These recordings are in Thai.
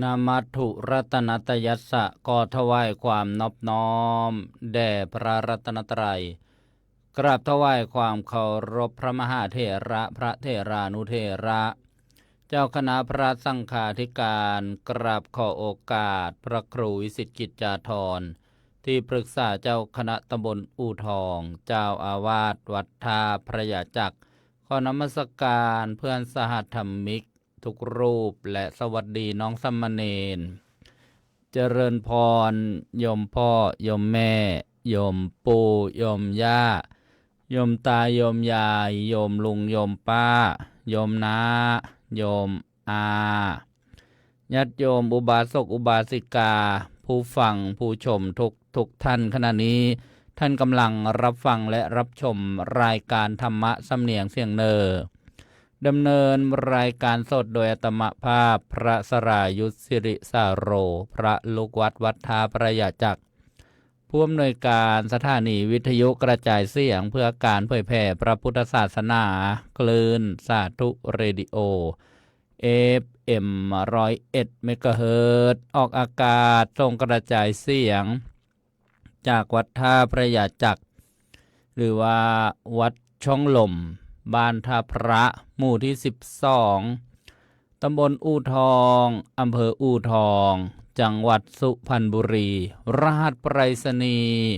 นามัตถุรัตนตยัสสะก็ถวายความนอบน้อมแด่พระรัตนตรัยกราบถวายความเคารพพระมหาเถระพระเถรานุเถระเจ้าคณะพระสังฆาธิการกราบขอโอกาสพระครูวิสิตกิจจาธรที่ปรึกษาเจ้าคณะตำบลอู่ทองเจ้าอาวาสวัดท่าพระยาจักรขอนมัสการเพื่อนสหธรรมิกทุกรูปและสวัสดีน้องสัมมาเนรเจริญพรโยมพ่อโยมแม่โยมปู่โยมย่าโยมตาโยมยายโยมลุงโยมป้าโยมน้าโยมอาญาติโยมอุบาสกอุบาสิกาผู้ฟังผู้ชมทุกท่านขณะนี้ท่านกำลังรับฟังและรับชมรายการธรรมะสำเนียงเสียงเนอดำเนินรายการสดโดยอาตมภาพพระสรายุทธสิริสาโรพระลูกวัดวัดท่าพระยาจักรผู้อำนวยการสถานีวิทยุกระจายเสียงเพื่อการเผยแผ่พระพุทธศาสนาคลื่นสาธุเรดิโอ FM 101 เมกะเฮิรตซ์ออกอากาศส่งกระจายเสียงจากวัดท่าพระยาจักรหรือว่าวัดช่องลมบ้านท่าพระหมู่ที่12ตำบลอู่ทองอำเภออู่ทองจังหวัดสุพรรณบุรีรหัสไปรษณีย์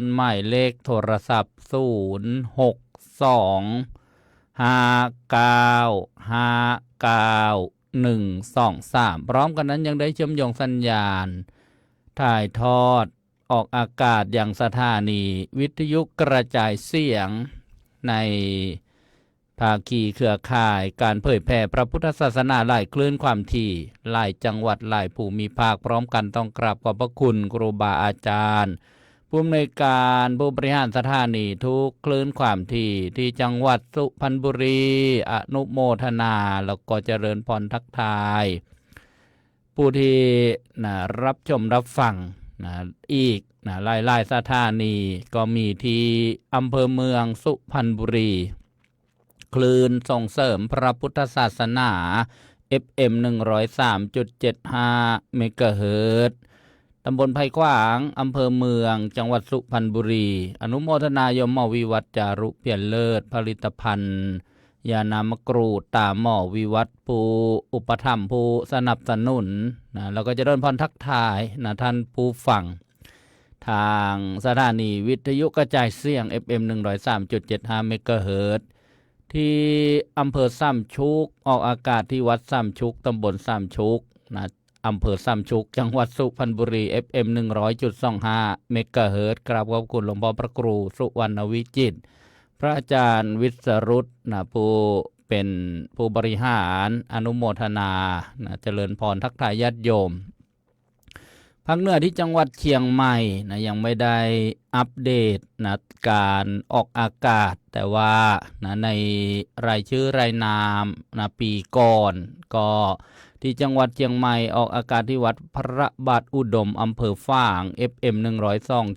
72160หมายเลขโทรศัพท์0625959123พร้อมกันนั้นยังได้เชื่อมโยงสัญญาณถ่ายทอดออกอากาศอย่างสถานีวิทยุกระจายเสียงในภาคีเครือข่ายการเผยแผ่พระพุทธศาสนาหลายคลื่นความถี่หลายจังหวัดหลายภูมิภาคพร้อมกันต้องกราบขอบพระคุณครูบาอาจารย์ผู้อำนวยการผู้บริหารสถานีทุกคลื่นความถี่ที่จังหวัดสุพรรณบุรีอนุโมทนาแล้วก็เจริญพรทักทายผู้ที่รับชมรับฟังอีกหลายสถานีก็มีที่อำเภอเมืองสุพรรณบุรีคลื่นส่งเสริมพระพุทธศาสนา FM 103.75 เมกะเฮิรตซ์ตำบลไผ่ขวางอำเภอเมืองจังหวัดสุพรรณบุรีอนุโมทนายมหมอวิวัฒน์จารุเพียรเลิศผลิตภัณฑ์ยานามกรูดตามหมอวิวัฒน์ผู้อุปถัมภ์ผู้สนับสนุนแล้วก็จะเดินพรทักทายท่านผู้ฟังทางสถานีวิทยุกระจายเสียง FM 103.75 เมกะเฮิรตซ์ที่อำเภอสามชุกออกอากาศที่วัดสามชุกตำบลสามชุกอำเภอสามชุกจังหวัดสุพรรณบุรี FM 100.25 เมกะเฮิรตซ์กราบขอบคุณหลวงพ่อพระครูสุวรรณวิจิตรพระอาจารย์วิศรุตผู้เป็นผู้บริหารอนุโมทนาเจริญพรทักทายญาติโยมภาคเหนือที่จังหวัดเชียงใหม่ยังไม่ได้อัปเดตการออกอากาศแต่ว่าในรายชื่อรายนามปีก่อนก็ที่จังหวัดเชียงใหม่ออกอากาศที่วัดพระบาทอุดมอำเภอฝาง FM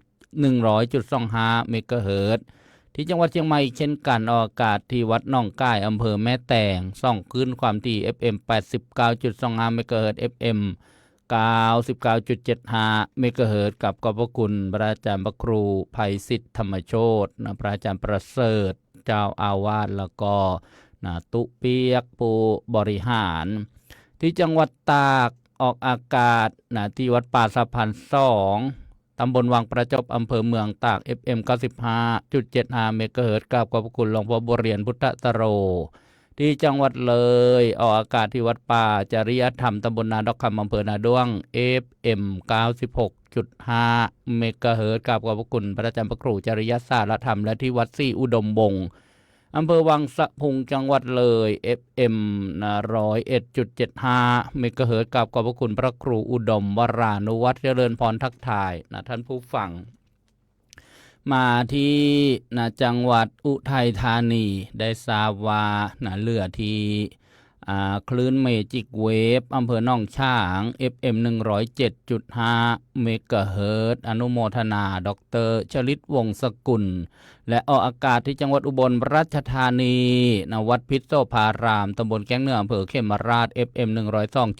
100.25 เมกะเฮิรตซ์ที่จังหวัดเชียงใหม่เช่นกันออกอากาศที่วัดหนองก้ายอำเภอแม่แตงส่องคลื่นความถี่ FM 89.25 เมกะเฮิรตซ์ FM 99.75 เมกะเฮิรตซ์กับขอบพระคุณพระอาจารย์พระครูไพศิษฐ์ธรรมโชติพระอาจารย์ประเสริฐเจ้าอาวาสแล้วก็ตุเปียกผู้บริหารที่จังหวัดตากออกอากาศที่วัดป่าสะพาน2ตำบลวังประจบอำเภอเมืองตาก FM 95.75 เมกะเฮิรตซ์กับขอบพระคุณหลวงพ่อบุญเรียนพุทธตโรที่จังหวัดเลยออกอากาศที่วัดป่าจริยธรรมตำบลนาดอกคำอำเภอนาด้วง FM 96.5 เมกะเฮิรตซ์กับขอบพระคุณพระอาจารย์พระครูจริยสารธรรมและที่วัดศรีอุดมวงศ์อำเภอวังสะพุงจังหวัดเลย FM 101.75 เมกะเฮิรตซ์กับขอบพระคุณพระครูอุดมวรานุวัฒน์เจริญพรทักทายท่านผู้ฟังมาที่จังหวัดอุทัยธานีได้ทราบว่าเรือที่ คลื่นเมจิกเวฟอำเภอหนองฉาง FM 107.5 เมกะเฮิรตซ์อนุโมทนาดร.ชลิตวงศ์สกุลและออกอากาศที่จังหวัดอุบลราชธานีณวัดพิษโสภารามตำบลแก้งเหนืออำเภอเขมราช FM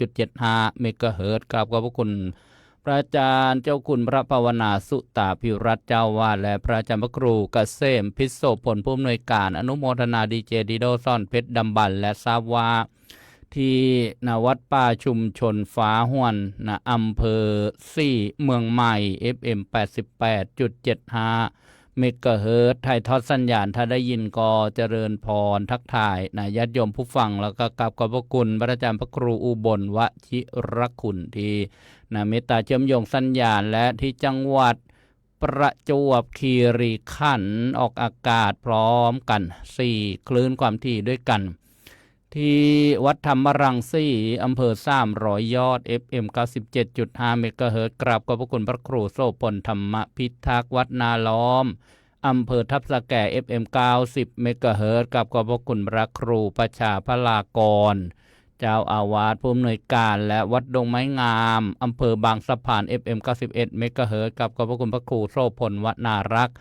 102.75 เมกะเฮิรตซ์กราบขอบพระคุณพระอาจารย์เจ้าคุณพระภาวนาสุตาภิรัตน์เจ้าวาดและพระอาจารย์พระครูเกษมพิษโสพลผู้อำนวยการอนุโมทนาดีเจดิโดซ่อนเพชรดำบันและทราบว่าที่ณวัดป่าชุมชนฟ้าห้วนณอำเภอ4เมืองใหม่ FM 88.75 เมกะเฮิรตซ์ถ่ายทอดสัญญาณถ้าได้ยินก็เจริญพรทักทายญาติโยมผู้ฟังแล้วก็กราบขอบพระคุณพระอาจารย์พระครูอุบลวชิรคุณที่เมตตาเชื่อมโยงสัญญาณและที่จังหวัดประจวบคีรีขันธ์ออกอากาศพร้อมกัน4คลื่นความถี่ด้วยกันที่วัดธรรมรังสีอำเภอ300ยอด FM 97.5 เมกะเฮิรตซ์กราบขอบพระคุณพระครูโสพลธรรมพิทักษ์วัดนาล้อมอำเภอทับสแก่ FM 90 เมกะเฮิรตซ์กราบขอบพระคุณพระครูประชาพลากรเจ้าอาวาสผู้อำนวยการและวัดดงไม้งามอำเภอบางสะพาน FM 91 เมกะเฮิรตซ์กับขอบพระคุณพระครูโสพลวัดนารัก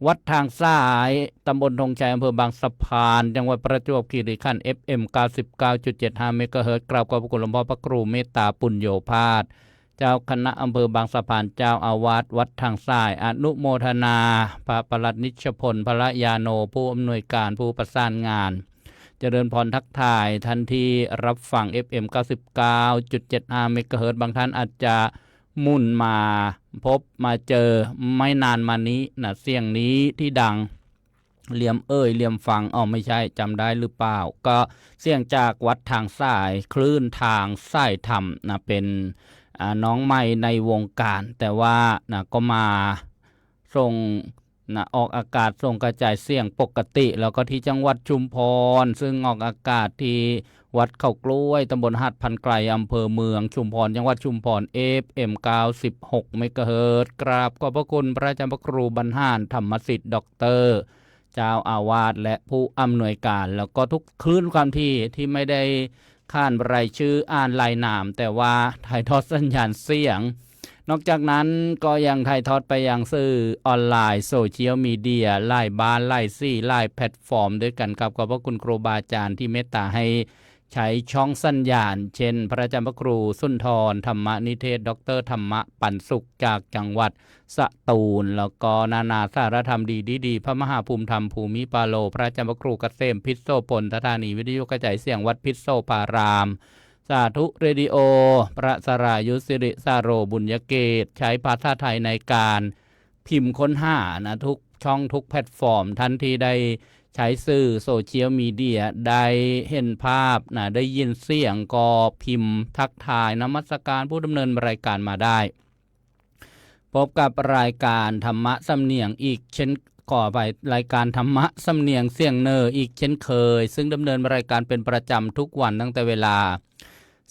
วัดทางซ้ายตำบลธงชัยอำเภอบางสะพานจังหวัดประจวบคีรีขันธ์ FM 99.75 เมกะเฮิรตซ์กราบขอบพระคุณหลวงพ่อพระครูเมตตาปุญโญภาสเจ้าคณะอำเภอบางสะพานเจ้าอาวาสวัดทางซ้ายอนุโมทนาพระปลัดนิชพลพระยาโนผู้อำนวยการผู้ประสานงานเจริญพรทักทายทันทีรับฟัง FM 99.75 เมกะเฮิรตซ์บางท่านอาจจะมุ่นมาพบมาเจอไม่นานมานี้เสียงนี้ที่ดังเหลี่ยมเหลี่ยมฟังไม่ใช่จำได้หรือเปล่าก็เสียงจากวัดทางสายคลื่นทางสายธรรมเป็นน้องใหม่ในวงการแต่ว่าก็มาส่งออกอากาศส่งกระจายเสียงปกติแล้วก็ที่จังหวัดชุมพรซึ่งออกอากาศที่วัดเขากล้วยตำบลหาดพันไกลอำเภอเมืองชุมพรจังหวัดชุมพร FM 96 เมกะเฮิรตซ์กราบขอบพระคุณพระอาจารย์พระครูบรรหารธรรมสิทธิ์ด็อกเตอร์เจ้าอาวาสและผู้อำนวยการแล้วก็ทุกคลื่นความที่ไม่ได้ข้านรายชื่ออ่านรายนามแต่ว่าถ่ายทอดสัญญาณเสียงนอกจากนั้นก็ยังถ่ายทอดไปยังสื่อออนไลน์โซเชียลมีเดียไลน์บ้านไลน์ซี่ไลน์แพลตฟอร์มด้วยกันครับขอบพระคุณครูบาอาจารย์ที่เมตตาให้ใช้ช่องสัญญาณเช่นพระอาจารย์พระครูสุนทรธรรมนิเทศดรธรรมะปันสุขจากจังหวัดสตูลแล้วก็นานาสารธรรมดีพระมหาภูมิธรรมภูมิปาโลพระอาจารย์พระครูเกษมพิษโสพลสถานีวิทยุกระจายเสียงวัดพิษโสภารามสาธุเรดิโอพระสรายุสิริสาโรบุญยเกตใช้ภาษาไทยในการพิมพ์ค้นหาทุกช่องทุกแพลตฟอร์มทันทีได้ใช้สื่อโซเชียลมีเดียได้เห็นภาพได้ยินเสียงก็พิมพ์ทักทายนมัสการผู้ดำเนินรายการมาได้พบกับรายการธรรมะสำเนียงอีกเช่นก่อไปรายการธรรมะสำเนียงเสียงเนออีกเช่นเคยซึ่งดำเนินรายการเป็นประจำทุกวันตั้งแต่เวลา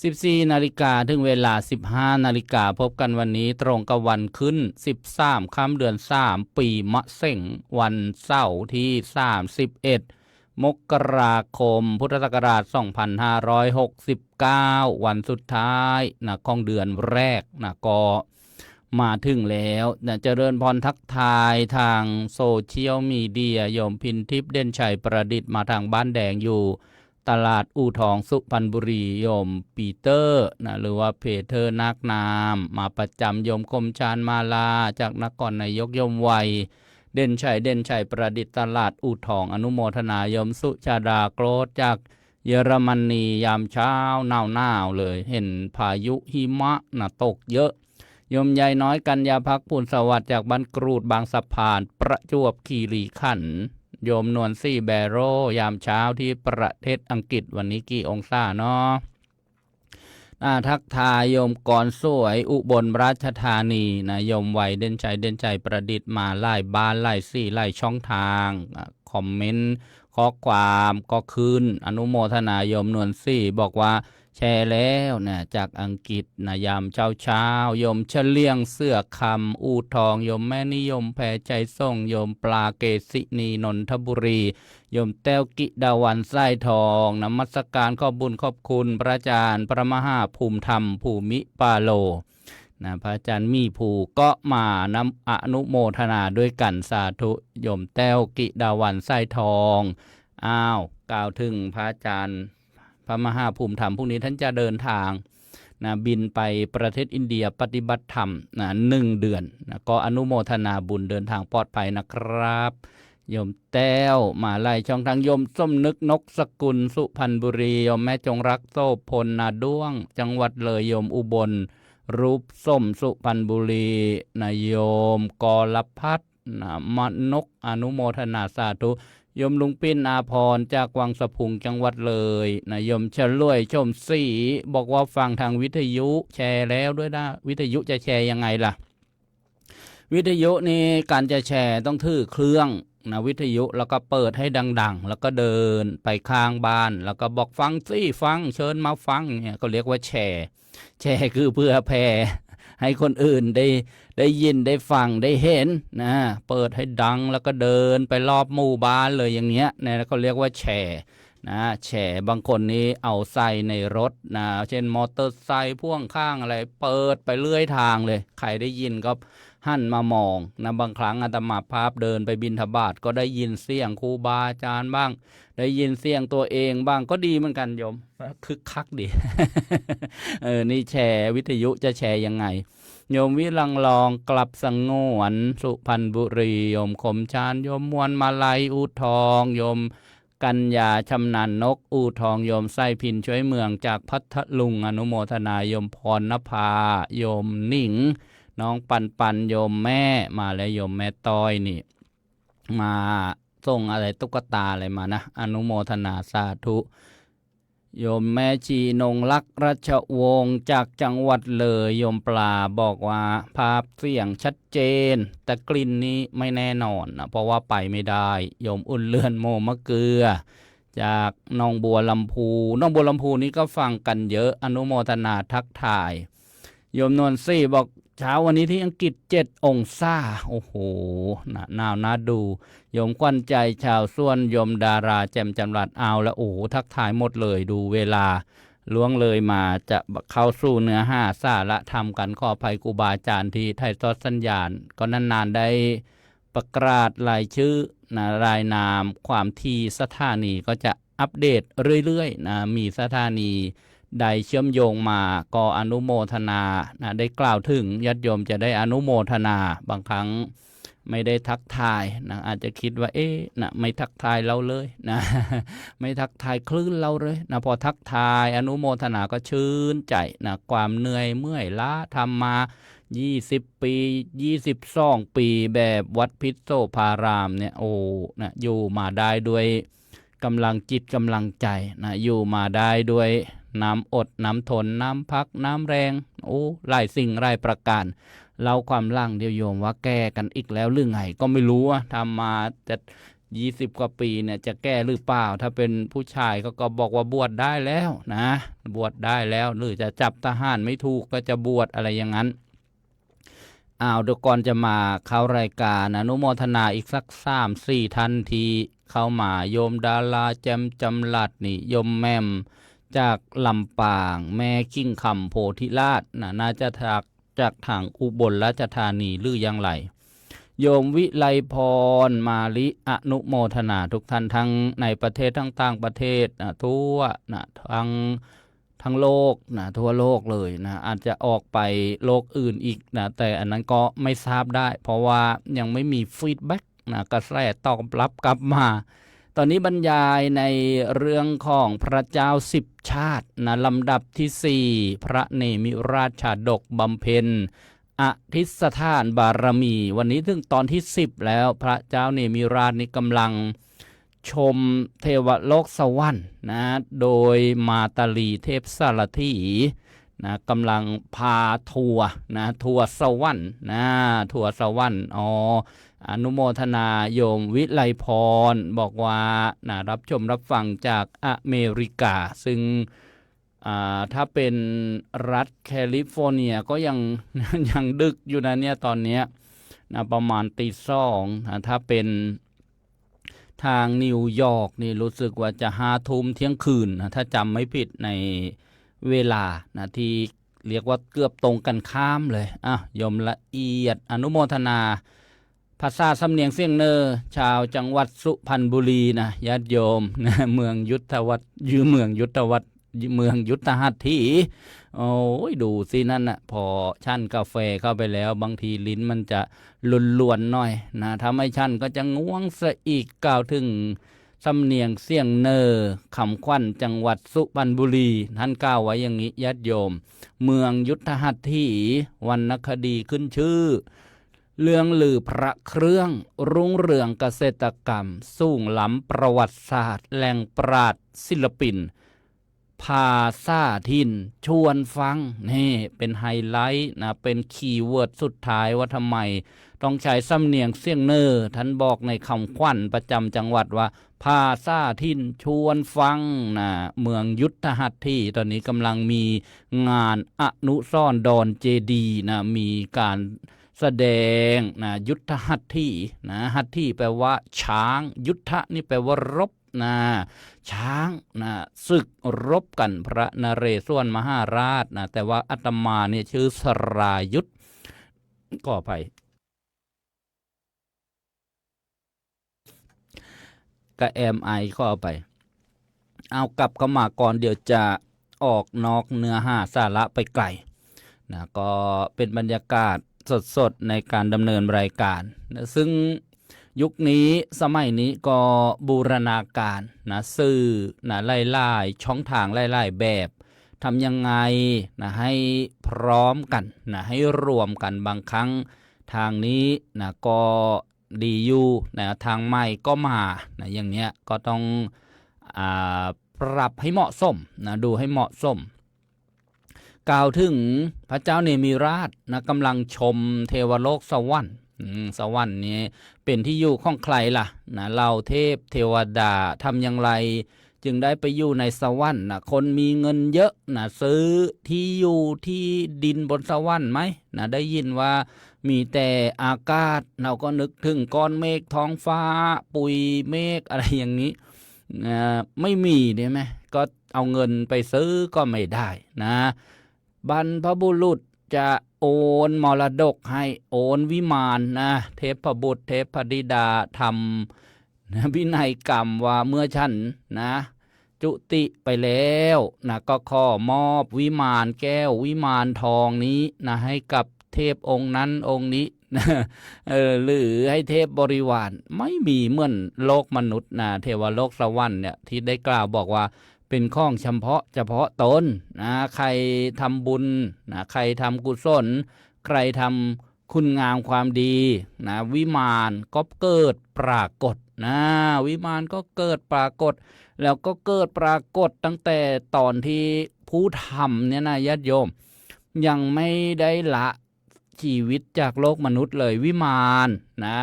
14 นาฬิกาถึงเวลา 15 นาฬิกาพบกันวันนี้ตรงกับวันขึ้น13ค่ำเดือน3ปีมะเส็งวันเสาร์ที่31มกราคมพุทธศักราช2569วันสุดท้ายของเดือนแรกก็มาถึงแล้วเจริญพรทักทายทางโซเชียลมีเดียโยมพินทิพย์เด่นชัยประดิษฐ์มาทางบ้านแดงอยู่ตลาดอู่ทองสุพรรณบุรีโยมปีเตอร์หรือว่าเพเทอร์นักนามมาประจำโยมคมชานมาลาจากนครนายกโยมวัยเด่นชัยประดิษฐ์ตลาดอู่ทองอนุโมทนาโยมสุชาดาโกรธจากเยอรมนียามเช้าหนาวเลยเห็นพายุหิมะตกเยอะโยมยายน้อยกัญญาภักดิ์พูนสวัสดิ์จากบ้านกรูดบางสะพานประจวบคีรีขันธ์โยมนวลซี่แบโรยามเช้าที่ประเทศอังกฤษวันนี้กี่องศาเนาะทักทายโยมกรสวยอุบลราชธานีโยมวัยเด่นชัยประดิษฐ์มาไล่บ้านไล่ซี่ไล่ช่องทางคอมเมนต์ข้อความก็คืนอนุโมทนาโยมนวลซี่บอกว่า แชร์แล้วนะจากอังกฤษนะยามเช้าโยมเฉลียงเสื้อคำอูทองโยมแม่นิยมแผ่ใจส่งโยมปลาเกษินีนนทบุรีโยมแต้วกิดาวันไส้ทองนมัสการขอบบุญขอบคุณพระอาจารย์พระมหาภูมิธรรมภูมิปาโลนะพระอาจารย์มีภูก็มานำอนุโมทนาด้วยกันสาธุโยมแต้วกิดาวันไส้ทองกล่าวถึงพระอาจารย์พระมหาภูมิธรรมพรุ่งนี้ท่านจะเดินทางนะบินไปประเทศอินเดียปฏิบัติธรรมนะ1 เดือนนะก็อนุโมทนาบุญเดินทางปลอดภัยนะครับโยมแต้วมาไล่ช่องทางโยมส้มนึกนกสกุลสุพรรณบุรีโยมแม่จงรักโซพลนาด้วงจังหวัดเลยโยมอุบลรูปส้มสุพรรณบุรีนะโยมกรพัฒน์นะมนกอนุโมทนาสาธุโยมลุงปิ้นอาพรจากวังสะพุงจังหวัดเลยนะโยมเฉลวยชมศรีบอกว่าฟังทางวิทยุแชร์แล้วด้วยนะวิทยุจะแชร์ยังไงล่ะวิทยุนี่การจะแชร์ต้องถือเครื่องนะวิทยุแล้วก็เปิดให้ดังๆแล้วก็เดินไปข้างบ้านแล้วก็บอกฟังสิฟังเชิญมาฟังเนี่ยก็เรียกว่าแชร์คือเพื่อแผ่ให้คนอื่นได้ยินได้ฟังได้เห็นนะเปิดให้ดังแล้วก็เดินไปรอบหมู่บ้านเลยอย่างเงี้ยนะเขาเรียกว่าแชร์นะแชร์บางคนนี้เอาใส่ในรถนะเช่นมอเตอร์ไซค์พ่วงข้างอะไรเปิดไปเรื่อยทางเลยใครได้ยินก็หันมามองนะบางครั้งอาตมาภาพเดินไปบิณฑบาตก็ได้ยินเสียงครูบาอาจารย์บ้างได้ยินเสียงตัวเองบ้างก็ดีเหมือนกันโยมคึกคักดี นี่แชร์วิทยุจะแชร์ยังไงโยมวิลังลองกลับสังงวนสุพรรณบุรีโยมคมชานโยมมวลมาลัยอูทองโยมกัญญาชำนาญนกอูทองโยมไส้พินช่วยเมืองจากพัทลุงอนุโมทนาโยมพรณภาโยมหนิงน้องปันโยมแม่มาแล้วโยมแม่ต้อยนี่มาส่งอะไรตุ๊กตาอะไรมานะอนุโมทนาสาธุโยมแม่ชีนงลักษ์รัชวงศ์จากจังหวัดเลยโยมปลาบอกว่าภาพเสียงชัดเจนแต่กลิ่นนี้ไม่แน่นอนนะเพราะว่าไปไม่ได้โยมอุ่นเลื่อนโมมะเกลือจากหนองบัวลำพูนี้ก็ฟังกันเยอะอนุโมทนาทักทายโยมนวลซี่บอกเช้าวันนี้ที่อังกฤษ7 องศาโอ้โหหนาวน่าดูโยมควันใจชาวส่วนโยมดาราแจ่มจำรัดเอาแล้วโอ้โหทักทายหมดเลยดูเวลาล่วงเลยมาจะเข้าสู่เนื้อหาสาระธรรมกันขออภัยครูบาอาจารย์ที่ไทยทอดสัญญาณก็นานๆได้ประกาศรายชื่อนะรายนามความที่สถานีก็จะอัปเดตเรื่อยๆนะมีสถานีใดเชื่อมโยงมาก็อนุโมทนานะได้กล่าวถึงญาติโยมจะได้อนุโมทนาบางครั้งไม่ได้ทักทายนะอาจจะคิดว่านะไม่ทักทายเราเลยนะ ไม่ทักทายคลื่นเราเลยนะพอทักทายอนุโมทนาก็ชื่นใจนะความเหนื่อยเมื่อยล้าทำมา20 ปี22 ปีแบบวัดพิษโสภารามเนี่ยโอ้นะอยู่มาได้ด้วยกำลังจิตกำลังใจนะอยู่มาได้ด้วยน้ำอดน้ำทนน้ำพักน้ำแรงโอ้หลายสิ่งหลายประการเราความล่างเดียวโยมว่าแก้กันอีกแล้วหรือไงก็ไม่รู้ว่าทำมาจะ20 กว่าปีเนี่ยจะแก้หรือเปล่าถ้าเป็นผู้ชายก็บอกว่าบวชได้แล้วนะบวชได้แล้วหรือจะจับทหารไม่ถูกก็จะบวชอะไรอย่างนั้นเดี๋ยวก่อนจะมาเข้ารายการอนุโมทนาอีกสัก3-4 ท่านทีเข้ามาโยมดาราแจมจำลัดนี่โยมแม่มจากลำปางแม่กิ้งคำโพธิราชน่าจะจากทางอุบลราชธานีหรือยังไรโยมวิไลพรมาลิอนุโมทนาทุกท่านทั้งในประเทศทั้งต่างประเทศทั่วทั้งโลกทั่วโลกเลยนะอาจจะออกไปโลกอื่นอีกนะแต่อันนั้นก็ไม่ทราบได้เพราะว่ายังไม่มีฟีดแบ็กกระแสตอบรับกลับมาตอนนี้บรรยายในเรื่องของพระเจ้า10 ชาติลำดับที่4พระเนมิราชชาดกบำเพ็ญอธิษฐานบารมีวันนี้ถึงตอนที่10แล้วพระเจ้าเนมิราชนี้กำลังชมเทวโลกสวรรค์โดยมาตาลีเทพสารถีกำลังพาทัวร์สวรรค์ทัวร์สวรรค์อนุโมทนาโยมวิไลพรบอกว่ารับชมรับฟังจากอเมริกาซึ่ง ถ้าเป็นรัฐแคลิฟอร์เนียก็ยัง ยังดึกอยู่นะเนี่ยตอนเนี้ยนะประมาณตีสองนะถ้าเป็นทางนิวยอร์กนี่รู้สึกว่าจะ5 ทุ่มเที่ยงคืนนะถ้าจำไม่ผิดในเวลานะที่เรียกว่าเกือบตรงกันข้ามเลยยมละเอียดอนุโมทนาภาษาสำเนียงเสียงเนอชาวจังหวัดสุพรรณบุรีนะญาติโยมนะเมืองยุทธวัฒน์เมืองยุทธวัฒน์เมืองยุทธหัตถีโอ้ยดูสินั่นน่ะพอชั่นกาแฟเข้าไปแล้วบางทีลิ้นมันจะลวนๆหน่อยนะถ้าไม่ชั่นก็จะง่วงซะอีกกล่าวถึงสำเนียงเสียงเนอคำขวัญจังหวัดสุพรรณบุรีท่านกล่าวไว้อย่างนี้ญาติโยมเมืองยุทธหัตถีวรรณคดีขึ้นชื่อเรื่องลือพระเครื่องรุ่งเรืองเกษตรกรรมสูงล้ำประวัติศาสตร์แหล่งปราชญ์ศิลปินภาษาถิ่นชวนฟังนี่เป็นไฮไลท์นะเป็นคีย์เวิร์ดสุดท้ายว่าทำไมต้องใช้สำเนียงเสียงเนอท่านบอกในคำขวัญประจำจังหวัดว่าภาษาถิ่นชวนฟังนะเมืองยุทธหัตถีตอนนี้กำลังมีงานอนุสรณ์ดอนเจดีนะมีการแสดงนะยุทธหัตถีนะหัตถีแปลว่าช้างยุทธะนี่แปลว่ารบนะช้างนะศึกรบกันพระนเรศวรมหาราชนะแต่ว่าอาตมาเนี่ยชื่อสรายุทธก็ไปกระแอมไอก็เอาไปเอากลับเข้ามาก่อนเดี๋ยวจะออกนอกเนื้อหาสาระไปไกลนะก็เป็นบรรยากาศสดๆในการดำเนินรายการนะซึ่งยุคนี้สมัยนี้ก็บูรณาการนะสื่อนะไล่ๆช่องทางไล่ๆแบบทำยังไงนะให้พร้อมกันนะให้รวมกันบางครั้งทางนี้นะก็ดีอยู่นะทางใหม่ก็มานะอย่างเนี้ยก็ต้องปรับให้เหมาะสมนะดูให้เหมาะสมกล่าวถึงพระเจ้าเนมิราชนะกำลังชมเทวโลกสวรรค์สวรรค์นี้เป็นที่อยู่ของใครล่ะนะเราเทพเทวดาทำอย่างไรจึงได้ไปอยู่ในสวรรค์นะคนมีเงินเยอะนะซื้อที่อยู่ที่ดินบนสวรรค์ไหมนะได้ยินว่ามีแต่อากาศเราก็นึกถึงก้อนเมฆท้องฟ้าปุยเมฆอะไรอย่างนี้ไม่มีได้ไหมก็เอาเงินไปซื้อก็ไม่ได้นะบรรพบุรุษจะโอนมรดกให้โอนวิมานนะเทพบุตรเทพธิดาทำนะวินัยกรรมว่าเมื่อฉันนะจุติไปแล้วนะก็ขอมอบวิมานแก้ววิมานทองนี้นะให้กับเทพองค์นั้นองค์นี้หรือให้เทพบริวารไม่มีเหมือนโลกมนุษย์นะเทวโลกสวรรค์เนี่ยที่ได้กล่าวบอกว่าเป็นข้องเฉพาะตนนะใครทำบุญนะใครทำกุศลใครทำคุณงามความดีนะวิมานก็เกิดปรากฏนะวิมานก็เกิดปรากฏแล้วก็เกิดปรากฏตั้งแต่ตอนที่ผู้ทำเนี่ยนะญาติโยมยังไม่ได้ละชีวิตจากโลกมนุษย์เลยวิมานนะ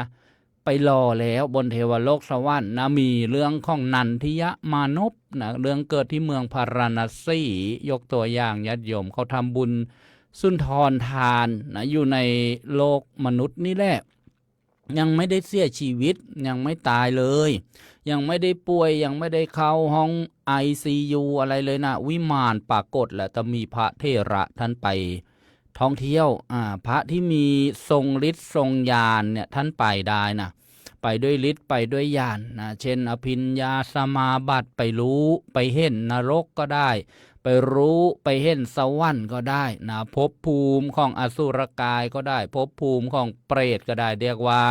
ไปรอแล้วบนเทวโลกสวรรค์นะมีเรื่องของนันทิยมานพนะเรื่องเกิดที่เมืองพาราณสียกตัวอย่างญาติโยมเขาทำบุญสุนทรทานนะอยู่ในโลกมนุษย์นี่แหละยังไม่ได้เสียชีวิตยังไม่ตายเลยยังไม่ได้ป่วยยังไม่ได้เข้าห้อง ICU อะไรเลยนะวิมานปรากฏแหละจะมีพระเถระท่านไปท่องเที่ยวพระที่มีทรงฤทธิ์ทรงญาณเนี่ยท่านไปได้นะไปด้วยฤทธิ์ไปด้วยญาณนะเช่นอภิญญาสมาบัติไปรู้ไปเห็นนรกก็ได้ไปรู้ไปเห็นสวรรค์ก็ได้นะภพภูมิของอสุรกายก็ได้ภพภูมิของเปรตก็ได้เรียกว่า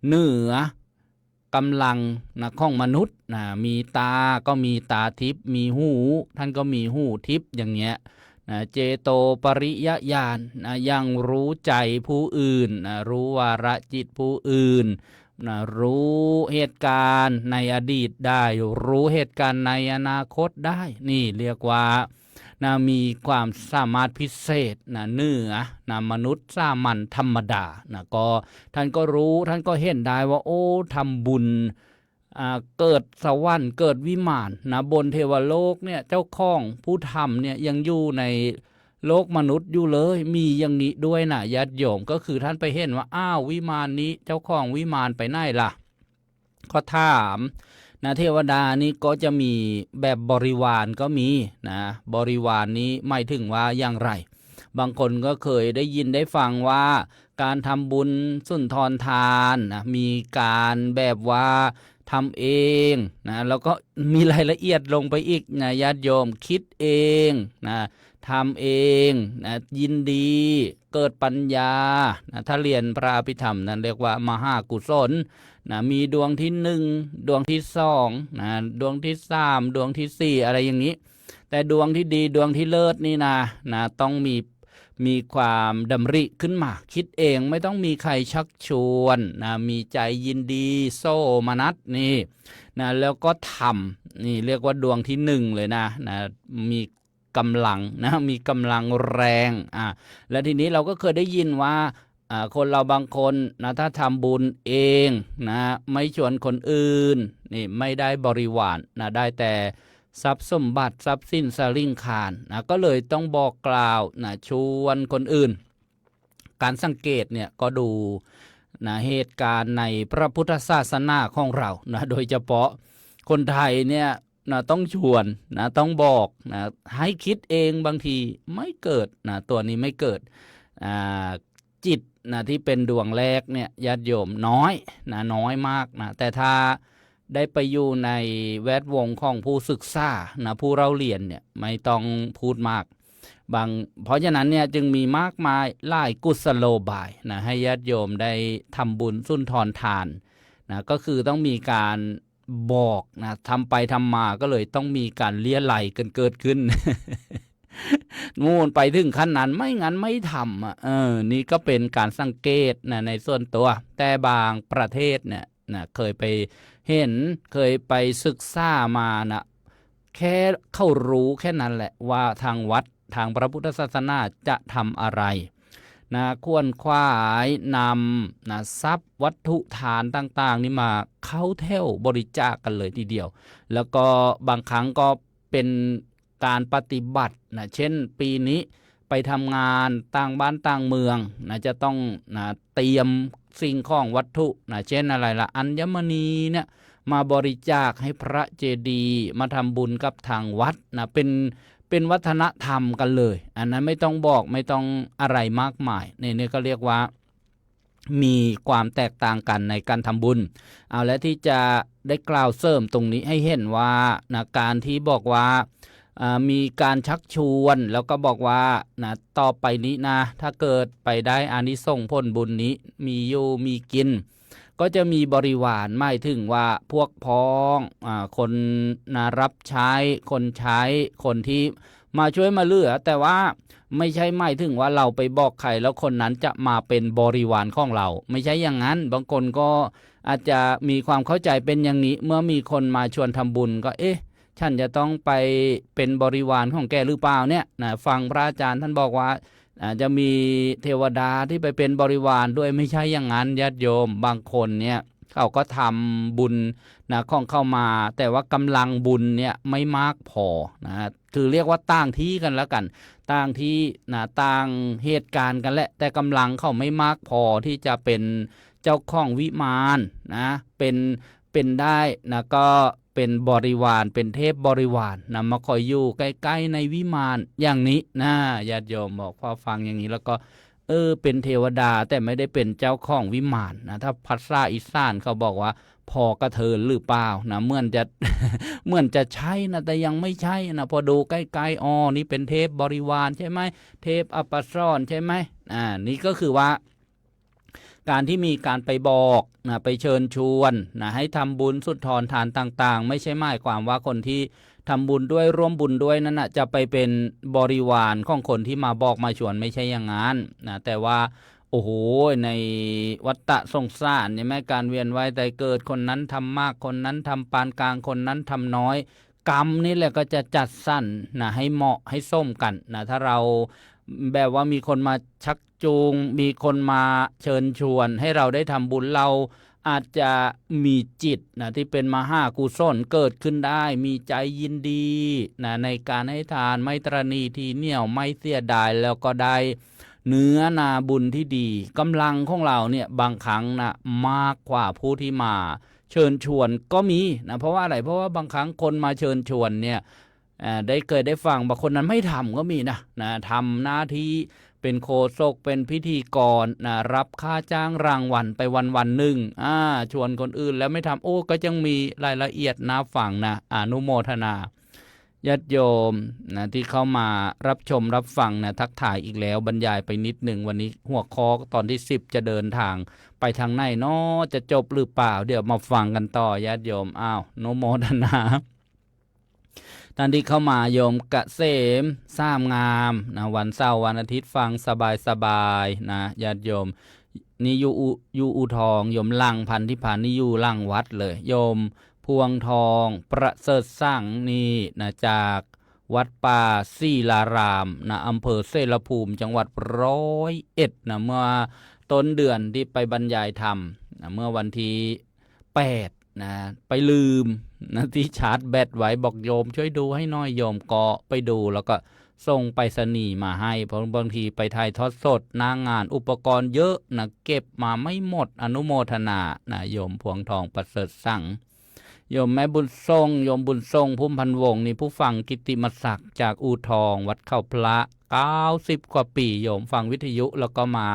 เหนือกำลังนะของมนุษย์นะมีตาก็มีตาทิพย์มีหูท่านก็มีหูทิพย์อย่างเงี้ยนะเจโตปริยญาณนะยังรู้ใจผู้อื่นนะรู้วาระจิตผู้อื่นนะรู้เหตุการณ์ในอดีตได้รู้เหตุการณ์ในอนาคตได้นี่เรียกว่านะมีความสามารถพิเศษนะเหนือนะมนุษย์สามัญธรรมดานะก็ท่านก็รู้ท่านก็เห็นได้ว่าโอ้ทำบุญ เกิดสวรรค์เกิดวิมานนะบนเทวโลกเนี่ยเจ้าของผู้ทำเนี่ยยังอยู่ในโลกมนุษย์อยู่เลยมีอย่างนี้ด้วยนะญาติโยมก็คือท่านไปเห็นว่าอ้าววิมานนี้เจ้าของวิมานไปไหนล่ะก็ถามนะเทวดานี่ก็จะมีแบบบริวารก็มีนะบริวารนี้หมายถึงว่าอย่างไรบางคนก็เคยได้ยินได้ฟังว่าการทำบุญสุนทรทานนะมีการแบบว่าทำเองนะแล้วก็มีรายละเอียดลงไปอีกนะญาติโยมคิดเองนะทำเองนะยินดีเกิดปัญญานะถ้าเรียนพระอภิธรรมนั้นเรียกว่ามหากุศลนะมีดวงที่1ดวงที่2นะดวงที่3ดวงที่4อะไรอย่างนี้แต่ดวงที่ดีดวงที่เลิศนี่นะต้องมีความดำริขึ้นมาคิดเองไม่ต้องมีใครชักชวนนะมีใจยินดีโซมนัสนี่นะแล้วก็ทำนี่เรียกว่าดวงที่1เลยนะมีกำลังนะมีกำลังแรงและทีนี้เราก็เคยได้ยินว่าคนเราบางคนนะถ้าทำบุญเองนะไม่ชวนคนอื่นนี่ไม่ได้บริวารนะได้แต่ทรัพย์สมบัติทรัพย์สินสลิงคารนะก็เลยต้องบอกกล่าวนะชวนคนอื่นการสังเกตเนี่ยก็ดูนะเหตุการณ์ในพระพุทธศาสนาของเรานะโดยเฉพาะคนไทยเนี่ยนะต้องชวนนะต้องบอกนะให้คิดเองบางทีไม่เกิดนะตัวนี้ไม่เกิดจิตนะที่เป็นดวงแรกเนี่ยญาติโยมน้อยนะน้อยมากนะแต่ถ้าได้ไปอยู่ในแวดวงของผู้ศึกษานะผู้เราเรียนเนี่ยไม่ต้องพูดมากเพราะฉะนั้นเนี่ยจึงมีมากมายหลายกุศโลบายนะให้ญาติโยมได้ทำบุญสุนทรทานนะก็คือต้องมีการบอกนะทำไปทำมาก็เลยต้องมีการเลี้ยไหลกันเกิดขึ้น มูนไปถึงขั้นนั้นไม่งั้นไม่ทำนี่ก็เป็นการสังเกตนะในส่วนตัวแต่บางประเทศเนี่ยนะเคยไปเห็นเคยไปศึกษามานะแค่เข้ารู้แค่นั้นแหละว่าทางวัดทางพระพุทธศาสนาจะทำอะไรนะควรขวายนำนะทรัพย์วัตถุทานต่างๆนี่มาเข้าแถวบริจาคกันเลยทีเดียวแล้วก็บางครั้งก็เป็นการปฏิบัตินะเช่นปีนี้ไปทำงานต่างบ้านต่างเมืองนะจะต้องนะเตรียมสิ่งของวัตถุนะเช่นอะไรล่ะอัญมณีเนี่ยมาบริจาคให้พระเจดีย์มาทำบุญกับทางวัดนะเป็นวัฒนธรรมกันเลยอันนั้นไม่ต้องบอกไม่ต้องอะไรมากมายนี่ก็เรียกว่ามีความแตกต่างกันในการทำบุญเอาและที่จะได้กล่าวเสริมตรงนี้ให้เห็นว่านะการที่บอกว่ามีการชักชวนแล้วก็บอกว่านะต่อไปนี้นะถ้าเกิดไปได้อานิสงส์ผลบุญนี้มีอยู่มีกินก็จะมีบริวารหมายถึงว่าพวกพ้องคนนะรับใช้คนใช้คนที่มาช่วยมาเหลือแต่ว่าไม่ใช่หมายถึงว่าเราไปบอกใครแล้วคนนั้นจะมาเป็นบริวารของเราไม่ใช่อย่างนั้นบางคนก็อาจจะมีความเข้าใจเป็นอย่างนี้เมื่อมีคนมาชวนทำบุญก็ฉันจะต้องไปเป็นบริวารของแกหรือเปล่าเนี่ยนะฟังพระอาจารย์ท่านบอกว่าจะมีเทวดาที่ไปเป็นบริวารด้วยไม่ใช่อย่างนั้นญาติโยมบางคนเนี่ยเขาก็ทำบุญนะของเข้ามาแต่ว่ากำลังบุญเนี่ยไม่มากพอนะคือเรียกว่าต่างที่กันแล้วกันต่างที่นะต่างเหตุการณ์กันแหละแต่กำลังเขาไม่มากพอที่จะเป็นเจ้าของวิมานนะเป็นได้นะก็เป็นบริวารเป็นเทพบริวารนะมาคอยอยู่ใกล้ๆในวิมานอย่างนี้นะญาติโยมบอกพอฟังอย่างนี้แล้วก็เป็นเทวดาแต่ไม่ได้เป็นเจ้าของวิมานนะถ้าภาษาอีสานเขาบอกว่าพอกระเทินหรือเปล่านะเหมือนจะ เหมือนจะใช่นะแต่ยังไม่ใช่นะพอดูใกล้ๆอ๋อนี่เป็นเทพบริวารใช่ไหมเทพอัปสรใช่ไหมนี่ก็คือว่าการที่มีการไปบอกนะไปเชิญชวนนะให้ทำบุญสุนทรทานต่างๆไม่ใช่หมายความว่าคนที่ทำบุญด้วยร่วมบุญด้วยนั้นนะจะไปเป็นบริวารของคนที่มาบอกมาชวนไม่ใช่อย่างนั้นนะแต่ว่าโอ้โหในวัฏฏะสงสารเนี่ยแม้การเวียนว่ายตายเกิดคนนั้นทำมากคนนั้นทำปานกลางคนนั้นทำน้อยกรรมนี่แหละก็จะจัดสรรนะให้เหมาะให้ส้มกันนะถ้าเราแบบว่ามีคนมาชักจูงมีคนมาเชิญชวนให้เราได้ทำบุญเรา อาจจะมีจิตนะที่เป็นมหากุศลเกิดขึ้นได้มีใจยินดีนะในการให้ทานไม่ตระหนี่ทีเหนี่ยวไม่เสียดายแล้วก็ได้เนื้อนาบุญที่ดีกำลังของเราเนี่ยบางครั้งนะมากกว่าผู้ที่มาเชิญชวนก็มีนะเพราะว่าอะไรเพราะว่าบางครั้งคนมาเชิญชวนเนี่ยได้เคยได้ฟังบางคนนั้นไม่ทำก็มีนะทำหน้าที่เป็นโฆษกเป็นพิธีกรนะรับค่าจ้างรางวัลไปวันหนึ่งชวนคนอื่นแล้วไม่ทำโอ้ก็ยังมีรายละเอียดน่าฟังนะอนุโมทนาญาติโยมนะที่เข้ามารับชมรับฟังนะทักทายอีกแล้วบรรยายไปนิดหนึ่งวันนี้หัวข้อตอนที่10จะเดินทางไปทางไหนเนาะจะจบหรือเปล่าเดี๋ยวมาฟังกันต่อญาติโยมอนุโมทนาท่านที่เข้ามาโยมเกษมสร้างงามนะวันเสาร์วันอาทิตย์ฟังสบายนะญาติโยมนี่อยู่อูทองโยมลังพันธิพานี่อยู่ลังวัดเลยโยมพวงทองประเสริฐสั่งนี่นะจากวัดป่าศิลารามนะอำเภอเสรภูมิจังหวัด101นะเมื่อต้นเดือนที่ไปบรรยายธรรมนะเมื่อวันที่8นะไปลืมนะที่ชาร์จแบตไว้บอกโยมช่วยดูให้น้อยโยมก็ไปดูแล้วก็ส่งไปรษณีย์มาให้เพราะบางทีไปถ่ายทอดสดหน้างานอุปกรณ์เยอะนะเก็บมาไม่หมดอนุโมทนานะโยมพวงทองประเสริฐสั่งโยมแม่บุญทรงโยมบุญทรงพุ่มพันวงนี่ผู้ฟังกิตติมศักดิ์จากอูทองวัดเข้าพระ90 กว่าปีโยมฟังวิทยุแล้วก็มา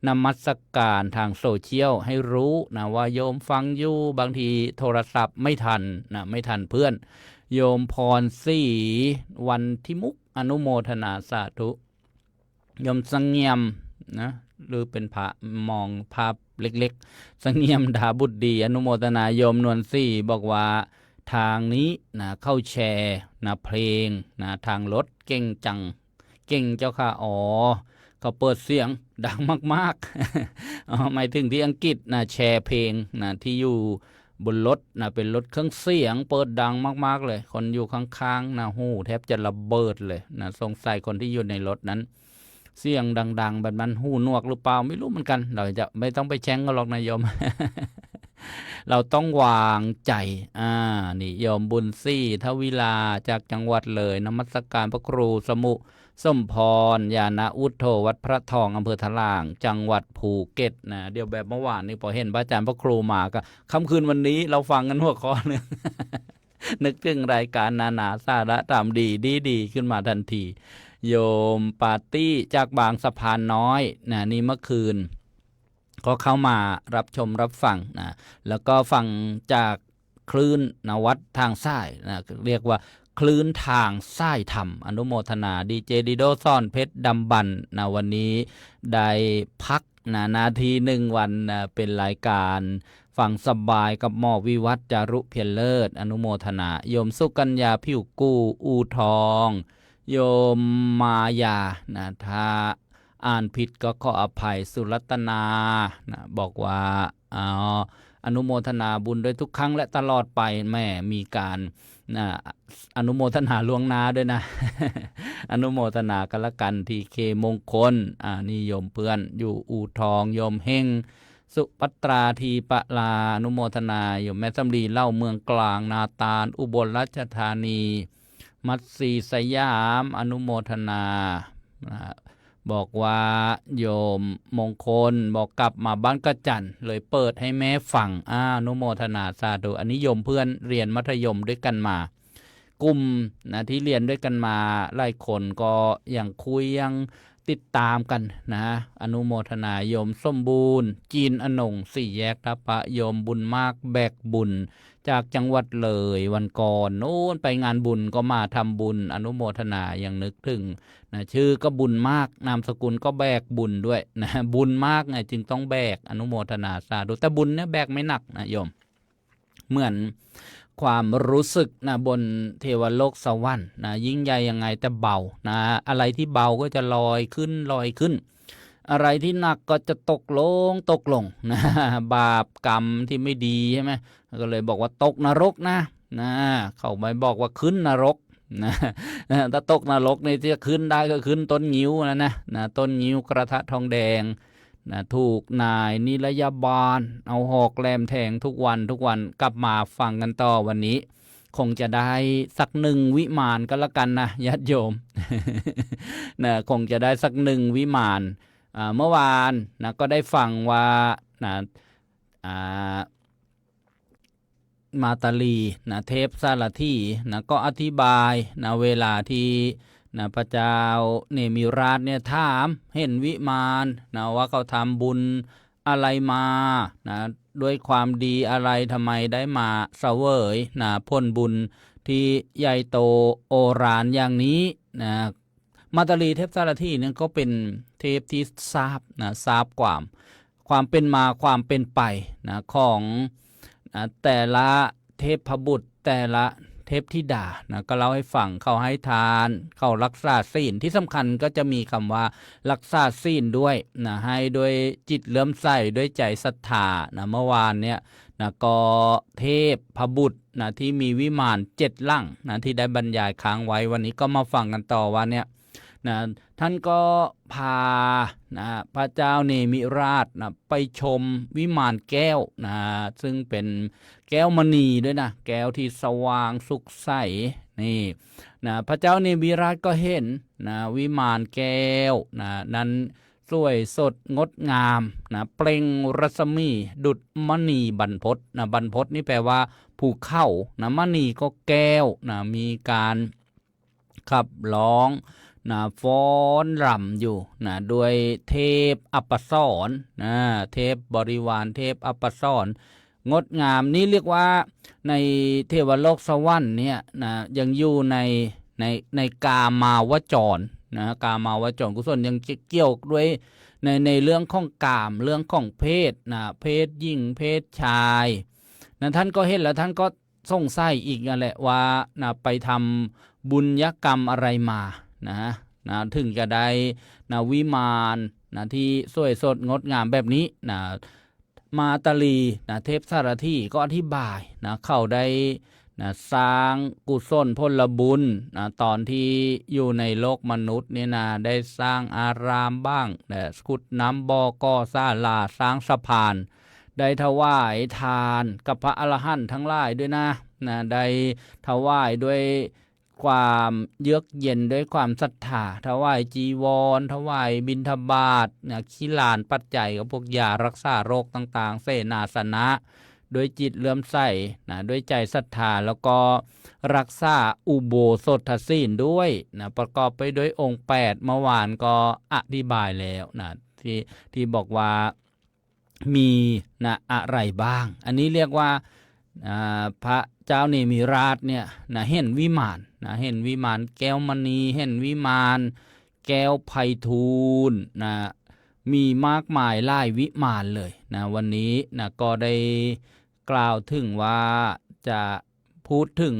นมัสการทางโซเชียลให้รู้นะว่าโยมฟังอยู่บางทีโทรศัพท์ไม่ทันนะไม่ทันเพื่อนโยมพรศรีวันทิมุกอนุโมทนาสาธุโยมสังเงียมนะหรือเป็นพระมองภาพเล็กๆสังเงียมดาบุตรดีอนุโมทนาโยมนวลซี่บอกว่าทางนี้นะเข้าแชร์นะเพลงนะทางรถเก่งจังเก่งเจ้าค่ะเขาเปิดเสียงดังมากๆหมายถึงที่อังกฤษนะแชร์เพลงนะที่อยู่บนรถนะเป็นรถเครื่องเสียงเปิดดังมากๆเลยคนอยู่ข้างๆนะหูแทบจะระเบิดเลยนะสงสัยคนที่อยู่ในรถนั้นเสียงดังๆแบบนั้นหูหนวกหรือเปล่าไม่รู้เหมือนกันเราจะไม่ต้องไปแช่งกันหรอกนะโยม เราต้องวางใจนี่โยมบุญซี่ทวิลาจากจังหวัดเลยนมัสการพระครูสมุสมพรญาณอุทโธวัดพระทองอำเภอทะลางจังหวัดภูเก็ตนะเดี๋ยวแบบเมื่อวานนี้พอเห็นพระอาจารย์พระครูมาก็ค่ำคืนวันนี้เราฟังกันหัวข้อนึง นึกถึงรายการนาสาระธรรมดีขึ้นมาทันทีโยมปาร์ตี้จากบางสะพานน้อยนะนี่เมื่อคืนก็เข้ามารับชมรับฟังนะแล้วก็ฟังจากคลื่นนวัดทางซ้ายนะเรียกว่าคลื่นทางซ้ายธรรมอนุโมทนาดีเจดิโดซ่อนเพชรดำบันนะวันนี้ได้พักนะนาที1 วันนะเป็นรายการฟังสบายกับหมอวิวัฒน์จารุเพียรเลิศอนุโมทนาโยมสุกัญญาผิวกู้อูทองโยมมายานะถ้าอ่านผิดก็ขออภัยสุรัตนานะบอกว่าอนุโมทนาบุญด้วยทุกครั้งและตลอดไปแม่มีการอนุโมทนาล่วงหน้าด้วยนะ อนุโมทนากันละกันทีเคมงคลนี่โยมเพื่อนอยู่อู่ทองโยมเฮงสุปัตราทีปะลาอนุโมทนาโยมแม่สำลีเล่าเมืองกลางนาตาลอุบลราชธานีมัตสีสยามอนุโมทนาบอกว่าโยมมงคลบอกกลับมาบ้านกระจันเลยเปิดให้แม่ฟังอนุโมทนาสาธุอันนี้โยมเพื่อนเรียนมัธยมด้วยกันมากลุ่มนะที่เรียนด้วยกันมาหลายคนก็ยังคุยยังติดตามกันนะอนุโมทนาโยมสมบูรณ์จีนอนง4 แยกทัพพระโยมบุญมากแบกบุญจากจังหวัดเลยวันก่อนโน้นไปงานบุญก็มาทำบุญอนุโมทนายังนึกถึงนะชื่อก็บุญมากนามสกุลก็แบกบุญด้วยนะบุญมากไงจึงต้องแบกอนุโมทนาสาธุแต่บุญเนี่ยแบกไม่หนักนะโยมเหมือนความรู้สึกนะบนเทวโลกสวรรค์นะยิ่งใหญ่ยังไงแต่เบานะอะไรที่เบาก็จะลอยขึ้นอะไรที่หนักก็จะตกลงนะบาปกรรมที่ไม่ดีใช่ไหมก็เลยบอกว่าตกนรกนะเขาไม่บอกว่าขึ้นนรกนะถ้าตกนรกนี่จะขึ้นได้ก็ขึ้นต้นงิ้วนะต้นงิ้วกระทะทองแดง นะถูกนายนิรยาบาลเอาหอกแหลมแทงทุกวันกลับมาฟังกันต่อวันนี้คงจะได้สัก1วิมานก็แล้วกันนะญาติโยม นะคงจะได้สัก1วิมานเมื่อวานนะก็ได้ฟังว่านะมาตาลีนะเทพสารถีนะก็อธิบายนะเวลาที่นะพระเจ้าเนมิราชเนี่ยถามเห็นวิมานนะว่าเขาทำบุญอะไรมานะด้วยความดีอะไรทำไมได้มาเสวยนะผลบุญที่ใหญ่โตโอฬารอย่างนี้นะมาตาลีเทพสารถีเนี่ยก็เป็นเทพที่ทราบความเป็นมาความเป็นไปนะของแต่ละเทพบุตรแต่ละเทพธิดานะก็เล่าให้ฟังเขาให้ทานเขารักษาศีลที่สำคัญก็จะมีคำว่ารักษาศีลด้วยนะให้ด้วยจิตเลื่อมใสด้วยใจศรัทธานะเมื่อวานเนี่ยนะก็เทพบุตรนะที่มีวิมาน7หลังนะที่ได้บรรยายค้างไว้วันนี้ก็มาฟังกันต่อว่าเนี่ยนะท่านก็พานะพระเจ้าเนมิราชนะไปชมวิมานแก้วนะซึ่งเป็นแก้วมณีด้วยนะแก้วที่สว่างสุขใสนี่นะพระเจ้าเนมิราชก็เห็นนะวิมานแก้วนะนั้นสวยสดงดงามนะเปล่งรัศมีดุจมณีบรรพตนะบรรพตนี่แปลว่าภูเขานะมณีก็แก้วนะมีการขับร้องนะฟ้อนรำอยู่นะด้วยเทพอัปสรนะเทพบริวารเทพอัปสรงดงามนี่เรียกว่าในเทวโลกสวรรค์เนี่ยนะยังอยู่ในกามาวจรนะกามาวจรกุศลยังเกี่ยวด้วยในเรื่องของกามเรื่องของเพศนะเพศหญิงเพศชายนะท่านก็เห็นแล้วท่านก็สงสัยอีกนั่นแหละว่านะไปทำบุญยกรรมอะไรมานะถึงจะได้นะวิมานนะที่สวยสดงดงามแบบนี้นะมาตาลีนะเทพสารถีก็อธิบายนะเขาได้นะสร้างกุศลผลบุญนะตอนที่อยู่ในโลกมนุษย์เนี่ยนะได้สร้างอารามบ้างนะขุดน้ำบ่อก่อศาลาสร้างสะพานได้ถวายทานกับพระอรหันต์ทั้งหลายด้วยนะได้ถวายด้วยความเยือกเย็นด้วยความศรัทธาถวายจีวรถวายบิณฑบาตขิลานปัจจัยกับพวกยารักษาโรคต่างๆเสนาสนะด้วยจิตเลื่อมใสด้วยใจศรัทธาแล้วก็รักษาอุโบสถศีลด้วยประกอบไปด้วยองค์8เมื่อวานก็อธิบายแล้วที่บอกว่ามีอะไรบ้างอันนี้เรียกว่าพระเจ้าเนมิราชเนี่ยเห็นวิมานเห็นวิมานแก้วมณีเห็นวิมานแก้วไพฑูรย์มีมากมายหลายวิมานเลยวันนี้ก็ได้กล่าวถึงว่าจะพูดถึง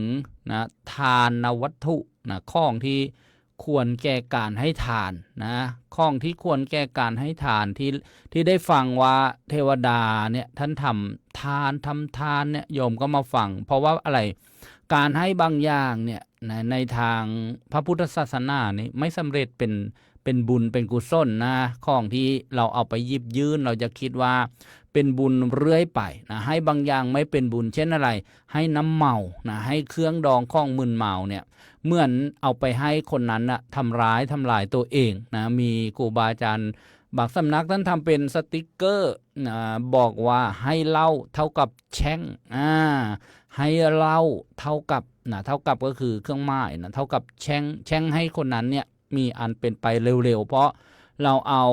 ทานวัตถุของที่ควรแก่การให้ทานของที่ควรแก่การให้ทานที่ได้ฟังว่าเทวดาเนี่ยท่านทำทานเนี่ยโยมก็มาฟังเพราะว่าอะไรการให้บางอย่างเนี่ยในทางพระพุทธศาสนานี่ไม่สำเร็จเป็นบุญเป็นกุศลของที่เราเอาไปหยิบยื่นเราจะคิดว่าเป็นบุญเรื่อยไปให้บางอย่างไม่เป็นบุญเช่นอะไรให้น้ำเมาให้เครื่องดองของมึนเมาเนี่ยเหมือนเอาไปให้คนนั้นทำลายตัวเองมีครูบาอาจารย์บางสำนักท่านทำเป็นสติกเกอร์บอกว่าให้เหล้าเท่ากับแช่งให้เหล้าเท่ากับก็คือเครื่องหมายเท่ากับแช่งให้คนนั้นเนี่ยมีอันเป็นไปเร็วๆเพราะเราเอา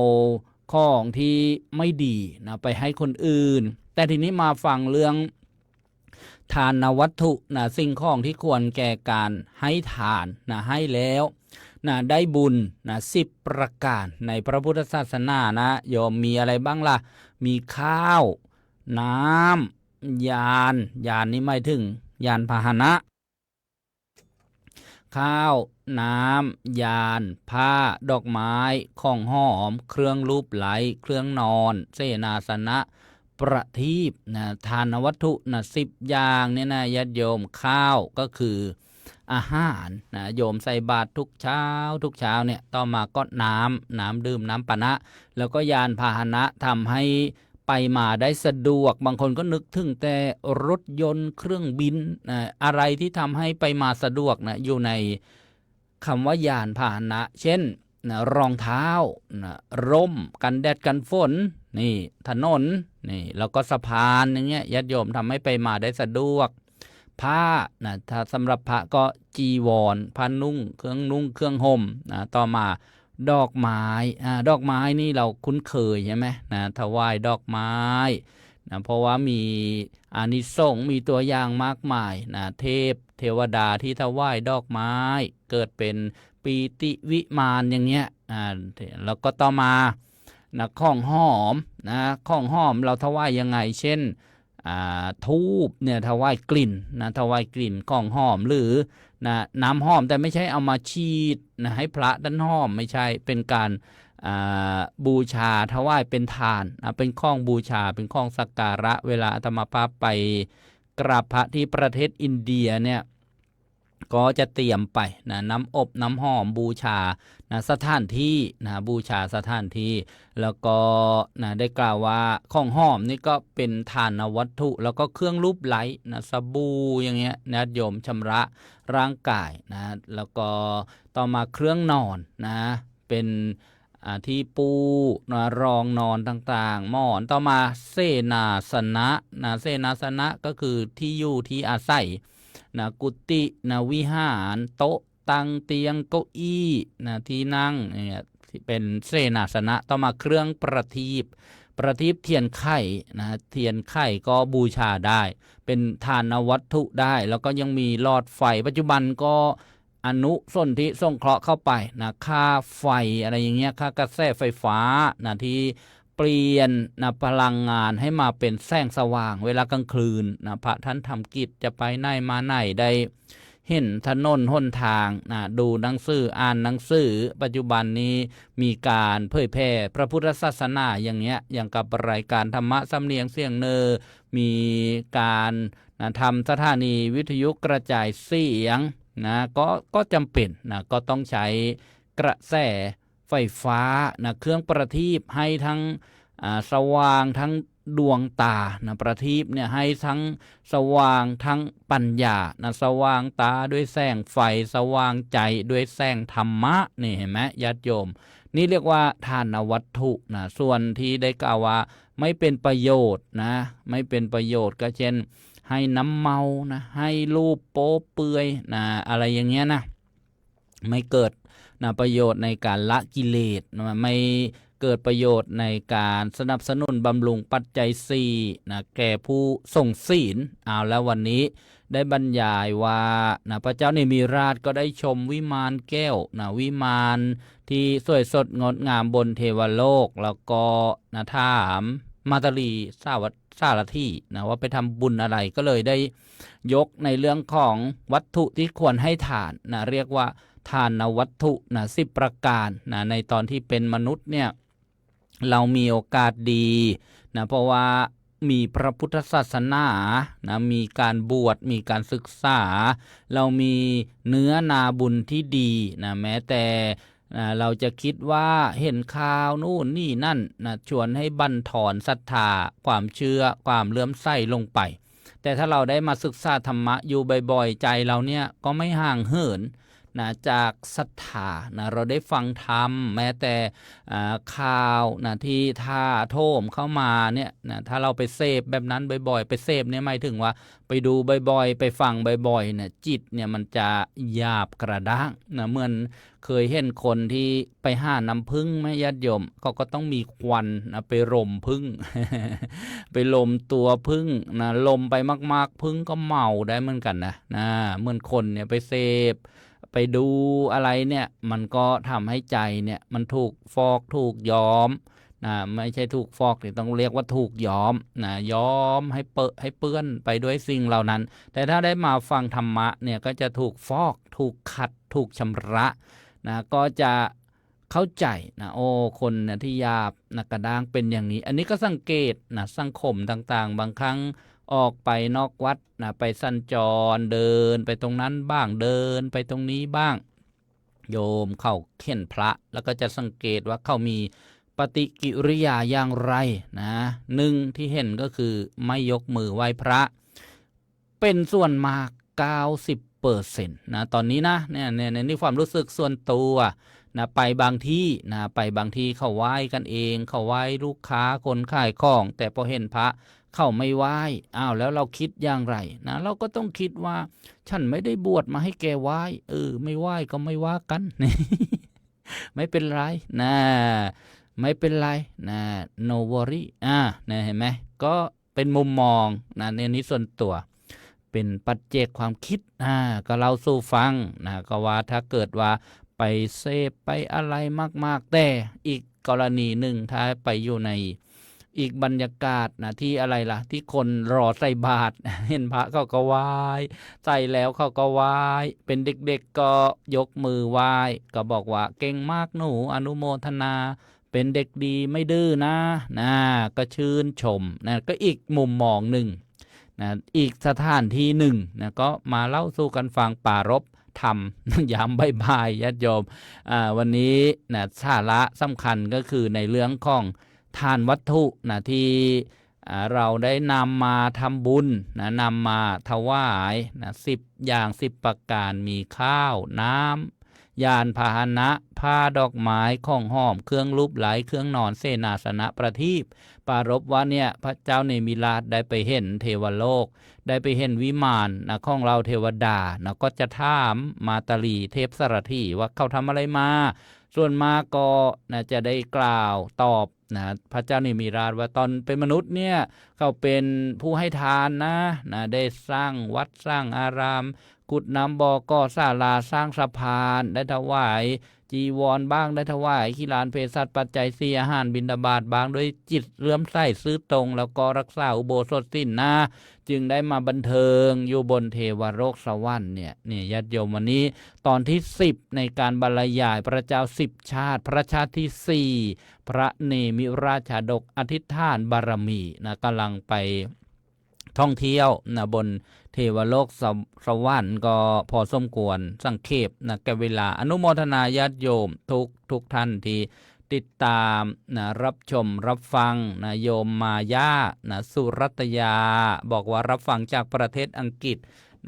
ของที่ไม่ดีไปให้คนอื่นแต่ทีนี้มาฟังเรื่องทานวัตถุสิ่งของที่ควรแก่การให้ทานให้แล้วได้บุญ10ประการในพระพุทธศาสนาโยมมีอะไรบ้างล่ะมีข้าวน้ำยานนี่หมายถึงยานพาหนะข้าวน้ำยานผ้าดอกไม้ของหอมเครื่องรูปไหลเครื่องนอนเสนาสนะประทีปทานวัตถุ10อย่างเนี่ยญาติโยมข้าวก็คือ อาหารนะโยมใส่บาตรทุกเช้าเนี่ยต่อมาก็น้ำดื่มน้ำปานะแล้วก็ยานพาหนะทำให้ไปมาได้สะดวกบางคนก็นึกถึงแต่รถยนต์เครื่องบินอะไรที่ทำให้ไปมาสะดวกนะอยู่ในคำว่ายานพาหนะเช่นนะรองเท้านะร่มกันแดดกันฝนนี่ถนนนี่แล้วก็สะพานอย่างเงี้ยญาติโยมทำให้ไปมาได้สะดวกผ้านะถ้าสำหรับพระก็จีวรผ้านุ่งเครื่องห่มนะต่อมาดอกไม้ดอกไม้นี่เราคุ้นเคยใช่ไหมนะถวายดอกไม้นะเพราะว่ามีอานิสงส์มีตัวอย่างมากมายนะเทวดาที่ถวายดอกไม้เกิดเป็นปีติวิมานอย่างเงี้ยแล้วก็ต่อมานะของหอมนะของหอมเราถวายยังไงเช่นทูบเนี่ยถวายกลิ่นนะถวายกลิ่นของหอมหรือนะน้ำหอมแต่ไม่ใช่เอามาฉีดนะให้พระด้านหอมไม่ใช่เป็นการบูชาถวายเป็นทานเป็นของบูชาเป็นของสักการะเวลาอาตมาภาพไปกราบพระที่ประเทศอินเดียเนี่ยก็จะเตรียมไปนะน้ำอบน้ำหอมบูชานะสถานที่นะบูชาสถานที่แล้วก็นะได้กล่าวว่าของหอมนี่ก็เป็นทานวัตถุแล้วก็เครื่องรูปไล้นะสบู่อย่างเงี้ยนะโยมชำระร่างกายนะแล้วก็ต่อมาเครื่องนอนนะเป็นที่ปูนะรองนอนต่างๆหมอนต่อมาเสนาสนะนะเสนาสนะก็คือที่อยู่ที่อาศัยนะกุฏินะวิหารโต๊ะตั้งเตียงเก้าอี้นะที่นั่งเนี่ยเป็นเสนาสนะต่อมาเครื่องประทีปเทียนไข่นะเทียนไข่ก็บูชาได้เป็นทานวัตถุได้แล้วก็ยังมีหลอดไฟปัจจุบันก็อนุสนธิสงเคราะห์เข้าไปนะค่าไฟอะไรอย่างเงี้ยค่ากระแสไฟฟ้านะที่เปลี่ยนนะพลังงานให้มาเป็นแสงสว่างเวลากลางคืนนะพระท่านทำกิจจะไปไหนมาไหนได้เห็นถนนหนทางนะดูหนังสืออ่านหนังสือปัจจุบันนี้มีการเผยแพร่พระพุทธศาสนาอย่างเงี้ยอย่างกับรายการธรรมะสำเนียงเสียงเนอมีการนะทำสถานีวิทยุกระจายเสียงนะก็จำเป็นนะก็ต้องใช้กระแสไฟฟ้านะเครื่องประทีปให้ทั้งสว่างทั้งดวงตานะประทีปเนี่ยให้ทั้งสว่างทั้งปัญญานะสว่างตาด้วยแสงไฟสว่างใจด้วยแสงธรรมะนี่เห็นไหมญาติโยมนี่เรียกว่าทานวัตถุนะส่วนที่ได้กล่าวว่าไม่เป็นประโยชน์นะไม่เป็นประโยชน์ก็เช่นให้น้ำเมานะให้รูปโป๊เปือยนะอะไรอย่างเงี้ยนะไม่เกิดนะประโยชน์ในการละกิเลสนะไม่เกิดประโยชน์ในการสนับสนุนบำรุงปัจจัย4นะแก่ผู้ส่งศีลเอาแล้ววันนี้ได้บรรยายว่านะพระเจ้าเนมิราชก็ได้ชมวิมานแก้วนะวิมานที่สวยสดงดงามบนเทวโลกแล้วก็นะถามมาตาลีสารที่นะว่าไปทำบุญอะไรก็เลยได้ยกในเรื่องของวัตถุที่ควรให้ทานนะเรียกว่าทานวัตถุนะ10 ประการนะในตอนที่เป็นมนุษย์เนี่ยเรามีโอกาสดีนะเพราะว่ามีพระพุทธศาสนานะมีการบวชมีการศึกษาเรามีเนื้อนาบุญที่ดีนะแม้แต่เราจะคิดว่าเห็นข่าวนู่นนี่นั่นนะชวนให้บั่นทอนศรัทธาความเชื่อความเลื่อมใสลงไปแต่ถ้าเราได้มาศึกษาธรรมะอยู่บ่อยๆใจเราเนี่ยก็ไม่ห่างเหินนะจากศรัทธานะเราได้ฟังธรรมแม้แต่ข่าวนะที่ท่าโถมเข้ามาเนี่ยนะถ้าเราไปเสพแบบนั้นบ่อยๆไปเสพเนี่ยหมายถึงว่าไปดูบ่อยๆไปฟังบ่อยๆเนี่ยจิตเนี่ยมันจะหยาบกระด้างนะเหมือนเคยเห็นคนที่ไปหาน้ำผึ้งไหมญาติโยมเขาก็ต้องมีควันนะไปรมผึ้ง ไปลมตัวผึ้งนะลมไปมากๆผึ้งก็เมาได้เหมือนกันนะเหมือนคนเนี่ยไปเสพไปดูอะไรเนี่ยมันก็ทำให้ใจเนี่ยมันถูกฟอกถูกย้อมนะไม่ใช่ถูกฟอกแต่ต้องเรียกว่าถูกย้อมนะย้อมให้เปื้อนไปด้วยสิ่งเหล่านั้นแต่ถ้าได้มาฟังธรรมะเนี่ยก็จะถูกฟอกถูกขัดถูกชำระนะก็จะเข้าใจนะโอ้คนนะที่หยาบนะกระด้างเป็นอย่างนี้อันนี้ก็สังเกตนะสังคมต่างๆบางครั้ง ออกไปนอกวัดนะไปสัญจรเดินไปตรงนั้นบ้างเดินไปตรงนี้บ้างโยมเข้าเข็นพระแล้วก็จะสังเกตว่าเขามีปฏิกิริยาอย่างไรนะหนึ่งที่เห็นก็คือไม่ยกมือไหว้พระเป็นส่วนมาก 90%นะตอนนี้นะเนี่ยนี่ความรู้สึกส่วนตัวนะไปบางที่นะไปบางที่เขาไหว้กันเองเขาไหว้ลูกค้าคนขายของแต่พอเห็นพระเขาไม่ไหว้แล้วเราคิดอย่างไรนะเราก็ต้องคิดว่าฉันไม่ได้บวชมาให้แกไหว้ไม่ไหว้ก็ไม่ว่ากัน ไม่เป็นไรนะไม่เป็นไรนะ no worry นะเห็นไหมก็เป็นมุมมองนะในนี้ส่วนตัวเป็นปัจเจกความคิดก็เราสู่ฟังนะก็ว่าถ้าเกิดว่าไปเสพไปอะไรมากๆแต่อีกกรณีหนึ่งถ้าไปอยู่ในอีกบรรยากาศนะที่อะไรล่ะที่คนรอใส่บาตร เห็นพระเขาก็ไหว้ใส่แล้วเขาก็ไหว้เป็นเด็กๆก็ยกมือไหว้ก็บอกว่าเก่งมากหนูอนุโมทนาเป็นเด็กดีไม่ดื้อนะก็ชื่นชมนะก็อีกมุมมองหนึ่งนะอีกสถานที่หนึ่งนะก็มาเล่าสู่กันฟังปรารภธรรม ยามบ่ายๆญาติโยมวันนี้นะสาระสำคัญก็คือในเรื่องของทานวัตถุนะที่เราได้นำมาทำบุญนะนำมาถวายนะ10 อย่าง10 ประการมีข้าวน้ำยานพาหนะผ้าดอกไม้ของหอมเครื่องรูปไหลเครื่องนอนเสนาสนะประทีปปรารภว่าเนี่ยพระเจ้าเนมิราชได้ไปเห็นเทวโลกได้ไปเห็นวิมานนะของเราเทวดานะก็จะถามมาตาลีเทพสรถีว่าเขาทำอะไรมาส่วนมากก็นะจะได้กล่าวตอบนะพระเจ้าเนมิราชว่าตอนเป็นมนุษย์เนี่ยเขาเป็นผู้ให้ทานนะได้สร้างวัดสร้างอารามขุดน้ำบ่อก่อศาลาสร้างสะพานได้ถวายจีวรบ้างได้ถวายขี้ลานเภสัชปัจจัย4อาหารบิณฑบาตบ้างด้วยจิตเลื่อมใสซื่อตรงแล้วก็รักษาอุโบสถศีลนะจึงได้มาบันเทิงอยู่บนเทวโลกสวรรค์เนี่ยญาติโยมวันนี้ตอนที่10ในการบรรยายพระเจ้า10ชาติพระชาติที่4พระเนมิราชาดกอธิษฐานบารมีนะกำลังไปท่องเที่ยวนะบนเทวโลกสวรรค์ก็พอสมควรสังเขปนะแก่เวลาอนุโมทนาญาติโยมทุกท่านที่ติดตามนะรับชมรับฟังนะโยมมายานะสุรัตยาบอกว่ารับฟังจากประเทศอังกฤษ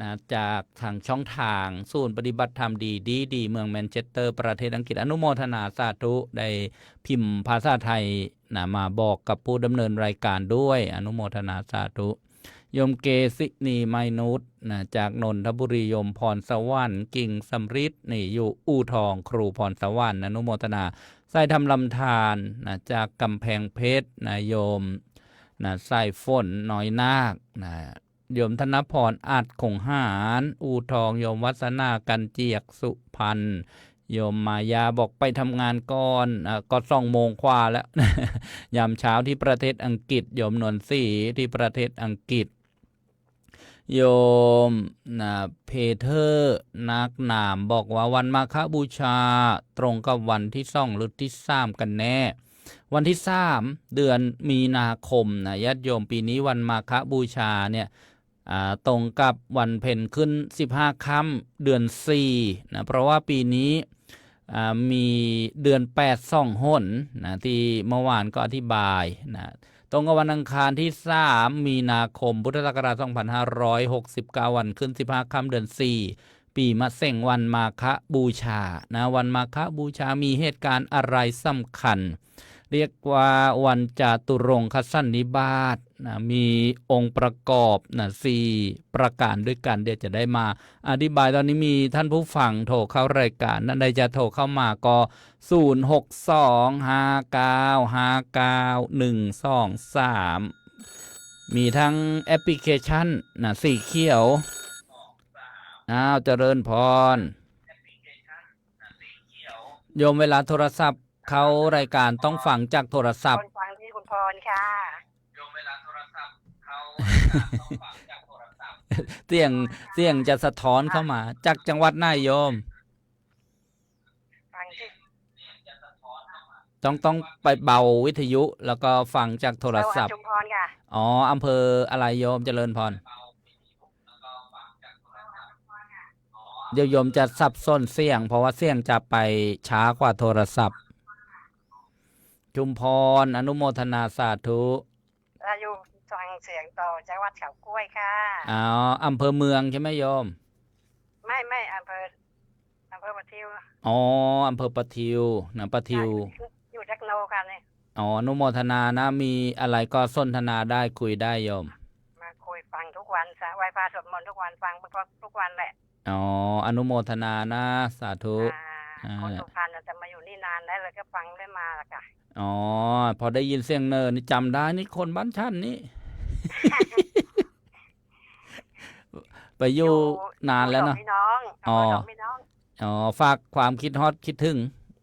นะจากทางช่องทางศูนย์ปฏิบัติธรรมดีเมืองแมนเชสเตอร์ประเทศอังกฤษอนุโมทนาสาธุได้พิมพ์ภาษาไทยนะมาบอกกับผู้ดำเนินรายการด้วยอนุโมทนาสาธุโยมเกศินีไมนุษนะจากนนทบุรีโยมพรสวรรค์กิ่งสำริดนี่อยู่อู่ทองครูพรสวรรค์อนุโมทนาใส่ทำลำธารนะจากกำแพงเพชรนะโยมนะใส่ฝนน้อยนาคนะโยมธนพรอาจคงหารอู่ทองโยมวัฒนากันเจียกสุพรรณโยมมายาบอกไปทำงานก่อนก็2 โมงกว่าแล้ว ยามเช้าที่ประเทศอังกฤษโยมนวลศรีที่ประเทศอังกฤษโยมเพเทอร์นักหนามบอกว่าวันมาฆบูชาตรงกับวันที่2หรือที่3กันแน่วันที่3เดือนมีนาคมนะญาติโยมปีนี้วันมาฆบูชาเนี่ยตรงกับวันเพ็ญขึ้น15ค่ำเดือน4นะเพราะว่าปีนี้มีเดือน8 2 หนนะที่เมื่อวานก็อธิบายนะตรงกับวันอังคารที่3มีนาคมพุทธศักราช2569วันขึ้น15ค่ำเดือน4ปีมะเส็งวันมาฆบูชานะวันมาฆบูชามีเหตุการณ์อะไรสำคัญเรียกว่าวันจาตุรงคสันนิบาตนะมีองค์ประกอบนะ4ประการด้วยกันเดี๋ยวจะได้มาอธิบายตอนนี้มีท่านผู้ฟังโทรเข้ารายการนั่นใดจะโทรเข้ามาก็0625959123มีทั้งแอปพลิเคชันนะสีเขียวเจริญพรโยมเวลาโทรศัพท์เขารายการต้องฟังจากโทรศัพท์ฟังที่คุณพรค่ะโยมเวลาโทรศัพท์เขาต้องฟังจากโทรศัพท์เสียงจะสะท้อนเข้ามาจากจังหวัดไหนโยมฟังที่ต้องไปเบาวิทยุแล้วก็ฟังจากโทรศัพท์ชุมพรค่ะ อ๋ออำเภออะไรโยมเจริญพรเดี๋ยวโยมจะสับส้นเสียงเพราะว่าเสียงจะไปช้ากว่าโทรศัพท์จุมพรอนุโมทนาสาธุอยู่ฟังเสียงต่อจากวัดเขากล้วยค่ะอ๋ออำเภอเมืองใช่ไหมโยมไม่อำเภอปะทิวอ๋ออำเภอประทิวนะประทิวอยู่จักโนกันเนี่ยอ๋ออนุโมทนานะมีอะไรก็สนทนาได้คุยได้โยมมาคุยฟังทุกวันไหว้พระสวดมนต์ทุกวันฟังทุกวันแหละอ๋ออนุโมทนานะสาธุคนสุพรรณจะมาอยู่นี่นานแล้วก็ฟังได้มาละค่ะอ๋อพอได้ยินเสียงเนินนี่จำได้นี่คนบ้านชั้นนี่ ไปอยู่นานแล้วเนาะพี่น้องพี่น้องอ๋อฝากความคิดฮอดคิดถึง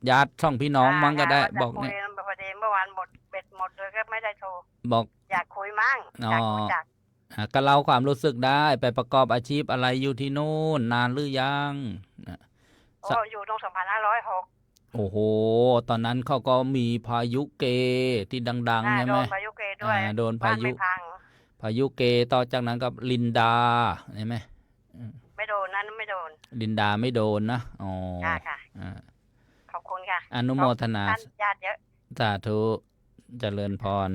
ญาติช่องพี่น้องมั้งก็ได้บอกเนี่ยเมื่อวานเบ็ดหมดเลยก็ไม่ได้โทรบอกอยากคุยมั่งอยากคุยจักก็เล่าความรู้สึกได้ไปประกอบอาชีพอะไรอยู่ที่นู่นนานหรือยังอยู่ตรง2506โอ้โหตอนนั้นเขาก็มีพายุเกที่ดังๆใช่ไหมโดนพายุเกด้วยโดนพายุเกต่อจากนั้นกับลินดาใช่ไหมไม่โดนนั้นไม่โดนลินดาไม่โดนนะอ๋อค่ะขอบคุณค่ะอนุโมทนาญาติเยอะสาธุเจริญพร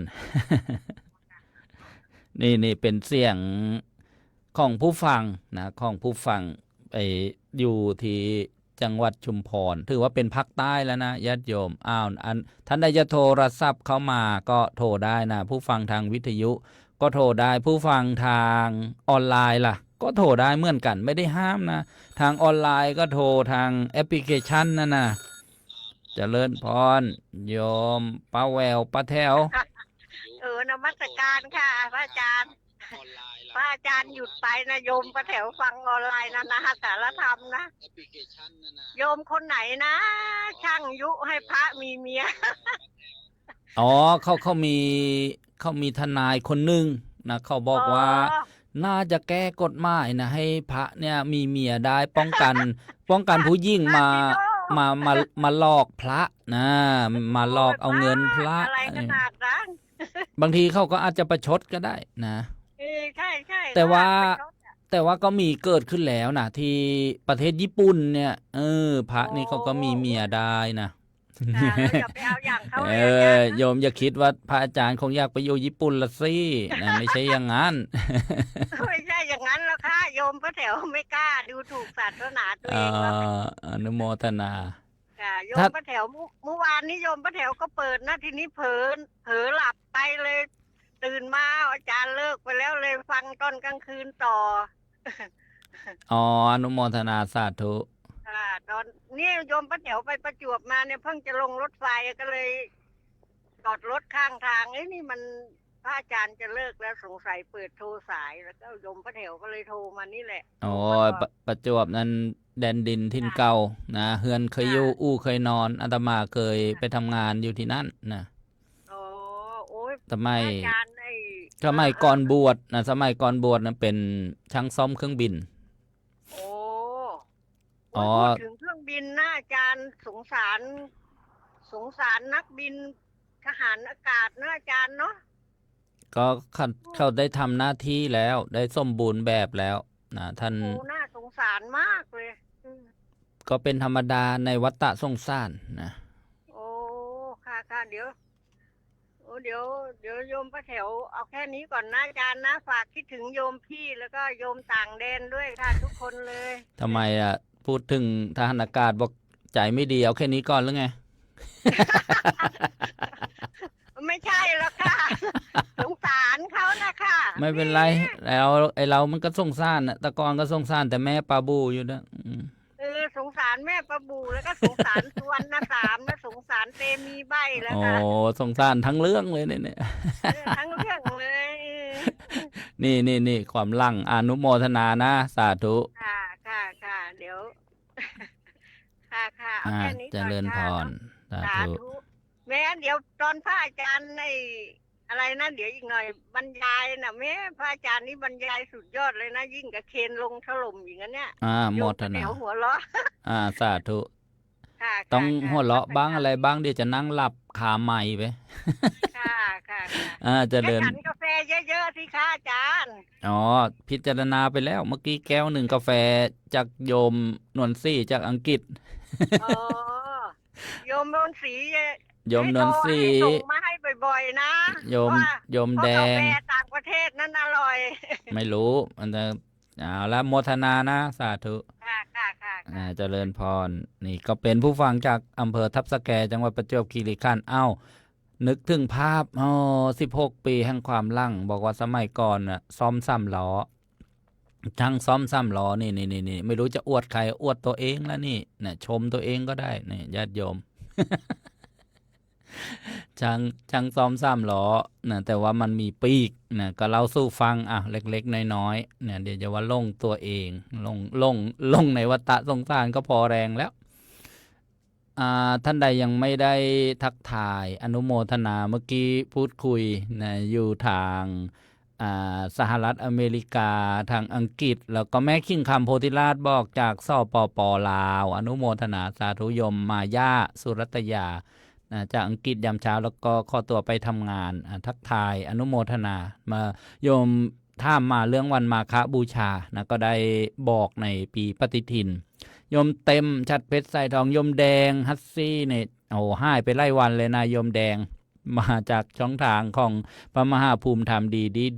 นี่เป็นเสียงของผู้ฟังนะของผู้ฟังไปอยู่ที่จังหวัดชุมพรถือว่าเป็นภาคใต้แล้วนะญาติโยมท่านใดจะโทรศัพท์เข้ามาก็โทรได้นะผู้ฟังทางวิทยุก็โทรได้ผู้ฟังทางออนไลน์ล่ะก็โทรได้เหมือนกันไม่ได้ห้ามนะทางออนไลน์ก็โทรทางแอปพลิเคชันนะเจริญพรโยมป้าแววป้าแถวนมัสการค่ะพระอาจารย์หยุดไปนะโยมป้าแถวฟังออนไลน์นะสารธรรมนะโยมคนไหนนะช่างยุให้พระมีเมียอ๋อเขามีทนายคนหนึ่งนะเขาบอกว่าน่าจะแก้กฎหมายนะให้พระเนี่ยมีเมียได้ป้องกันผู้หญิงมาหลอกพระนะมาหลอกเอาเงินพระอะไรขนาดนั้นบางทีเขาก็อาจจะประชดก็ได้นะใช่แต่ว่าก็มีเกิดขึ้นแล้วนะที่ประเทศญี่ปุ่นเนี่ยพระนี่เขาก็มีเมียได้นะอย่าไปเอาอย่างเขาโยมอย่าคิดว่าพระอาจารย์คงอยากไปอยู่ญี่ปุ่นละสินะไม่ใช่อย่างนั้นไม่ใช่อย่างนั้นแล้วค่ะโยมพระแถวไม่กล้าดูถูกศาสนาตัวเองอนุโมทนาโยมพระแถวเมื่อวานนี้โยมพระแถวก็เปิดนะทีนี้เผลอหลับไปเลยตื่นมาอาจารย์เลิกไปแล้วเลยฟังตอนกลางคืนต่ออนุโมทนาสาธุตอนนี้โยมป้าแถวไปประจวบมาเนี่ยเพิ่งจะลงรถไฟก็เลยจอดรถข้างทางนี่มันพระอาจารย์จะเลิกแล้วสงสัยเปิดโทรสายแล้วก็โยมป้าแถวก็เลยโทรมานี่แหละประจวบนั้นแดนดินถิ่นเก่านะเฮือนเคยอยู่เคยนอนอาตมาเคยไปทำงานอยู่ที่นั่นนะสมัยก่อนบวชนะสมัยก่อนบวชนะเป็นช่างซ่อมเครื่องบินพูดถึงเครื่องบินนะอาจารย์สงสารนักบินทหารอากาศนะอาจารย์เนาะก็เขาได้ทำหน้าที่แล้วได้สมบูรณ์แบบแล้วนะท่านน่าสงสารมากเลยก็เป็นธรรมดาในวัฏสงสารนะค่ะเดี๋ยวโยมป้าแถวเอาแค่นี้ก่อนนะอาจารย์นะฝากคิดถึงโยมพี่แล้วก็โยมต่างแดนด้วยค่ะทุกคนเลยทำไมพูดถึงทหารอากาศบอกใจไม่ดีเอาแค่นี้ก่อนหรือไง ไม่ใช่หรอกค่ะสงสารเขานะคะไม่เป็นไรแล้วเรามันก็สงสารตะกอนก็สงสารแต่แม่ปลาบูอยู่นะสงสารแม่ปลาบูแล้วก็สงสารสุวรรณสามและสงสารเตมีใบแล้วค่ะสงสารทั้งเรื่องเลยเนี่ยทั้งเรื่องเลยนี่ความลังอนุโมทนานะสาธุค่ะเดี๋ยวค่ะเอาแค่นี้ก่อนเจริญพรสาธุแม่เดี๋ยวตอนพระอาจารย์ในอะไรนะเดี๋ยวอีกหน่อยบรรยายนะแม่พระอาจารย์นี่บรรยายสุดยอดเลยนะยิ่งกับเคนลงถล่มอย่างนั้นเนี่ยโมทนาหัวเราะสาธุ ค่ะต้องค่ะหัวเราะบ้างค่ะอะไรบ้างเดี๋ยวจะนั่งหลับขาใหม่ไป ค่ะค่ะค่ะ เจก็ริญฉันกาแฟเยอะๆสิคะอาจารย์ อ๋อพิจารณาไปแล้วเมื่อกี้แก้วหนึ่งกาแฟจากโยมนวลซี่จากอังกฤษ อ๋อโยมโดนสีโยมให้โทรนวลซี่ให้ส่งมาให้บ่อยๆนะโยมว่าโยมแดเพราะกาแฟงต่างประเทศนั้นอร่อย ไม่รู้มันจะเอาละโมทนานะสาธุ ค่ะค่ะค่ะค่ะเจริญพรนี่ก็เป็นผู้ฟังจากอำเภอทับสแกจังหวัดประจวบคีรีขันธ์นึกถึงภาพ16 ปีแห่งความลั่งบอกว่าสมัยก่อนน่ะซ้อมซ้ำล้อช่างซ้อมซ้ำล้อนี่ไม่รู้จะอวดใครอวดตัวเองแล้วนี่นะชมตัวเองก็ได้นี่ญาติโยม ช่างซ้อมซ้ำล้อนะแต่ว่ามันมีปีกนะก็เล่าสู้ฟังเล็กๆน้อยๆเนี่ยเดี๋ยวจะว่าลงตัวเองลงในวัฏสงสารก็พอแรงแล้วท่านใดยังไม่ได้ทักทายอนุโมทนาเมื่อกี้พูดคุยนะอยู่ทางสหรัฐอเมริกาทางอังกฤษแล้วก็แม่คิงคำโพธิราชบอกจากสปปลาวอนุโมทนาสาธุโยมมาย่าสุรัตยาจากอังกฤษยามเช้าแล้วก็ขอตัวไปทำงานทักทายอนุโมทนามาโยมท่ามมาเรื่องวันมาฆบูชานะก็ได้บอกในปีปฏิทินโยมเต็มชัดเพชรใส่ทองโยมแดงฮัสซี่เนี่ยหายไปไล่วันเลยนะโยมแดงมาจากช่องทางของพระมหาภูมิธรรม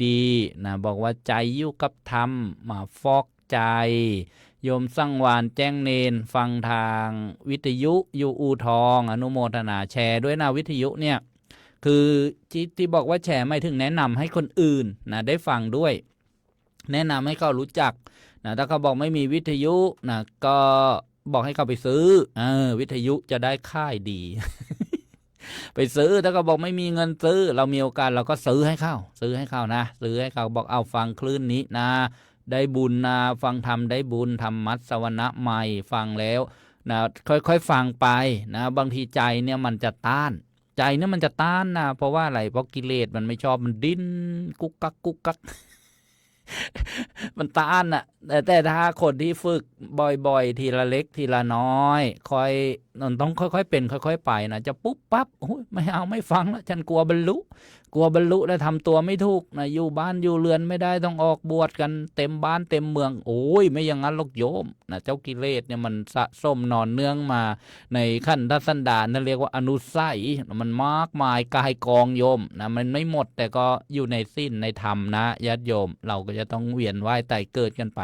ดีนะบอกว่าใจอยู่กับธรรมมาฟอกใจโยมสั่งวานแจ้งเนนฟังทางวิทยุอยู่อูทองอนุโมทนาแชร์ด้วยนะวิทยุเนี่ยคือที่บอกว่าแชร์ไม่ถึงแนะนำให้คนอื่นนะได้ฟังด้วยแนะนำให้เขารู้จักนะถ้าเขาบอกไม่มีวิทยุนะก็บอกให้เขาไปซื้อวิทยุจะได้ค่ายดี ไปซื้อถ้าเขาบอกไม่มีเงินซื้อเรามีโอกาสเราก็ซื้อให้เขานะซื้อให้เขาบอกเอาฟังคลื่นนี้นะได้บุญนะฟังธรรมได้บุญธรรมมัสวนะใหม่ฟังแล้วนะค่อยๆฟังไปนะบางทีใจเนี่ยมันจะต้านนะเพราะว่าอะไรเพราะกิเลสมันไม่ชอบมันดิ้นกุกกักกุกกัก มันต้านแต่ถ้าคนที่ฝึกบ่อยๆทีละเล็กทีละน้อยต้องค่อยๆเป็นค่อยๆไปนะจะปุ๊บปั๊บไม่เอาไม่ฟังแล้วฉันกลัวบรรลุแล้วทำตัวไม่ถูกนะอยู่บ้านอยู่เรือนไม่ได้ต้องออกบวชกันเต็มบ้านเต็มเมืองโอ้ยไม่อย่างนั้นหรอกโยมนะเจ้ากิเลสเนี่ยมันสะสมนอนเนื่องมาในขั้นทัศนดานนั่นเรียกว่าอนุสัยมันมากมายกายกองโยมนะมันไม่หมดแต่ก็อยู่ในสิ้นในธรรมนะญาติโยมเราก็จะต้องเวียนว่ายตายเกิดกันไป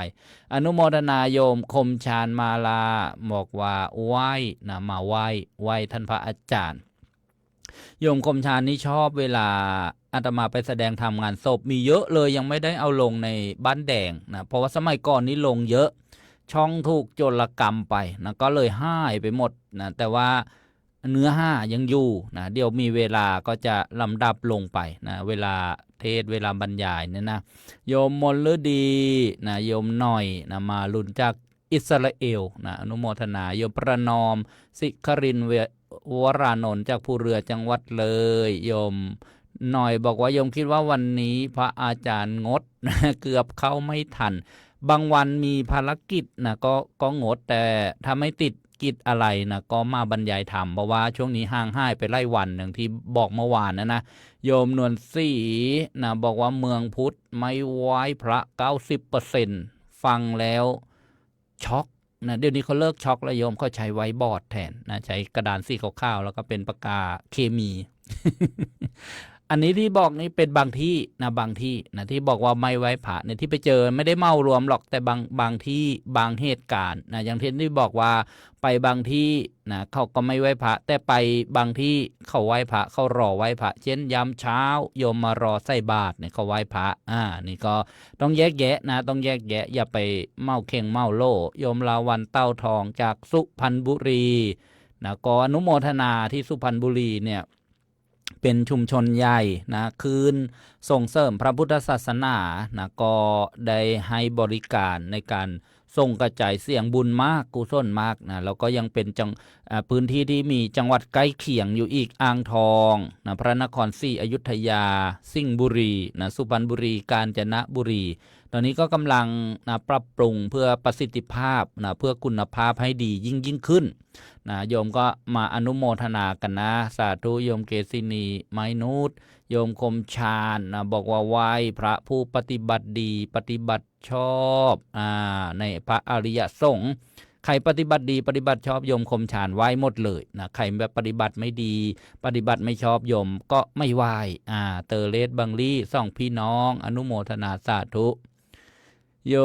อนุโมทนาโยมคมชาญมาลาบอกว่าไหว้นะมาไหว้ท่านพระอาจารย์โยมคมชาญนี่ชอบเวลาอาตมาไปแสดงธรรมงานศพมีเยอะเลยยังไม่ได้เอาลงในบ้านแดงนะเพราะว่าสมัยก่อนนี้ลงเยอะช่องถูกโจรกรรมไปนะก็เลยหายไปหมดนะแต่ว่าเนื้อห้ายังอยู่นะเดี๋ยวมีเวลาก็จะลำดับลงไปนะเวลาเทศเวลาบรรยายเนี่ยนะโยมมลฤดีนะโยมหน่อยนะมาลุนจากอิสราเอลนะอนุโมทนาโยมประนอมสิครินวรานนท์จากภูเรือจังหวัดเลยโยมหน่อยบอกว่าโยมคิดว่าวันนี้พระอาจารย์งด เกือบเข้าไม่ทันบางวันมีภารกิจนะก็งดแต่ถ้าไม่ติดกิจอะไรนะก็มาบรรยายธรรมเพราะว่าช่วงนี้ห่างหายไปไล่วันอย่างที่บอกเมื่อวานนะโยมนวลศรีนะบอกว่าเมืองพุทธไม่ไหว้พระ 90% ฟังแล้วช็อกนะเดี๋ยวนี้เขาเลิกช็อกแล้วโยมเขาใช้ไวท์บอร์ดแทนนะใช้กระดานสีขาวๆแล้วก็เป็นปากกาเคมี อันนี้ที่บอกนี่เป็นบางที่นะที่บอกว่าไม่ไว้พระเนี่ยที่ไปเจอไม่ได้เมารวมหรอกแต่บางที่บางเหตุการณ์นะอย่างที่บอกว่าไปบางที่นะเขาก็ไม่ไว้พระแต่ไปบางที่เขาไหว้พระเขารอไหว้พระเช่นยามเช้าโยมมารอใส่บาตรเนี่ยเขาไหว้พระนี่ก็ต้องแยกแยะนะต้องแยกแยะอย่าไปเมาเข่งเมาโล่โยมลาวันเต้าทองจากสุพรรณบุรีนะก็อนุโมทนาที่สุพรรณบุรีเนี่ยเป็นชุมชนใหญ่นะคืนส่งเสริมพระพุทธศาสนานะก็ได้ให้บริการในการส่งกระจายเสียงบุญมากกุศลมากนะแล้วก็ยังเป็นพื้นที่ที่มีจังหวัดใกล้เคียงอยู่อีกอ่างทองนะพระนครศรีอยุธยาสิงห์บุรีนะสุพรรณบุรีกาญจนบุรี ตอนนี้ก็กำลังนะปรับปรุงเพื่อประสิทธิภาพนะเพื่อคุณภาพให้ดียิ่งขึ้นนะโยมก็มาอนุโมทนากันนะสาธุโยมเกษินีไม้นุชโยมคมชาญนะบอกว่าไหว้พระผู้ปฏิบัติดีปฏิบัติชอบในพระอริยสงฆ์ใครปฏิบัติดีปฏิบัติชอบโยมคมชาญไหว้หมดเลยนะใครแบบปฏิบัติไม่ดีปฏิบัติไม่ชอบโยมก็ไม่ไหว้เตอเลสบังลี่สองพี่น้องอนุโมทนาสาธุโย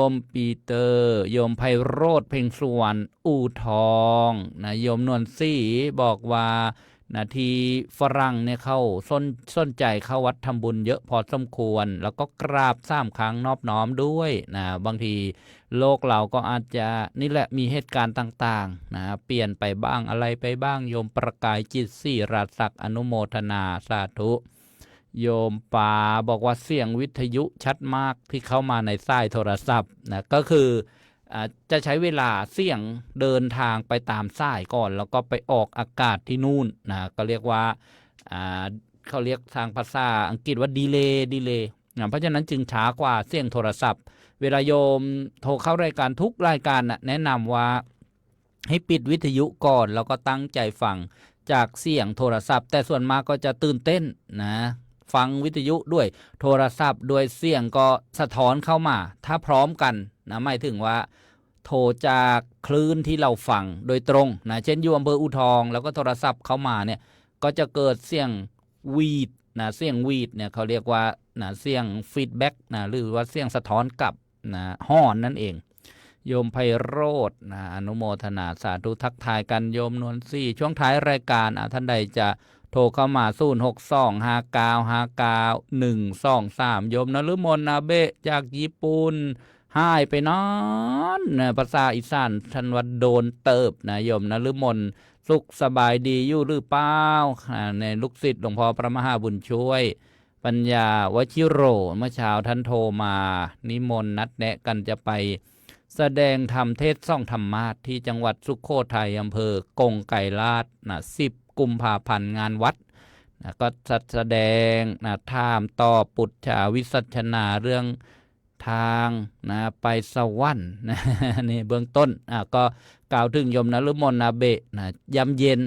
มปีเตอร์โยมไพโรธเพ็งสุวรรณอู่ทองนะโยมนวลศรีบอกว่านาทีฝรั่งเนี่ยเข้าสนใจเข้าวัดทำบุญเยอะพอสมควรแล้วก็กราบ3 ครั้งนอบน้อมด้วยนะบางทีโลกเราก็อาจจะนี่แหละมีเหตุการณ์ต่างๆนะเปลี่ยนไปบ้างอะไรไปบ้างโยมประกายจิตสี่ราชศักดิ์อนุโมทนาสาธุโยมป่าบอกว่าเสียงวิทยุชัดมากที่เข้ามาในสายโทรศัพท์นะก็คือจะใช้เวลาเสียงเดินทางไปตามสายก่อนแล้วก็ไปออกอากาศที่นู่นนะก็เรียกว่าเขาเรียกทางภาษาอังกฤษว่าดีเลย์นะเพราะฉะนั้นจึงช้ากว่าเสียงโทรศัพท์เวลาโยมโทรเข้ารายการทุกรายการนะแนะนำว่าให้ปิดวิทยุก่อนแล้วก็ตั้งใจฟังจากเสียงโทรศัพท์แต่ส่วนมากก็จะตื่นเต้นนะฟังวิทยุด้วยโทรศัพท์ด้วยเสียงก็สะท้อนเข้ามาถ้าพร้อมกันนะหมายถึงว่าโทรจากคลื่นที่เราฟังโดยตรงนะเช่นอยู่อำเภออู่ทองแล้วก็โทรศัพท์เข้ามาเนี่ยก็จะเกิดเสียงวีดนะเสียงวีดเนี่ยเขาเรียกว่านะเสียงฟีดแบ็กนะหรือว่าเสียงสะท้อนกลับนะฮ้อนนั่นเองโยมไพโรจน์นะอนุโมทนาสาธุทักทายกันโยมนวลซี่ช่วงท้ายรายการท่านใดจะโทรเข้ามา0625959123โยมนฤมลนาเบะจากญี่ปุ่นหายไปนอนนะภาษาอีสานทันวัดโดนเติบนะโยมนฤมลสุขสบายดีอยู่หรือเปล่าในลูกศิษย์หลวงพ่อพระมหาบุญช่วยปัญญาวชิโรเมื่อเช้าท่านโทรมานิมนต์นัดแนะกันจะไปแสดงธรรมเทศน์ส่องธรรมาสที่จังหวัดสุโขทัยอำเภอกงไกรลาษฎร์10 กุมภาพันธ์งานวัดก็แสดงถามตอบปุจฉาวิสัชนาเรื่องทางไปสวรรค์นี่เบื้องต้นก็กล่าวถึงโยมนฤมลนาเบะยามเย็น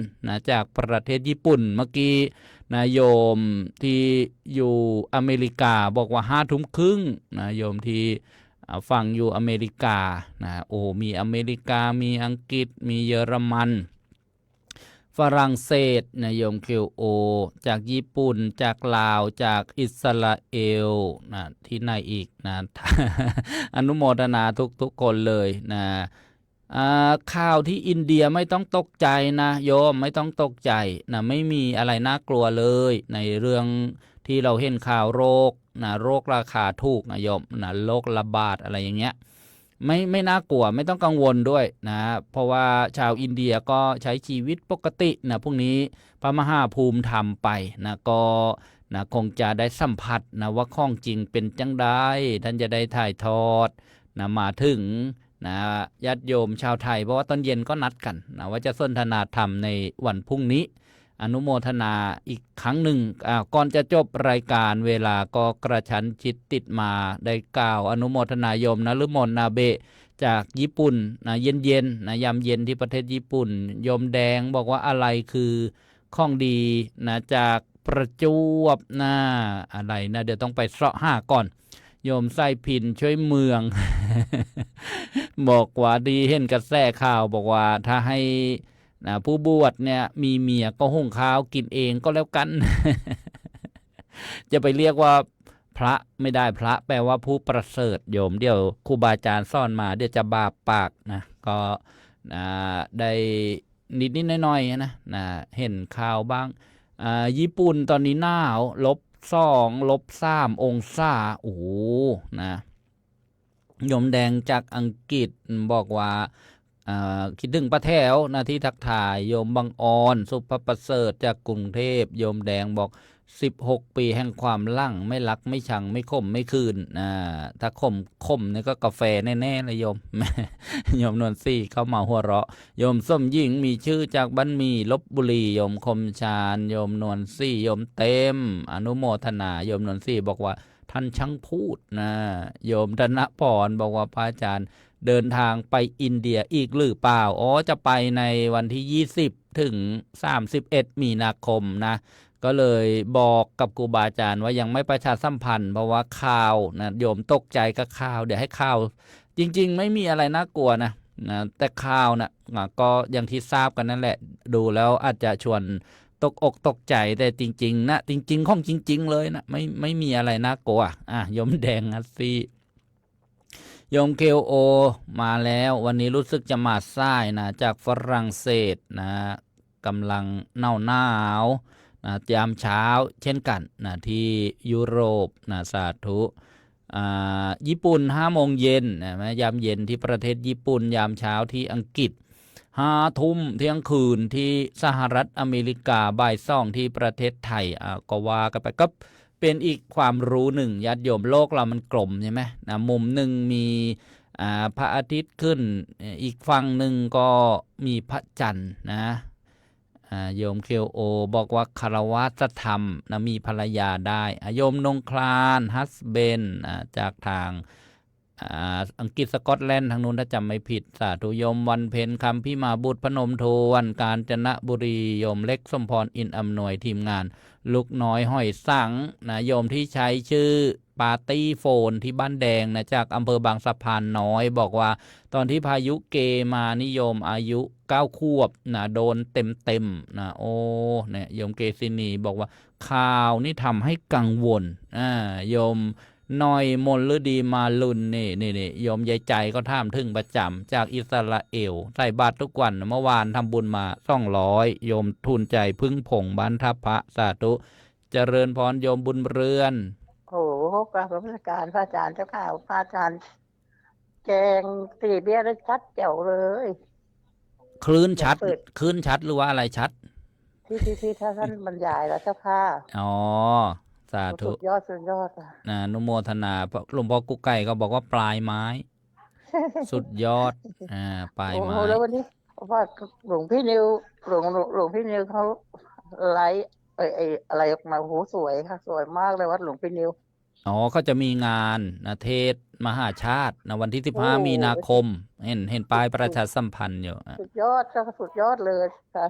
จากประเทศญี่ปุ่นเมื่อกี้โยมที่อยู่อเมริกาบอกว่า5 ทุ่มครึ่งโยมที่ฟังอยู่อเมริกามีอเมริกามีอังกฤษมีเยอรมันฝรั่งเศสโยมคิวโอจากญี่ปุ่นจากลาวจากอิสราเอลที่ไหนอีกอนุโมทนาทุกคนเลยข่าวที่อินเดียไม่ต้องตกใจนะโยมไม่ต้องตกใจไม่มีอะไรน่ากลัวเลยในเรื่องที่เราเห็นข่าวโรคราคาถูกโยมโรคระบาดอะไรอย่างเงี้ยไม่น่ากลัวไม่ต้องกังวลด้วยเพราะว่าชาวอินเดียก็ใช้ชีวิตปกติพวกนี้พระมหาภูมิทำไปก็คงจะได้สัมผัสว่าข้องจริงเป็นจังได้ท่านจะได้ถ่ายทอดมาถึงญาติโยมชาวไทยเพราะว่าตอนเย็นก็นัดกันว่าจะสนทนาธรรมในวันพรุ่งนี้อนุโมทนาอีกครั้งหนึ่งก่อนจะจบรายการเวลาก็กระชั้นชิดติดมาได้กล่าวอนุโมทนาโยมนฤมลนาเบะจากญี่ปุ่นเย็นยามเย็นที่ประเทศญี่ปุ่นโยมแดงบอกว่าอะไรคือของดีจากประจวบอะไรเดี๋ยวต้องไปเสาะหาก่อนโยมไส้พินช่วยเมือง บอกว่าดีเห็นกระแสข่าวบอกว่าถ้าให้ผู้บวชเนี่ยมีเมียก็หุงข้าวกินเองก็แล้วกัน จะไปเรียกว่าพระไม่ได้พระแปลว่าผู้ประเสริฐโยมเดี๋ยวครูบาอาจารย์สอนมาเดี๋ยวจะบาปปากก็ได้นิดน้อยๆเห็นข่าวบ้างญี่ปุ่นตอนนี้หนาว-2 -3 องศาโอ้โหโยมแดงจากอังกฤษบอกว่าคิดถึงป้าแถวที่ทักทายโยมบังออนสุภประเสริฐจากกรุงเทพโยมแดงบอก16 ปีแห่งความลั่งไม่รักไม่ชังไม่ข่มไม่คืนถ้าข่มนี่ก็กาแฟแน่ๆเลยโยม โยมนวลซี่เข้ามาหัวเราะโยมส้มหญิงมีชื่อจากบ้านมีลพบุรีโยมคมชาญโยมนวลซี่โยมเต็มอนุโมทนาโยมนวลซี่บอกว่าท ท่านช่างพูดนะโยมธนพรบอกว่าพระอาจารย์เดินทางไปอินเดียอีกหรือเปล่าอ๋อจะไปในวันที่20ถึง31มีนาคมนะก็เลยบอกกับครูบาอาจารย์ว่ายังไม่ประชาสัมพันธ์เพราะว่าข่าวนะโยมตกใจกับข่าวเดี๋ยวให้ข่าวจริงๆไม่มีอะไรน่ากลัวนะแต่ข่าวนะก็อย่างที่ทราบกันนั่นแหละดูแล้วอาจจะชวนตกอกตกใจแต่จริงๆนะจริงๆของจริงๆเลยนะไม่มีอะไรน่ากลัวโยมแดงอัสซีโยมเคโอมาแล้ววันนี้รู้สึกจะมาซ้ายนะจากฝรั่งเศสนะกำลังหนาวนะยามเช้าเช่นกันนะที่ยุโรปนะสาธุญี่ปุ่น5 โมงเย็นนะยามเย็นที่ประเทศญี่ปุ่นยามเช้าที่อังกฤษ5 ทุ่มเที่ยงคืนที่สหรัฐอเมริกาบ่าย2ที่ประเทศไทยก็ว่ากันไปก็เป็นอีกความรู้หนึ่งญาติโยมโลกเรามันกลมใช่ไหมนะมุมหนึ่งมีพระอาทิตย์ขึ้นอีกฝั่งหนึ่งก็มีพระจันทร์นะโยมเคโอบอกว่าคารวะธรรมนะมีภรรยาได้โยมนงคลานฮัสเบนจากทางอังกฤษสกอตแลนด์ทางนู้นถ้าจำไม่ผิดสาธุโยมวันเพ็ญคำพิมาบุตรพนมทวนกาญจนบุรีโยมเล็กสมพรอินอำนวยทีมงานลูกน้อยห้อยสังนะโยมที่ใช้ชื่อปาร์ตี้โฟนที่บ้านแดงนะจากอำเภอบางสะพานน้อยบอกว่าตอนที่พายุเกมานิยมอายุ9 ขวบนะโดนเต็มนะโอ้เนี่ยโยมเกษินีบอกว่าข่าวนี่ทำให้กังวลโยมน้อยมนฤดีมาลุนนี่โยมยายใจก็ท่ามถึงประจำจากอิสราเอลใส่บาตรทุกวันเมื่อวานทำบุญมา200โยมทุนใจพึ่งผงบ้านทัพพระสาธุเจริญพรโยมบุญเรือนโอ้โหกราบนมัสการพระอาจารย์เจ้าค่ะพระอาจารย์แจงตีเบี้ยได้ชัดแจ๋วเลยคลื่นชัดหรือว่าอะไรชัดที่ท่านบรรยายแล้วเจ้าค่ะอ๋อสาธุสุดยอดนุโมทนาหลวงพ่อกุ๊กไก่ก็บอกว่าปลายไม้สุดยอดปลายไม้โอ้โหแล้ววันนี้ว่าหลวงพี่นิวหลวงพี่นิวเขาไลฟ์อะไรออกมาโอ้โหสวยค่ะสวยมากเลยวัดหลวงพี่นิวเขาจะมีงานนะเทศมหาชาตินะวันที่15 มีนาคมเห็นป้ายประชาสัมพันธ์อยู่สุดยอดค่ะสุดยอดเลยค่ะ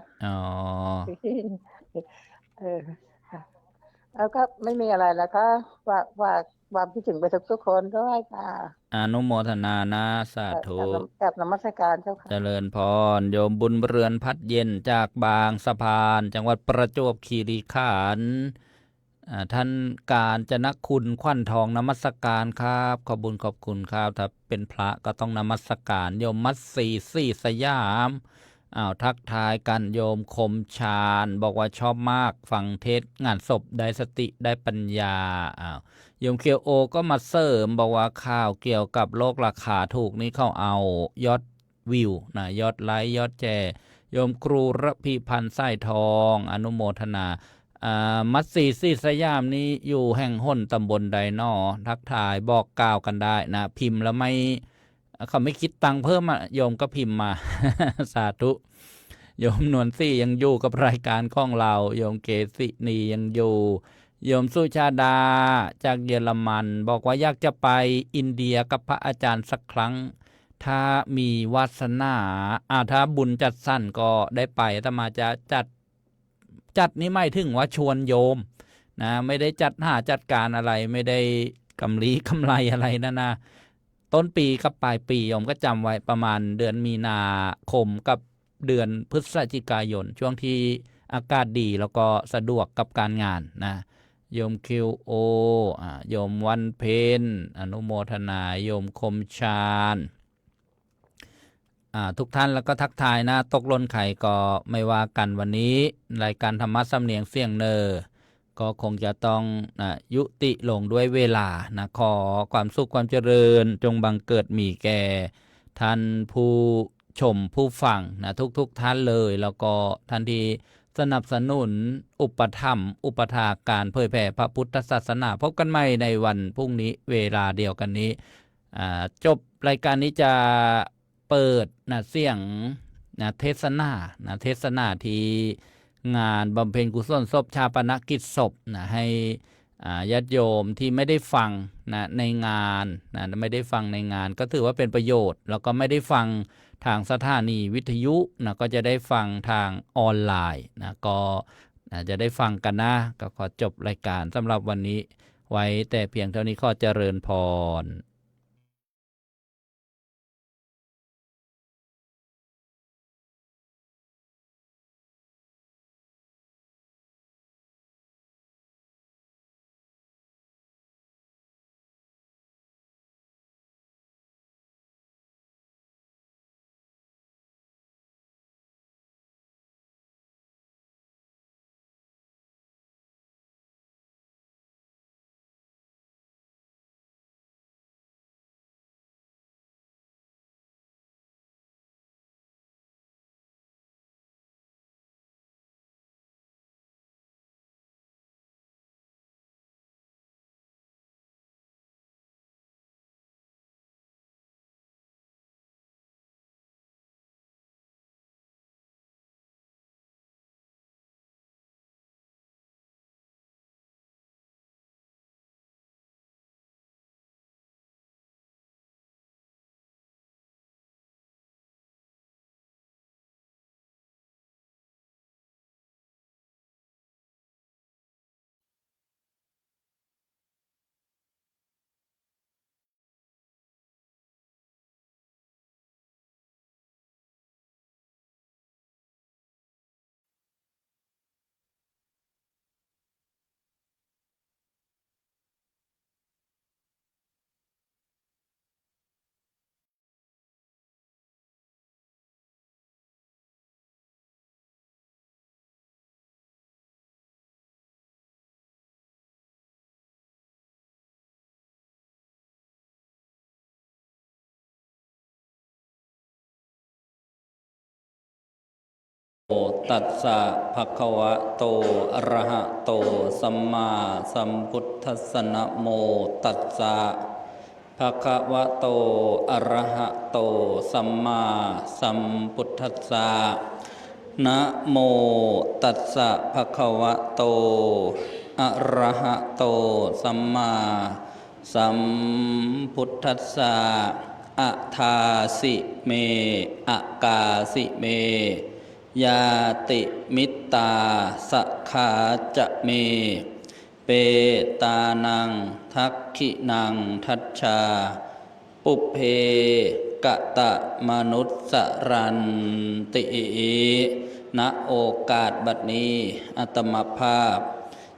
แล้วก็ไม่มีอะไรแล้วก็ว่าความคิดถึงไปทุกคนด้วยค่ะอนุโมทนานะสาธุกับนมัสการเจ้าค่ะเจริญพรโยมบุญเรือนพัดเย็นจากบางสะพานจังหวัดประจวบคีรีขันธ์ท่านการจนคุณขวัญทองนมัสการครับขอบคุณครับถ้าเป็นพระก็ต้องนมัสการโยมมัตสีสยามทักทายกันโยมคมชาญบอกว่าชอบมากฟังเทศงานศพได้สติได้ปัญญาโยมเคียวโอก็มาเสริมบอกว่าข่าวเกี่ยวกับโลกราคาถูกนี้เขาเอายอดวิวนะยอดไลค์ยอดแชร์โยมครูระพีพันธ์ไส้ทองอนุโมทนามัตสีสยามนี้อยู่แห่งห้นตำบลใดนอทักทายบอกกล่าวกันได้นะพิมพ์แล้วเขาไม่คิดตังค์เพิ่มโยมก็พิมพ์มา สาธุโยมนวลซี่ยังอยู่กับรายการของเราโยมเกษินียังอยู่โยมสุชาดาจากเยอรมันบอกว่าอยากจะไปอินเดียกับพระอาจารย์สักครั้งถ้ามีวาสนาถ้าบุญจัดสั้นก็ได้ไปถ้ามาจะจัดนี่ไม่ถึงว่าชวนโยมนะไม่ได้จัดการอะไรไม่ได้กำไรอะไรนะต้นปีกับปลายปีโยมก็จำไว้ประมาณเดือนมีนาคมกับเดือนพฤศจิกายนช่วงที่อากาศดีแล้วก็สะดวกกับการงานนะโยมคิวโอโยมวันเพ็ญอนุโมทนาโยมคมชาญทุกท่านแล้วก็ทักทายนะตกหล่นไข่ก็ไม่ว่ากันวันนี้รายการธรรมะสำเนียงเสียงเนอก็คงจะต้องยุติลงด้วยเวลานะขอความสุขความเจริญจงบังเกิดมีแก่ท่านผู้ชมผู้ฟังนะทุกท่านเลยแล้วก็ท่านที่สนับสนุนอุปถัมภ์อุปถากการเผยแผ่พระพุทธศาสนาพบกันใหม่ในวันพรุ่งนี้เวลาเดียวกันนี้จบรายการนี้จะเปิดเสียงเทศนาที่งานบำเพ็ญกุศลศพชาปนกิจศพให้ ญาติโยมที่ไม่ได้ฟังนะในงานนะไม่ได้ฟังในงานก็ถือว่าเป็นประโยชน์แล้วก็ไม่ได้ฟังทางสถานีวิทยุนะก็จะได้ฟังทางออนไลน์นะก็จะได้ฟังกันนะก็ขอจบรายการสำหรับวันนี้ไว้แต่เพียงเท่านี้ขอเจริญพรโอตัสสะภะคะวะโตอะระหะโตสัมมาสัมพุทธัสสะนะโมตัสสะภะคะวะโตอะระหะโตสัมมาสัมพุทธัสสะนะโมตัสสะภะคะวะโตอะระหะโตสัมมาสัมพุทธัสสะอะทาสิเมอากาสิเมยาติมิตตาสขาจะเมเปตานังทักขินังทัชชาปุเพกะตะมนุสสรันติณโอกาสบัดนี้อาตมาภาพ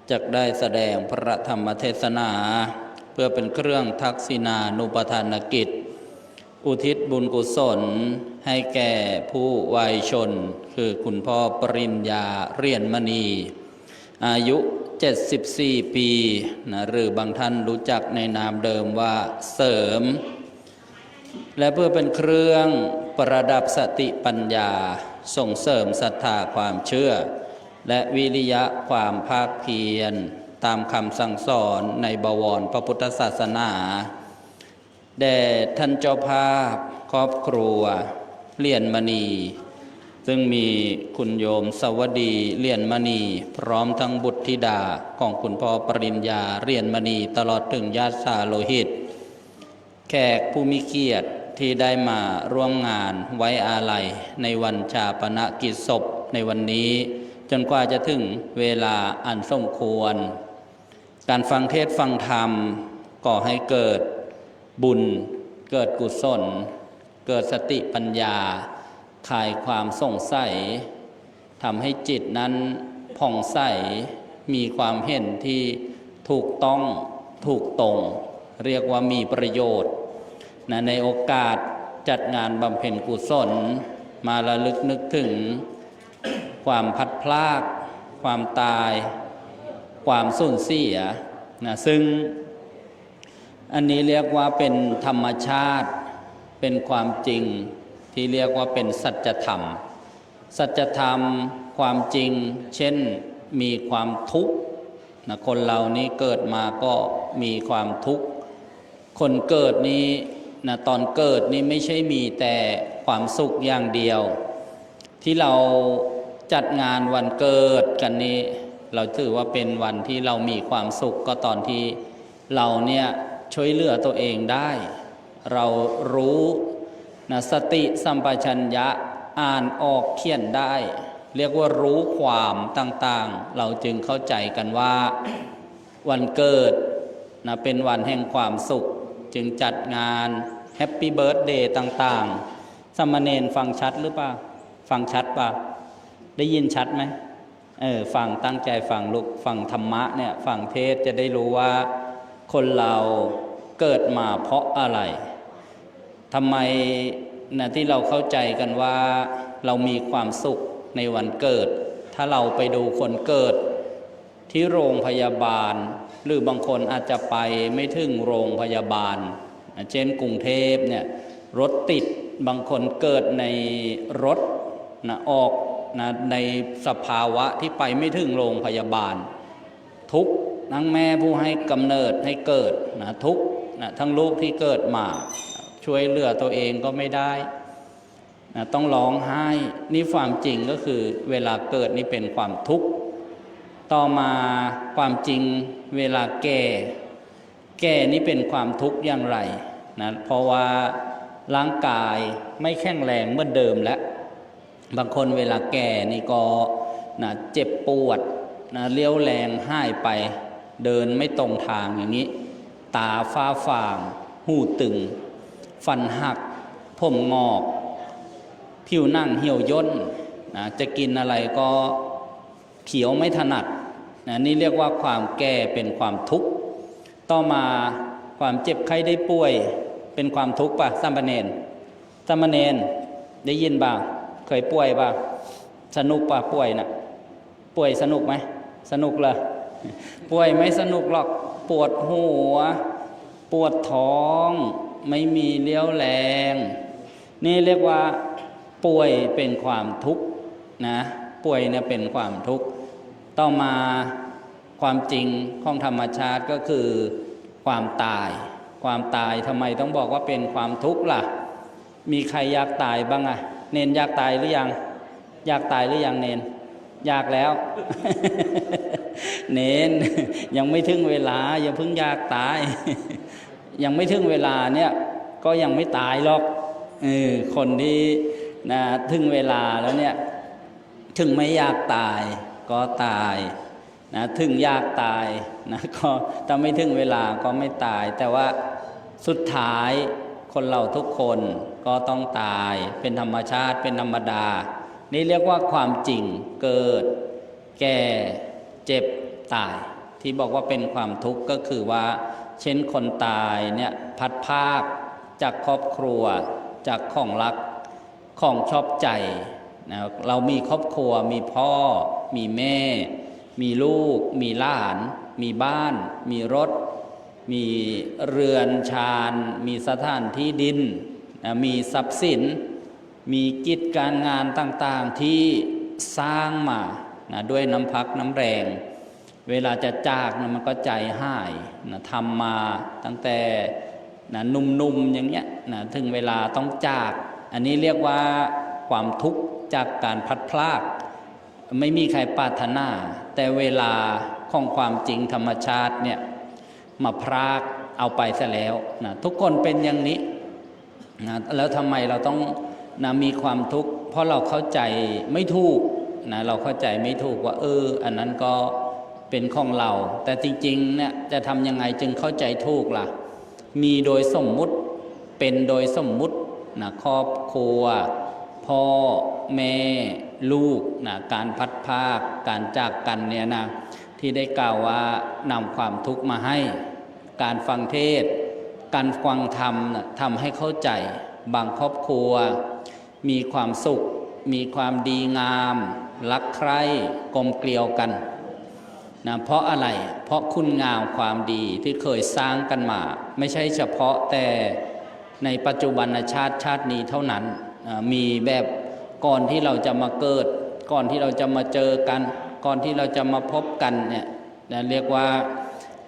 จักได้แสดงพระธรรมเทศนาเพื่อเป็นเครื่องทักษิณานุปทานกิจอุทิศบุญกุศลให้แก่ผู้วัยชนคือคุณพ่อปริญญาเรียนมณีอายุ74ปีนะหรือบางท่านรู้จักในนามเดิมว่าเสริมและเพื่อเป็นเครื่องประดับสติปัญญาส่งเสริมศรัทธาความเชื่อและวิริยะความภาคเพียรตามคำสั่งสอนในบวรพระพุทธศาสนาแด่ท่านเจ้าภาพครอบครัวเลี่ยนมณีซึ่งมีคุณโยมสวัสดีเลี่ยนมณีพร้อมทั้งบุตรธิดาของคุณพ่อปริญญาเลี่ยนมณีตลอดถึงญาติสาโลหิตแขกผู้มีเกียรติที่ได้มาร่วมงานไว้อาลัยในวันชาปนกิจศพในวันนี้จนกว่าจะถึงเวลาอันสมควรการฟังเทศน์ฟังธรรมก่อให้เกิดบุญเกิดกุศลเกิดสติปัญญาคลายความสงสัยทำให้จิตนั้นผ่องใสมีความเห็นที่ถูกต้องถูกตรงเรียกว่ามีประโยชน์ในโอกาสจัดงานบำเพ็ญกุศลมาระลึกนึกถึงความพัดพลากความตายความสูญเสียซึ่งอันนี้เรียกว่าเป็นธรรมชาติเป็นความจริงที่เรียกว่าเป็นสัจธรรมสัจธรรมความจริงเช่นมีความทุกข์คนเรานี้เกิดมาก็มีความทุกข์คนเกิดนี้ตอนเกิดนี้ไม่ใช่มีแต่ความสุขอย่างเดียวที่เราจัดงานวันเกิดกันนี้ เราถือว่าเป็นวันที่เรามีความสุขก็ตอนที่เราเนี่ยช่วยเหลือตัวเองได้ เรารู้นะสติสัมปชัญญะอ่านออกเขียนได้ เรียกว่ารู้ความต่างๆเราจึงเข้าใจกันว่าวันเกิดนะเป็นวันแห่งความสุขจึงจัดงานแฮปปี้เบิร์ธเดย์ต่างๆสามเณรฟังชัดหรือเปล่าฟังชัดป่ะได้ยินชัดไหมฟังตั้งใจฟังลูกฟังธรรมะเนี่ยฟังเทศจะได้รู้ว่าคนเราเกิดมาเพราะอะไรทำไมนะที่เราเข้าใจกันว่าเรามีความสุขในวันเกิดถ้าเราไปดูคนเกิดที่โรงพยาบาลหรือบางคนอาจจะไปไม่ถึงโรงพยาบาลเช่นกรุงเทพเนี่ยรถติดบางคนเกิดในรถนะออกนะในสภาวะที่ไปไม่ถึงโรงพยาบาลทุกทั้งแม่ผู้ให้กำเนิดให้เกิดนะทุกนะทั้งลูกที่เกิดมาช่วยเหลือตัวเองก็ไม่ได้นะต้องร้องไห้นี่ความจริงก็คือเวลาเกิดนี่เป็นความทุกข์ต่อมาความจริงเวลาแก่นี่เป็นความทุกข์อย่างไรนะเพราะว่าร่างกายไม่แข็งแรงเหมือนเดิมแล้วบางคนเวลาแก่นี่ก็นะเจ็บปวดนะเลี้ยวแรงห้ายไปเดินไม่ตรงทางอย่างนี้ตาฟ้าฟางหูตึงฟันหักผมงอกผิวหนังเหี่ยวย่นนะจะกินอะไรก็เขียวไม่ถนัดนะนี่เรียกว่าความแก่เป็นความทุกข์ต่อมาความเจ็บไข้ได้ป่วยเป็นความทุกข์ป่ะสามเณรได้ยินบ้างเคยป่วยป่ะสนุกป่ะป่วยนะป่วยสนุกไหมสนุกเหรอป่วยไม่สนุกหรอกปวดหัวปวดท้องไม่มีเลี้ยวแรงนี่เรียกว่าป่วยเป็นความทุกข์นะป่วยเนี่ยเป็นความทุกข์ต่อมาความจริงของธรรมชาติก็คือความตายทำไมต้องบอกว่าเป็นความทุกข์ล่ะมีใครอยากตายบ้างอะเนนอยากตายหรือยังอยากตายหรือยังเนนอยากแล้ว เนนยังไม่ถึงเวลาอย่าเพิ่งอยากตาย ยังไม่ถึงเวลาเนี่ยก็ยังไม่ตายหรอกคนที่นะถึงเวลาแล้วเนี่ยถึงไม่อยากตายก็ตายนะถึงอยากตายนะก็ถ้าไม่ถึงเวลาก็ไม่ตายแต่ว่าสุดท้ายคนเราทุกคนก็ต้องตายเป็นธรรมชาติเป็นธรรมดานี่เรียกว่าความจริงเกิดแก่เจ็บตายที่บอกว่าเป็นความทุกข์ก็คือว่าเช่นคนตายเนี่ยพัดพรากจากครอบครัวจากของรักของชอบใจนะเรามีครอบครัวมีพ่อมีแม่มีลูกมีหลานมีบ้านมีรถมีเรือนชานมีสถานที่ดินนะมีทรัพย์สินมีกิจการงานต่างๆที่สร้างมานะด้วยน้ำพักน้ำแรงเวลาจะจากนะมันก็ใจหายนะทำมาตั้งแต่นะนุ่มๆอย่างเงี้ยนะถึงเวลาต้องจากอันนี้เรียกว่าความทุกข์จากการพัดพลากไม่มีใครปรารถนาแต่เวลาของความจริงธรรมชาติเนี่ยมาพรากเอาไปซะแล้วนะทุกคนเป็นอย่างนี้นะแล้วทำไมเราต้องนะมีความทุกข์เพราะเราเข้าใจไม่ถูกนะเราเข้าใจไม่ถูกว่าอันนั้นก็เป็นของเราแต่จริงๆเนี่ยจะทำยังไงจึงเข้าใจถูกล่ะมีโดยสมมุติเป็นโดยสมมุตินะครอบครัวพ่อแม่ลูกนะการพัดพรากการจากกันเนี่ยนะที่ได้กล่าวว่านำความทุกข์มาให้การฟังเทศน์การฟังธรรมนะทำให้เข้าใจบางครอบครัวมีความสุขมีความดีงามรักใคร่กลมเกลียวกันนะเพราะอะไรเพราะคุณงามความดีที่เคยสร้างกันมาไม่ใช่เฉพาะแต่ในปัจจุบันชาตินี้เท่านั้นมีแบบก่อนที่เราจะมาเกิดก่อนที่เราจะมาเจอกันก่อนที่เราจะมาพบกันเนี่ยเรียกว่า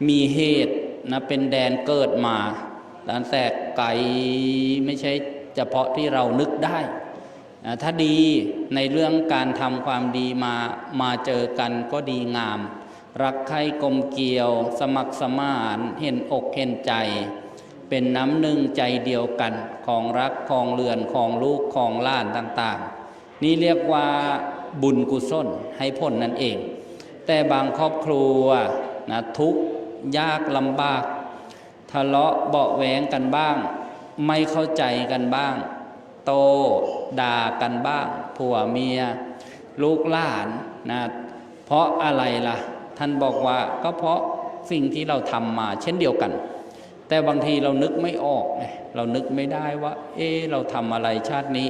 มีเหตุนะเป็นแดนเกิดมาตั้งแต่ไกลไม่ใช่เฉพาะที่เรานึกได้ ถ้าดีในเรื่องการทำความดีมาเจอกันก็ดีงามรักใคร่กลมเกลียวสมัครสมานเห็นอกเห็นใจเป็นน้ำหนึ่งใจเดียวกันของรักของเรือนของลูกของหล้านต่างๆนี่เรียกว่าบุญกุศลให้ผลนั่นเองแต่บางครอบครัวทุกข์ยากลำบากทะเลาะเบาะแว้งกันบ้างไม่เข้าใจกันบ้างโตด่ากันบ้างผัวเมียลูกหลานเพราะอะไรล่ะท่านบอกว่าก็เพราะสิ่งที่เราทำมาเช่นเดียวกันแต่บางทีเรานึกไม่ออกเรานึกไม่ได้ว่าเราทำอะไรชาตินี้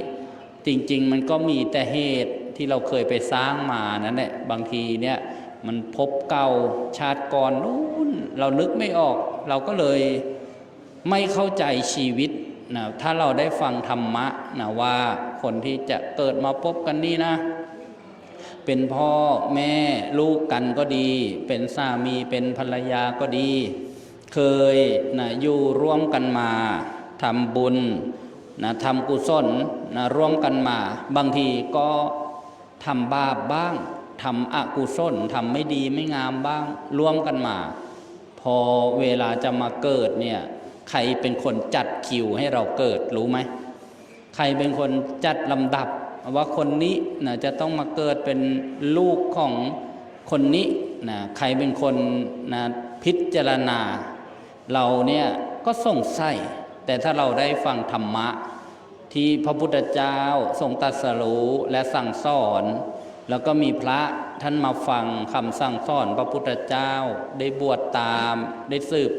จริงๆมันก็มีแต่เหตุที่เราเคยไปสร้างมานั่นแหละบางทีเนี่ยมันพบเก่าชาติก่อนนู้นเรานึกไม่ออกเราก็เลยไม่เข้าใจชีวิตถ้าเราได้ฟังธรรมะว่าคนที่จะเกิดมาพบกันนี่นะเป็นพ่อแม่ลูกกันก็ดีเป็นสามีเป็นภรรยาก็ดีเคยอยู่ร่วมกันมาทำบุญทำกุศลร่วมกันมาบางทีก็ทำบาปบ้างทำอกุศลทำไม่ดีไม่งามบ้างร่วมกันมาพอเวลาจะมาเกิดเนี่ยใครเป็นคนจัดคิวให้เราเกิดรู้ไหมใครเป็นคนจัดลำดับว่าคนนี้จะต้องมาเกิดเป็นลูกของคนนี้ใครเป็นคนพิจารณาเราเนี่ยก็สงสัยแต่ถ้าเราได้ฟังธรรมะที่พระพุทธเจ้าทรงตรัสรู้และสั่งสอนแล้วก็มีพระท่านมาฟังคำสั่งสอนพระพุทธเจ้าได้บวชตามได้สืบ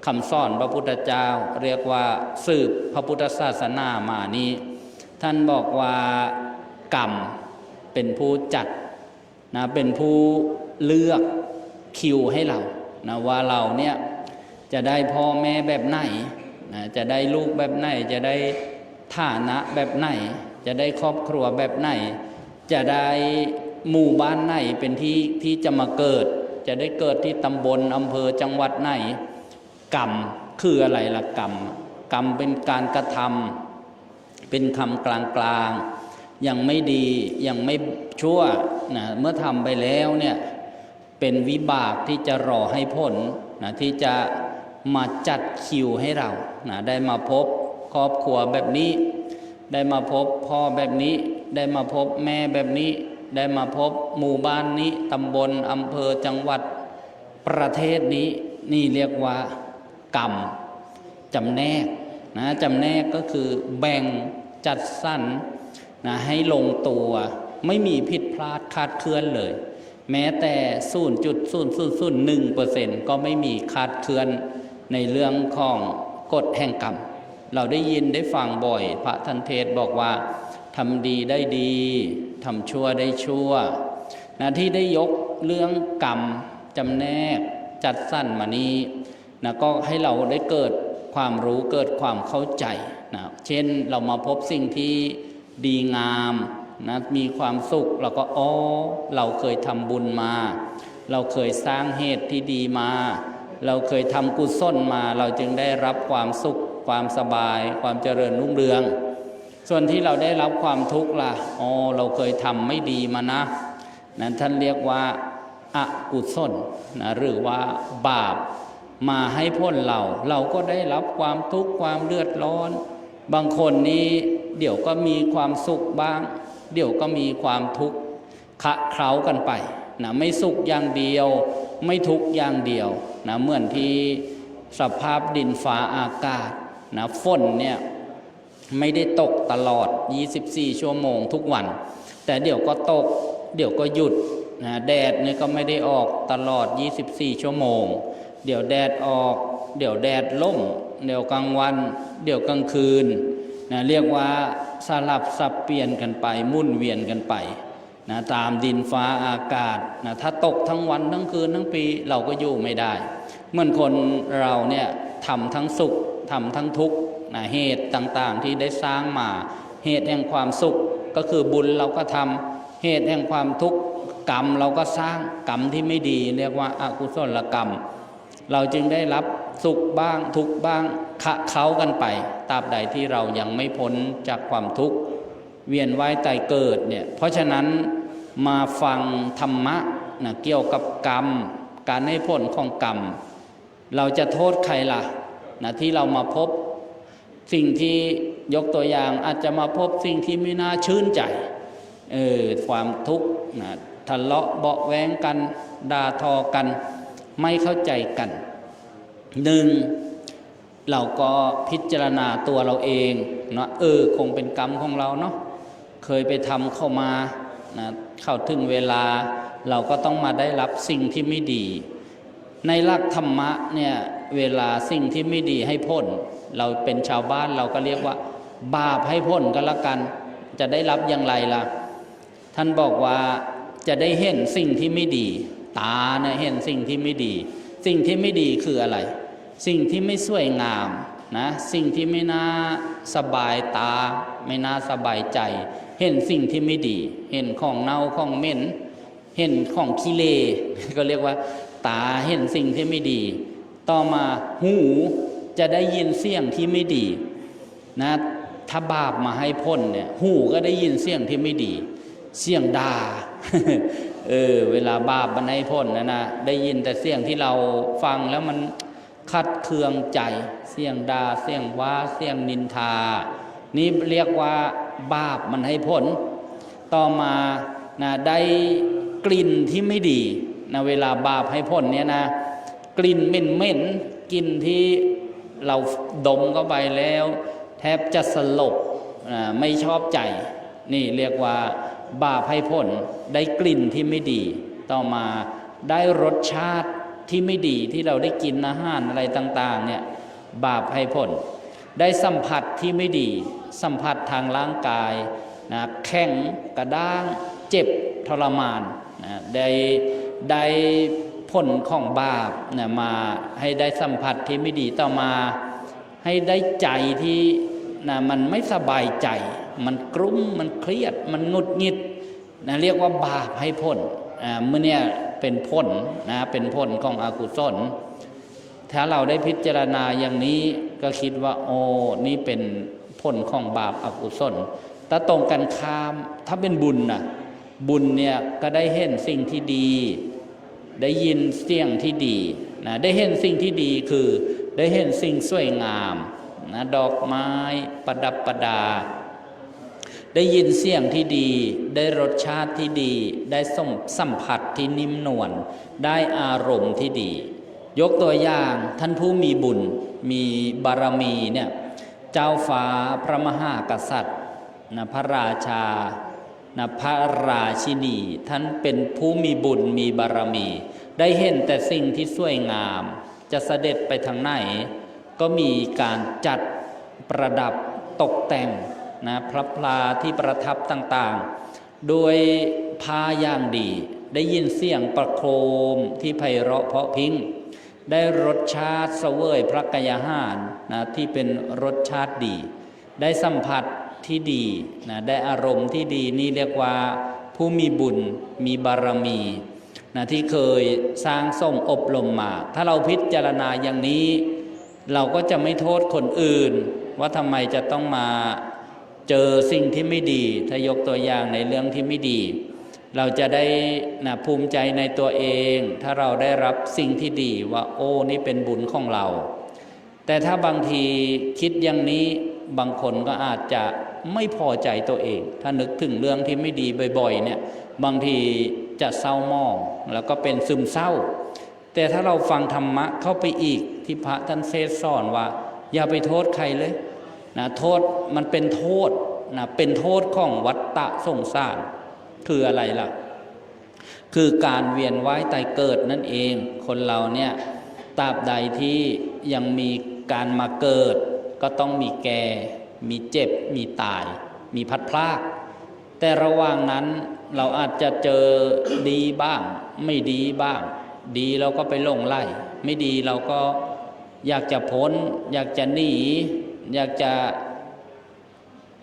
คำสอนพระพุทธเจ้าเรียกว่าสืบพระพุทธศาสนามานี้ท่านบอกว่ากรรมเป็นผู้จัดเป็นผู้เลือกคิวให้เราว่าเราเนี่ยจะได้พ่อแม่แบบไหนจะได้ลูกแบบไหนจะได้ฐานะแบบไหนจะได้ครอบครัวแบบไหนจะได้หมู่บ้านไหนเป็นที่จะมาเกิดจะได้เกิดที่ตำบลอำเภอจังหวัดไหนกรรมคืออะไรล่ะกรรมเป็นการกระทำเป็นคำกลางๆยังไม่ดียังไม่ชั่วเมื่อทำไปแล้วเนี่ยเป็นวิบากที่จะรอให้ผลที่จะมาจัดคิวให้เราได้มาพบครอบครัวแบบนี้ได้มาพบพ่อแบบนี้ได้มาพบแม่แบบนี้ได้มาพบหมู่บ้านนี้ตำบลอำเภอจังหวัดประเทศนี้นี่เรียกว่ากรรมจำแนกจำแนกก็คือแบ่งจัดสรรให้ลงตัวไม่มีผิดพลาดคาดเคลื่อนเลยแม้แต่ 0.0001% ก็ไม่มีคาดเคลื่อนในเรื่องของกฎแห่งกรรมเราได้ยินได้ฟังบ่อยพระท่านเทศบอกว่าทำดีได้ดีทำชั่วได้ชั่วที่ได้ยกเรื่องกรรมจำแนกจัดสรรมานี้ก็ให้เราได้เกิดความรู้เกิดความเข้าใจเช่นเรามาพบสิ่งที่ดีงามมีความสุขเราก็เราเคยทำบุญมาเราเคยสร้างเหตุที่ดีมาเราเคยทำกุศลมาเราจึงได้รับความสุขความสบายความเจริญรุ่งเรืองส่วนที่เราได้รับความทุกข์ล่ะเราเคยทำไม่ดีมานะนั้นท่านเรียกว่าอกุศลหรือว่าบาปมาให้พ้นเราก็ได้รับความทุกข์ความเดือดร้อนบางคนนี้เดี๋ยวก็มีความสุขบ้างเดี๋ยวก็มีความทุกข์คะเคล้ากันไปไม่สุขอย่างเดียวไม่ทุกข์อย่างเดียวเหมือนที่สภาพดินฟ้าอากาศฝนเนี่ยไม่ได้ตกตลอด24ชั่วโมงทุกวันแต่เดี๋ยวก็ตกเดี๋ยวก็หยุดแดดเนี่ยก็ไม่ได้ออกตลอด24ชั่วโมงเดี๋ยวแดดออกเดี๋ยวแดดล่มเดี๋ยวกลางวันเดี๋ยวกลางคืนเรียกว่าสลับสับเปลี่ยนกันไปมุ่นเวียนกันไปตามดินฟ้าอากาศถ้าตกทั้งวันทั้งคืนทั้งปีเราก็อยู่ไม่ได้เหมือนคนเราเนี่ยทำทั้งสุขทำทั้งทุกข์เหตุต่างๆที่ได้สร้างมาเหตุแห่งความสุขก็คือบุญเราก็ทำเหตุแห่งความทุกข์กรรมเราก็สร้างกรรมที่ไม่ดีเรียกว่าอกุศลกรรมเราจึงได้รับสุขบ้างทุกข์บ้างคะเคล้ากันไปตราบใดที่เรายังไม่พ้นจากความทุกข์ เวียนว่ายตายเกิดเนี่ยเพราะฉะนั้นมาฟังธรรมะนะเกี่ยวกับกรรมการให้ผลของกรรมเราจะโทษใครล่ะนะที่เรามาพบสิ่งที่ยกตัวอย่างอาจจะมาพบสิ่งที่ไม่น่าชื่นใจความทุกข์นะทะเลาะเบาะแว้งกันด่าทอกันไม่เข้าใจกันหนึ่งเราก็พิจารณาตัวเราเองนะคงเป็นกรรมของเราเนาะเคยไปทำเข้ามานะเข้าถึงเวลาเราก็ต้องมาได้รับสิ่งที่ไม่ดีในหลักธรรมะเนี่ยเวลาสิ่งที่ไม่ดีให้พ้นเราเป็นชาวบ้านเราก็เรียกว่าบาปให้พ้นก็แล้วกันจะได้รับอย่างไรล่ะท่านบอกว่าจะได้เห็นสิ่งที่ไม่ดีตาเนี่ยเห็นสิ่งที่ไม่ดีสิ่งที่ไม่ดีคืออะไรสิ่งที่ไม่สวยงามนะสิ่งที่ไม่น่าสบายตาไม่น่าสบายใจเห็นสิ่งที่ไม่ดีเห็นของเน่าของเหม็นเห็นของขี้เลก็เรียกว่าตาเห็นสิ่งที่ไม่ดีต่อมาหูจะได้ยินเสียงที่ไม่ดีนะถ้าบาปมาให้พ้นเนี่ยหูก็ได้ยินเสียงที่ไม่ดีเสียงด่า เวลาบาปมันให้พ้นนะได้ยินแต่เสียงที่เราฟังแล้วมันคัดเคืองใจเสียงด่าเสียงว่าเสียงนินทานี่เรียกว่าบาปมันให้พ้นต่อมานะได้กลิ่นที่ไม่ดีนะเวลาบาปให้พ้นเนี่ยนะกลิ่นเหม็นๆกลิ่นที่เราดมเข้าไปแล้วแทบจะสลบไม่ชอบใจนี่เรียกว่าบาปให้พ้นได้กลิ่นที่ไม่ดีต่อมาได้รสชาติที่ไม่ดีที่เราได้กินอาหารอะไรต่างๆเนี่ยบาปให้พ้นได้สัมผัสที่ไม่ดีสัมผัสทางร่างกายนะแข็งกระด้างเจ็บทรมานนะได้ผลของบาปนะมาให้ได้สัมผัสที่ไม่ดีต่อมาให้ได้ใจที่นะมันไม่สบายใจมันกลุ้มมันเครียดมันหงุดหงิดนะเรียกว่าบาปให้พ้นเมื่อเนี่ยเป็นผลนะเป็นผลของอกุศลถ้าเราได้พิจารณาอย่างนี้ก็คิดว่าโอ้นี่เป็นผลของบาปอกุศลแต่ตรงกันข้ามถ้าเป็นบุญนะบุญเนี่ยก็ได้เห็นสิ่งที่ดีได้ยินเสียงที่ดีนะได้เห็นสิ่งที่ดีคือได้เห็นสิ่งสวยงามนะดอกไม้ประดับประดาได้ยินเสียงที่ดีได้รสชาติที่ดีได้สัมผัสที่นิ่มนวลได้อารมณ์ที่ดียกตัวอย่างท่านผู้มีบุญมีบารมีเนี่ยเจ้าฟ้าพระมหากษัตริย์นะพระราชานะพระราชินีท่านเป็นผู้มีบุญมีบารมีได้เห็นแต่สิ่งที่สวยงามจะเสด็จไปทางไหนก็มีการจัดประดับตกแต่งนะพระพลาที่ประทับต่างๆโดยผ้าอย่างดีได้ยินเสียงประโคมที่ไพเราะเพราะพริ้งได้รสชาติเสวยพระกยาหารนะที่เป็นรสชาติดีได้สัมผัสที่ดีนะได้อารมณ์ที่ดีนี่เรียกว่าผู้มีบุญมีบารมีนะที่เคยสร้างสมอบรมมาถ้าเราพิจารณาอย่างนี้เราก็จะไม่โทษคนอื่นว่าทำไมจะต้องมาเจอสิ่งที่ไม่ดีถ้ายกตัวอย่างในเรื่องที่ไม่ดีเราจะได้นะภูมิใจในตัวเองถ้าเราได้รับสิ่งที่ดีว่าโอ้นี่เป็นบุญของเราแต่ถ้าบางทีคิดอย่างนี้บางคนก็อาจจะไม่พอใจตัวเองถ้านึกถึงเรื่องที่ไม่ดีบ่อยๆเนี่ยบางทีจะเศร้าหมองแล้วก็เป็นซึมเศร้าแต่ถ้าเราฟังธรรมะเข้าไปอีกที่พระท่านเทศน์สอนว่าอย่าไปโทษใครเลยนะโทษมันเป็นโทษนะเป็นโทษของวัฏฏะสงสารคืออะไรล่ะคือการเวียนว่ายตายเกิดนั่นเองคนเราเนี่ยตราบใดที่ยังมีการมาเกิดก็ต้องมีแก่มีเจ็บมีตายมีพัดพรากแต่ระหว่างนั้นเราอาจจะเจอดีบ้างไม่ดีบ้างดีเราก็ไปหลงไล่ไม่ดีเราก็อยากจะพ้นอยากจะหนีอยากจะ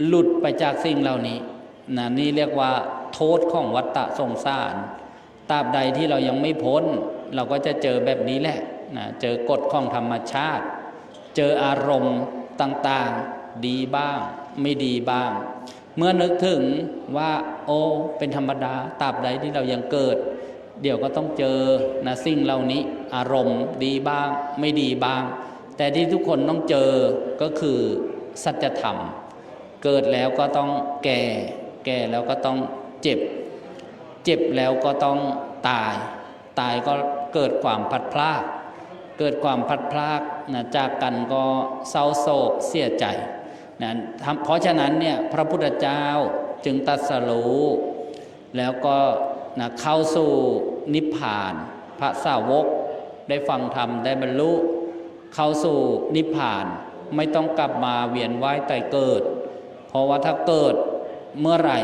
หลุดไปจากสิ่งเหล่านี้นะนี่เรียกว่าโทษของวัฏฏะสงสารตราบใดที่เรายังไม่พ้นเราก็จะเจอแบบนี้แหละนะเจอกฎของธรรมชาติเจออารมณ์ต่างๆดีบ้างไม่ดีบ้าง เมื่อนึกถึงว่าโอ้เป็นธรรมดาตราบใดที่เรายังเกิดเดี๋ยวก็ต้องเจอนะสิ่งเหล่านี้อารมณ์ดีบ้างไม่ดีบ้าง แต่ที่ทุกคนต้องเจอก็คือสัจธรรมเกิดแล้วก็ต้องแก่แก่แล้วก็ต้องเจ็บเจ็บแล้วก็ต้องตายตายก็เกิดความพัดพลากเกิดความพัดพลากนะจากกันก็เศร้าโศกเสียใจนะเพราะฉะนั้นเนี่ยพระพุทธเจ้าจึงตรัสรู้แล้วก็นะเข้าสู่นิพพานพระสาวกได้ฟังธรรมได้บรรลุเข้าสู่นิพพานไม่ต้องกลับมาเวียนว่ายตายเกิดเพราะว่าถ้าเกิดเมื่อไหร่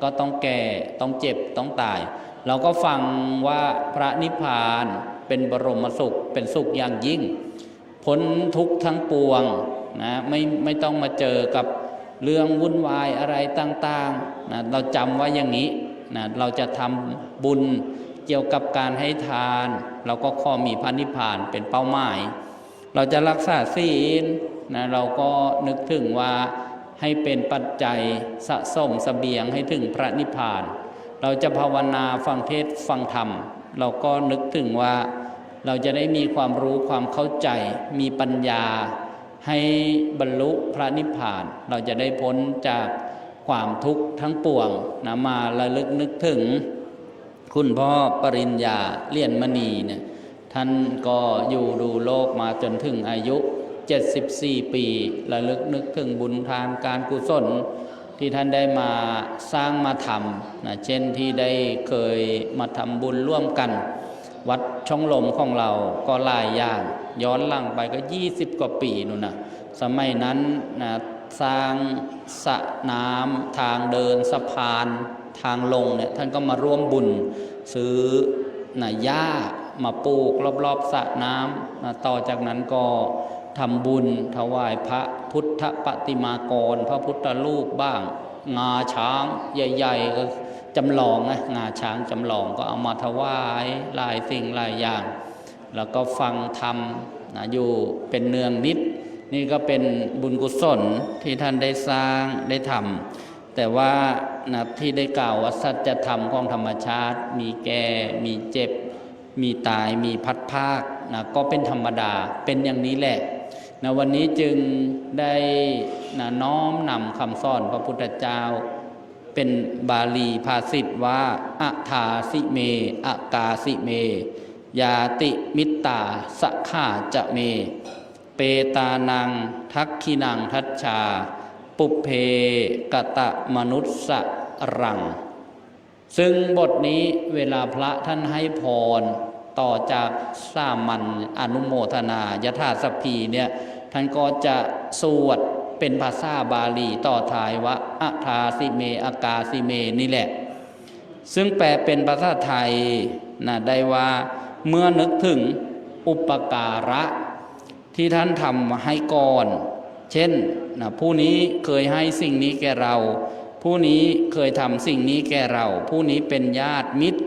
ก็ต้องแก่ต้องเจ็บต้องตายเราก็ฟังว่าพระนิพพานเป็นบรมสุขเป็นสุขอย่างยิ่งพ้นทุกข์ทั้งปวงนะไม่ต้องมาเจอกับเรื่องวุ่นวายอะไรต่างๆนะเราจำว่าอย่างนี้นะเราจะทำบุญเกี่ยวกับการให้ทานเราก็ขอมีพระนิพพานเป็นเป้าหมายเราจะรักษาศีลนะเราก็นึกถึงว่าให้เป็นปัจจัยสะสมเสบียงให้ถึงพระนิพพานเราจะภาวนาฟังเทศฟังธรรมเราก็นึกถึงว่าเราจะได้มีความรู้ความเข้าใจมีปัญญาให้บรรลุพระนิพพานเราจะได้พ้นจากความทุกข์ทั้งปวงนะมาระลึกนึกถึงคุณพ่อปริญญาเลี่ยนมณีเนี่ยท่านก็อยู่ดูโลกมาจนถึงอายุ74 ปีระลึกนึกถึงบุญทานการกุศลที่ท่านได้มาสร้างมาทำนะเช่นที่ได้เคยมาทำบุญร่วมกันวัดช่องลมของเราก็หลายอย่างย้อนหลังไปก็20 กว่าปีนู่นนะสมัยนั้นนะสร้างสระน้ำทางเดินสะพานทางลงเนี่ยท่านก็มาร่วมบุญซื้อหญ้ามาปลูกรอบๆสระน้ำนะต่อจากนั้นก็ทำบุญถวายพระพุทธปฏิมากรพระพุทธรูปบ้างงาช้างใหญ่ๆก็จำลองนะงาช้างจำลองก็เอามาถวายหลายสิ่งหลายอย่างแล้วก็ฟังธรรมนะอยู่เป็นเนืองนิดนี่ก็เป็นบุญกุศลที่ท่านได้สร้างได้ทำแต่ว่านะที่ได้กล่าวว่าสัจธรรมของธรรมชาติมีแก่มีเจ็บมีตายมีพัดภาคนะก็เป็นธรรมดาเป็นอย่างนี้แหละนะวันนี้จึงได้นะน้อมนำคำสอนพระพุทธเจ้าเป็นบาลีภาษิตว่าอะทาสิเมอากาสิเมยาติมิตตาสขาจะเมเปตานังทักขินังทัชชาปุเพกตะมนุสสรังซึ่งบทนี้เวลาพระท่านให้พรต่อจากสามัญอนุโมทนายถาสัพพีเนี่ยท่านก็จะสวดเป็นภาษาบาลีต่อท้ายว่าอะทาสิเมอากาสิเมนี่แหละซึ่งแปลเป็นภาษาไทยนะได้ว่าเมื่อนึกถึงอุปการะที่ท่านทำให้ก่อนเช่นนะผู้นี้เคยให้สิ่งนี้แก่เราผู้นี้เคยทำสิ่งนี้แก่เราผู้นี้เป็นญาติมิตร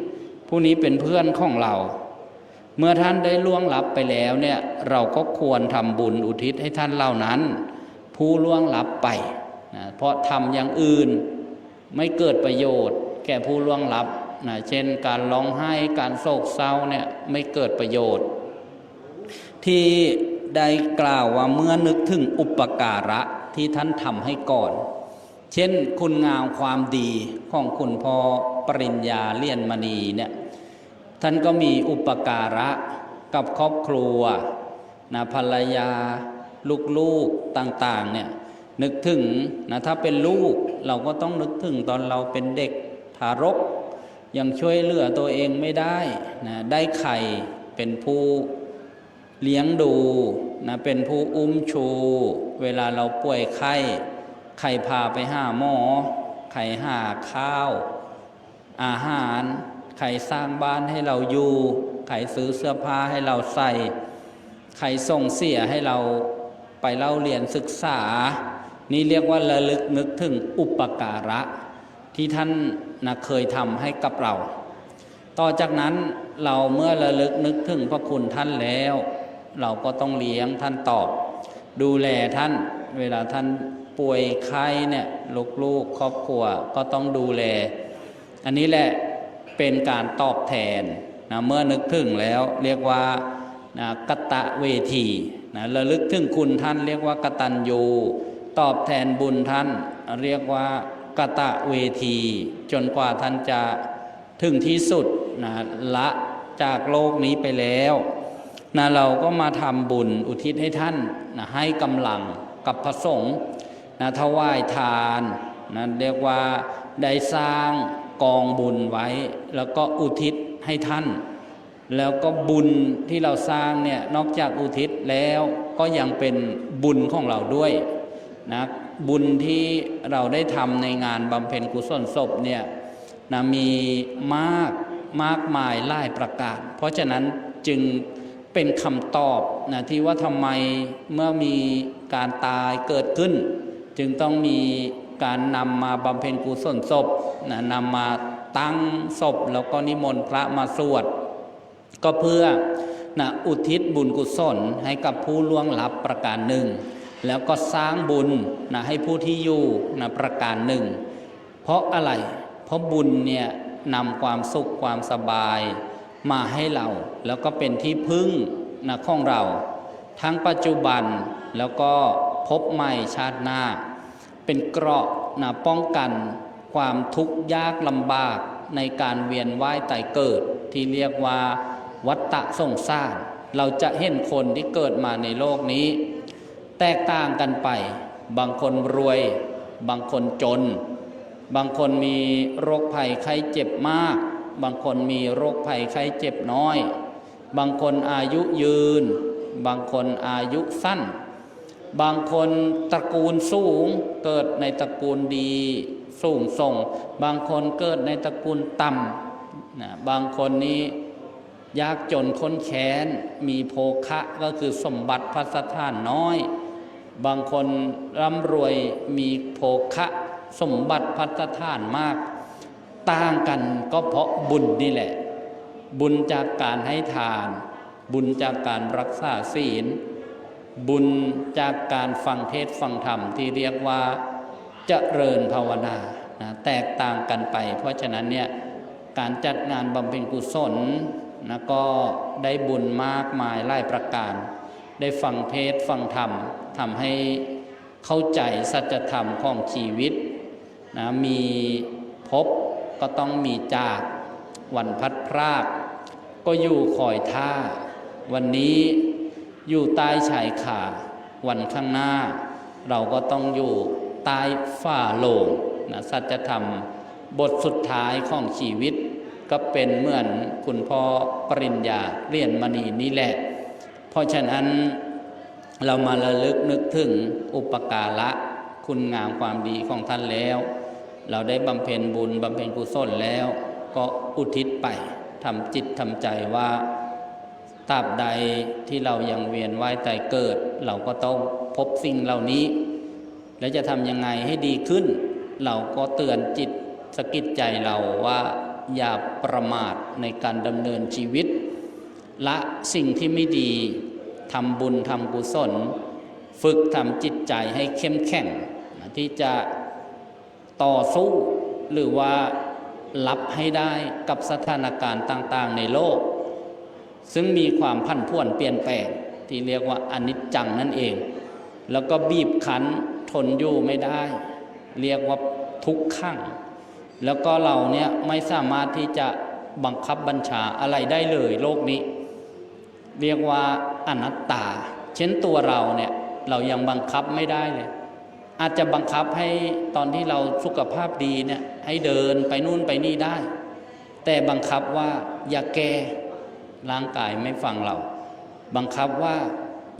ผู้นี้เป็นเพื่อนของเราเมื่อท่านได้ล่วงลับไปแล้วเนี่ยเราก็ควรทำบุญอุทิศให้ท่านเหล่านั้นผู้ล่วงลับไปนะเพราะทำอย่างอื่นไม่เกิดประโยชน์แก่ผู้ล่วงลับนะเช่นการร้องไห้การโศกเศร้าเนี่ยไม่เกิดประโยชน์ที่ได้กล่าวว่าเมื่อนึกถึงอุปการะที่ท่านทำให้ก่อนเช่นคุณงามความดีของคุณพ่อปริญญาเลี่ยนมณีเนี่ยท่านก็มีอุปการะกับครอบครัวนะภรรยาลูกๆต่างๆเนี่ยนึกถึงนะถ้าเป็นลูกเราก็ต้องนึกถึงตอนเราเป็นเด็กทารกยังช่วยเหลือตัวเองไม่ได้นะได้ไข่เป็นผู้เลี้ยงดูนะเป็นผู้อุ้มชูเวลาเราป่วยไข้ใครพาไปหาหมอใครหาข้าวอาหารใครสร้างบ้านให้เราอยู่ใครซื้อเสื้อผ้าให้เราใส่ใครส่งเสียให้เราไปเล่าเรียนศึกษานี่เรียกว่าระลึกนึกถึงอุปการะที่ท่านนะเคยทำให้กับเราต่อจากนั้นเราเมื่อระลึกนึกถึงพระคุณท่านแล้วเราก็ต้องเลี้ยงท่านตอบดูแลท่านเวลาท่าน ป่วยไข้เนี่ยลูกๆครอบครัวก็ต้องดูแลอันนี้แหละเป็นการตอบแทนนะเมื่อนึกถึงแล้วเรียกว่านะกตเวทีนะระลึกถึงคุณท่านเรียกว่ากตัญญูตอบแทนบุญท่านเรียกว่ากตเวทีจนกว่าท่านจะถึงที่สุดนะละจากโลกนี้ไปแล้วนะเราก็มาทำบุญอุทิศให้ท่านนะให้กำลังกับพระสงฆ์นะถวายทานนะเรียกว่าได้สร้างกองบุญไว้แล้วก็อุทิศให้ท่านแล้วก็บุญที่เราสร้างเนี่ยนอกจากอุทิศแล้วก็ยังเป็นบุญของเราด้วยนะบุญที่เราได้ทำในงานบำเพ็ญกุศลศพเนี่ยนะมีมากมายหลายประการเพราะฉะนั้นจึงเป็นคำตอบนะที่ว่าทำไมเมื่อมีการตายเกิดขึ้นจึงต้องมีการนำมาบำเพ็ญกุศลศพนะนำมาตั้งศพแล้วก็นิมนต์พระมาสวดก็เพื่อนะอุทิศบุญกุศลให้กับผู้ล่วงลับประการหนึ่งแล้วก็สร้างบุญนะให้ผู้ที่อยู่นะประการหนึ่งเพราะอะไรเพราะบุญเนี่ยนำความสุขความสบายมาให้เราแล้วก็เป็นที่พึ่งนะของเราทั้งปัจจุบันแล้วก็พบใหม่ชาติหน้าเป็นเกราะนะป้องกันความทุกข์ยากลำบากในการเวียนว่ายตายเกิดที่เรียกว่าวัฏฏะสงสารเราจะเห็นคนที่เกิดมาในโลกนี้แตกต่างกันไปบางคนรวยบางคนจนบางคนมีโรคภัยไข้เจ็บมากบางคนมีโรคภัยไข้เจ็บน้อยบางคนอายุยืนบางคนอายุสั้นบางคนตระกูลสูงเกิดในตระกูลดีสูงส่งบางคนเกิดในตระกูลต่ำนะบางคนนี้ยากจนค้นแค้นมีโภคะก็คือสมบัติพัสถานน้อยบางคนร่ำรวยมีโภคะสมบัติพัสถานมากต่างกันก็เพราะบุญนี่แหละบุญจากการให้ทานบุญจากการรักษาศีลบุญจากการฟังเทศน์ฟังธรรมที่เรียกว่าเจริญภาวนานะแตกต่างกันไปเพราะฉะนั้นเนี่ยการจัดงานบำเพ็ญกุศลนะก็ได้บุญมากมายหลายประการได้ฟังเทศน์ฟังธรรมทำให้เข้าใจสัจธรรมของชีวิตนะมีพบก็ต้องมีจากวันพัดพรากก็อยู่คอยท่าวันนี้อยู่ใต้ชายคาวันข้างหน้าเราก็ต้องอยู่ใต้ฝ่าโลงนะสัจธรรมบทสุดท้ายของชีวิตก็เป็นเหมือนคุณพ่อปริญญาเรียนมณีนี่แหละเพราะฉะนั้นเรามาระลึกนึกถึงอุปการะคุณงามความดีของท่านแล้วเราได้บำเพ็ญบุญบำเพ็ญกุศลแล้วก็อุทิศไปทำจิตทำใจว่าตราบใดที่เรายังเวียนว่ายตายเกิดเราก็ต้องพบสิ่งเหล่านี้แล้วจะทำยังไงให้ดีขึ้นเราก็เตือนจิตสะกิดใจเราว่าอย่าประมาทในการดำเนินชีวิตละสิ่งที่ไม่ดีทำบุญทำกุศลฝึกทำจิตใจให้เข้มแข็งที่จะต่อสู้หรือว่ารับให้ได้กับสถานการณ์ต่างๆในโลกซึ่งมีความผันผวนเปลี่ยนแปลงที่เรียกว่าอนิจจังนั่นเองแล้วก็บีบคั้นทนอยู่ไม่ได้เรียกว่าทุกขังแล้วก็เราเนี่ยไม่สามารถที่จะบังคับบัญชาอะไรได้เลยโลกนี้เรียกว่าอนัตตาเช่นตัวเราเนี่ยเรายังบังคับไม่ได้เลยอาจจะบังคับให้ตอนที่เราสุขภาพดีเนี่ยให้เดินไปนู่นไปนี่ได้แต่บังคับว่าอย่าแก่ร่างกายไม่ฟังเราบังคับว่า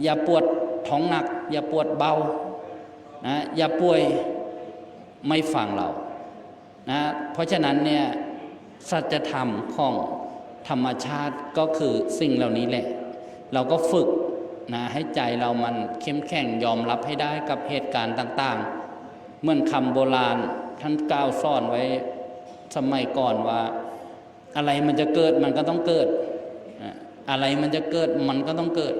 อย่าปวดท้องหนักอย่าปวดเบานะอย่าป่วยไม่ฟังเรานะเพราะฉะนั้นเนี่ยสัจธรรมของธรรมชาติก็คือสิ่งเหล่านี้แหละเราก็ฝึกนะให้ใจเรามันเข้มแข็งยอมรับให้ได้กับเหตุการณ์ต่างๆเหมือนคำโบราณท่านกล่าวสอนไว้สมัยก่อนว่าอะไรมันจะเกิดมันก็ต้องเกิดอะไรมันจะเกิดมันก็ต้องเกิด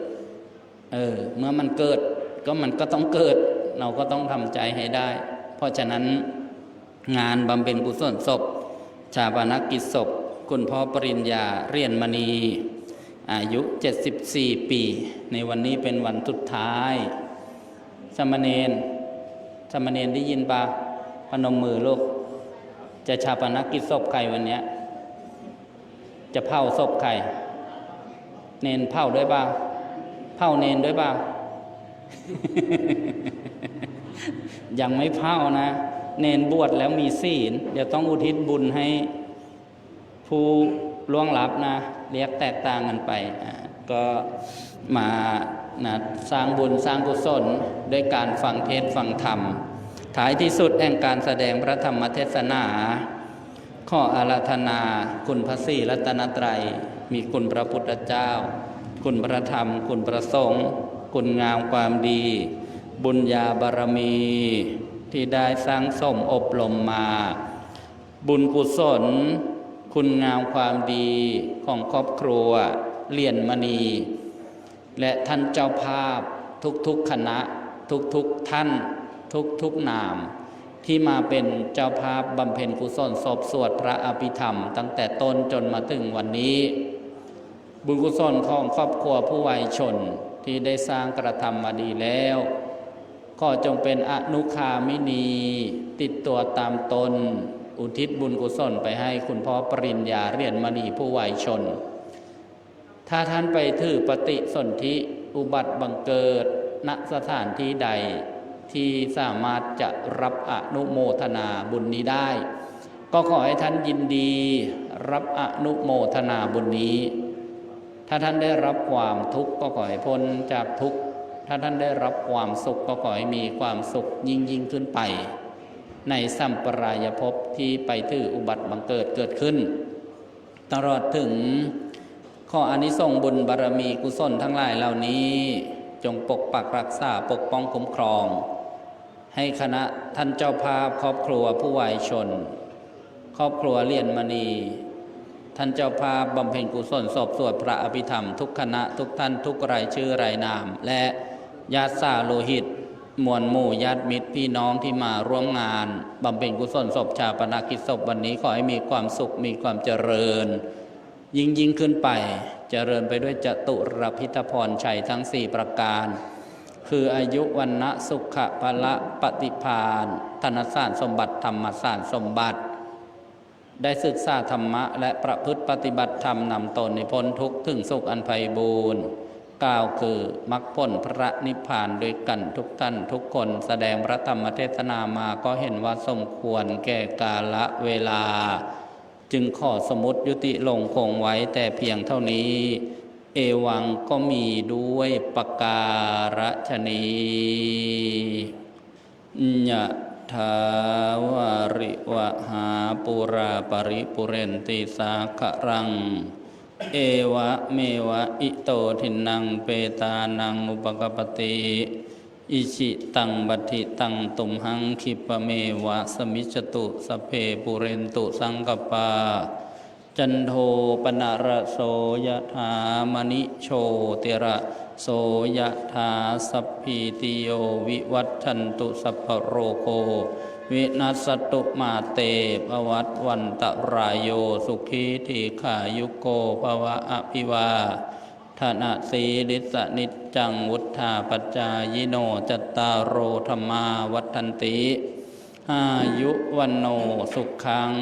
เมื่อมันเกิดก็มันก็ต้องเกิด เราก็ต้องทำใจให้ได้เพราะฉะนั้นงานบำเพ็ญกุศลศพชาปนกิจศพคุณพ่อปริญญาเรียนมณีอายุ74ปีในวันนี้เป็นวันสุดท้ายสามเณรได้ยินป่ะพนมมือลูกจะชาปนกิจศพใครวันเนี้ยจะเผาศพใครเนนเผาด้วยป่ะเผาเนนด้วยป่ะ ยังไม่เผานะเนนบวชแล้วมีศีลเดี๋ยวต้องอุทิศบุญให้ผู้ล่วงลับนะเรียกแตกต่างกันไปก็มานะสร้างบุญสร้างกุศลด้วยการฟังเทศน์ฟังธรรมท้ายที่สุดแห่งการแสดงพระธรรมเทศนาข้ออาราธนาคุณพระศรีรัตนตรัยมีคุณพระพุทธเจ้าคุณพระธรรมคุณพระสงฆ์คุณงามความดีบุญญาบารมีที่ได้สร้างสมอบรมมาบุญกุศลคุณงามความดีของครอบครัวเลี่ยนมณีและท่านเจ้าภาพทุกๆคณะทุกท่านทุกนามที่มาเป็นเจ้าภาพบำเพ็ญกุศลศพสวดพระอภิธรรมตั้งแต่ต้นจนมาถึงวันนี้บุญกุศลของครอบครัวผู้วัยชนที่ได้สร้างกระทำมาดีแล้วก็จงเป็นอนุคามินีติดตัวตามตนอุทิศบุญกุศลไปให้คุณพ่อปริญญาเรียนมณีผู้วัยชนถ้าท่านไปถือปฏิสนธิอุบัติบังเกิดณสถานที่ใดที่สามารถจะรับอนุโมทนาบุญนี้ได้ก็ขอให้ท่านยินดีรับอนุโมทนาบุญนี้ถ้าท่านได้รับความทุกข์ก็ขอให้พ้นจากทุกข์ถ้าท่านได้รับความสุขก็ขอให้มีความสุขยิ่งขึ้นไปในสัมปรายภพที่ไปถืออุบัติบังเกิดขึ้นตลอดถึงข้ออานิสงส์บุญบารมีกุศลทั้งหลายเหล่านี้จงปกปักรักษาปกป้องคุ้มครองให้คณะท่านเจ้าภาพครอบครัวผู้วัยชนครอบครัวเลี่ยนมณีท่านเจ้าภาพบำเพ็ญกุศลศพสวดพระอภิธรรมทุกคณะทุกท่านทุกรายชื่อรายนามและญาติสาโลหิตมวลหมู่ญาติมิตรพี่น้องที่มาร่วมงานบำเพ็ญกุศลศพชาปนกิจศพวันนี้ขอให้มีความสุขมีความเจริญยิ่งขึ้นไปเจริญไปด้วยจตุรพิธพรชัยทั้ง4ประการคืออายุวันนะสุขะพละปฏิภาณธนสารสมบัติธรรมสารสมบัติได้ศึกษาธรรมะและประพฤติปฏิบัติธรรมนำตนให้พ้นทุกข์ถึงสุขอันไพบูรณ์กล่าวคือมรรคผลพระนิพพานด้วยกันทุกท่านทุกคนแสดงพระธรรมเทศนามาก็เห็นว่าสมควรแก่กาลเวลาจึงขอสมุติยุติลงคงไว้แต่เพียงเท่านี้เอวังก็มีด้วยปการฉนี้ยะถาวาริวหาปุราปริปุเรนติสาครังเอวะเมวะอิโตทินังเปตานังอุปกปติอิชิตังบัติตังตุมหังคิปะเมวะสมิจจตุสพเพปุเรนตุสังกปาจันโทปนะระโสยถามณิโชติระโสยถาสัพพิติโยวิวัตชันตุสัพพโรโควินัสสตุมาเตภวัตวันตรายโยสุขีทีขายุโกภวะอภิวาทนาสีลิสนิจจังวุฒาปัจจายโนจัตตารโอธรรมาวัฏันติอายุวันโนสุขัง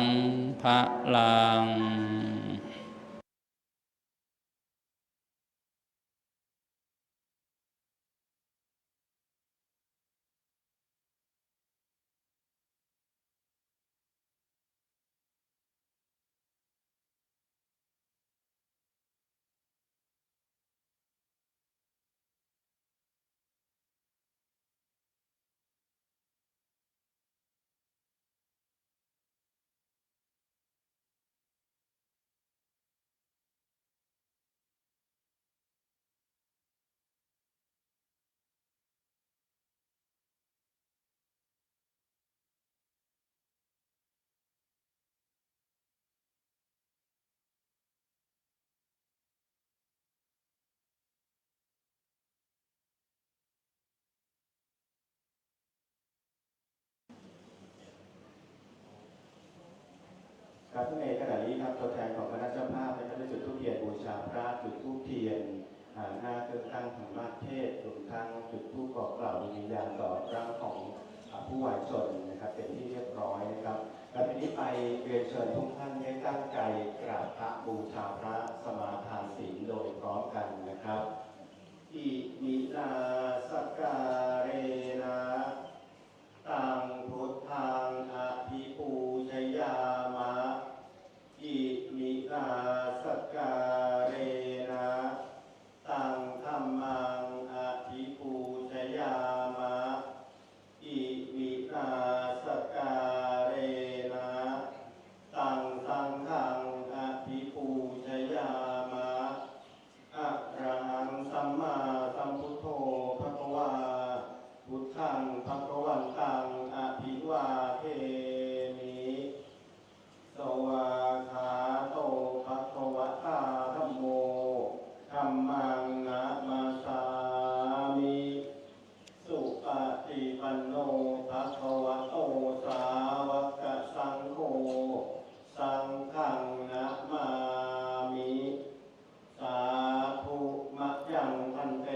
ภะลัง ครับในขณะนี้ครับตัวแทนของคณะเจ้าภาพนะครับได้จุดธูปเทียนบูชาพระจุดธูปเทียนหน้าเครื่องตั้งธรรมเทศรวมทั้งจุดธูปบอกกล่าวดวงวิญญาณต่อร่างของผู้วายชนนะครับเป็นที่เรียบร้อยนะครับแล้วทีนี้ไปเรียนเชิญทุกท่านได้ตั้งใจกราบพระบูชาพระสมาทานศีลโดยพร้อมกันนะครับอิมินาสกการเนะตังพุทธังอภิปูชยามะอิมินาสกการนะตังธัมมังอภิปูชยามะอิมินาสกการนะตังสังฆังอภิปูชยามะอะระหังสัมมาสัมพุทโธภควาพุทธังภควันตังอภิวาเทมิสวากขาโตภควตาธัมโมธัมมังนะมาสามิสุปฏิปันโนภควโตสาวกสังโฆสังฆังนะมามิสาธุมะยังพันเต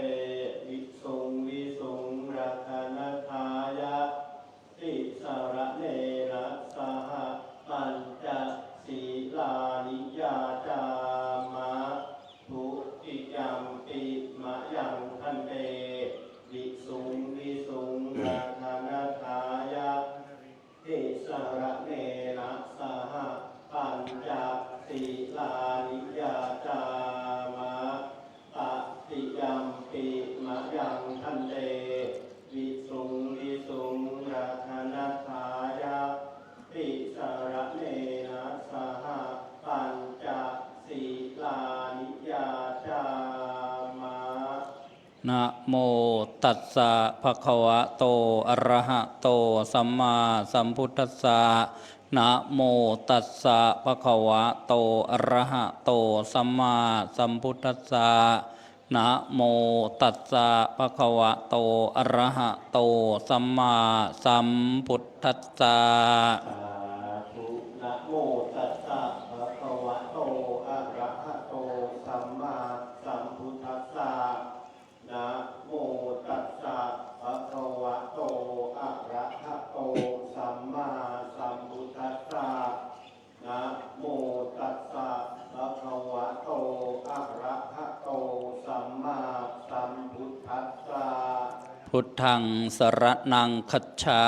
วิสุงวิสุงรัตนทายะติสระเนนะสหปัญจศีลานิยาจามะทุติยัมปิมะยังพันเตวิสุงวิสุงรัตนทายะติสระเนนะสหปัญจศีลานิยาจามะตติยัมปิมะยังพันเตวิสุงวิสุงรัตนทายะติสระเนนะสหปัญจศีลานิยาจามะ นะโมตัสสะภะคะวะโตอะระหะโตสัมมาสัมพุทธัสสะนะโมตัสสะภะคะวะโตอะระหะโตสัมมาสัมพุทธัสสะนะโมตัสสะภะคะวะโตอะระหะโตสัมมาสัมพุทธัสสะ สาธุนะโมตัสสะภะคะวะโตอะระหะโตสัมมาสัมพุทธัสสะนะโมตัสสะภะคะวะโตอะระหะโตสัมมาสัมพุทธัสสะนะโมตัสสะภะคะวะโตอะระหะโตสัมมาสัมพุทธัสสะ พุทธังสรณังคัจฉา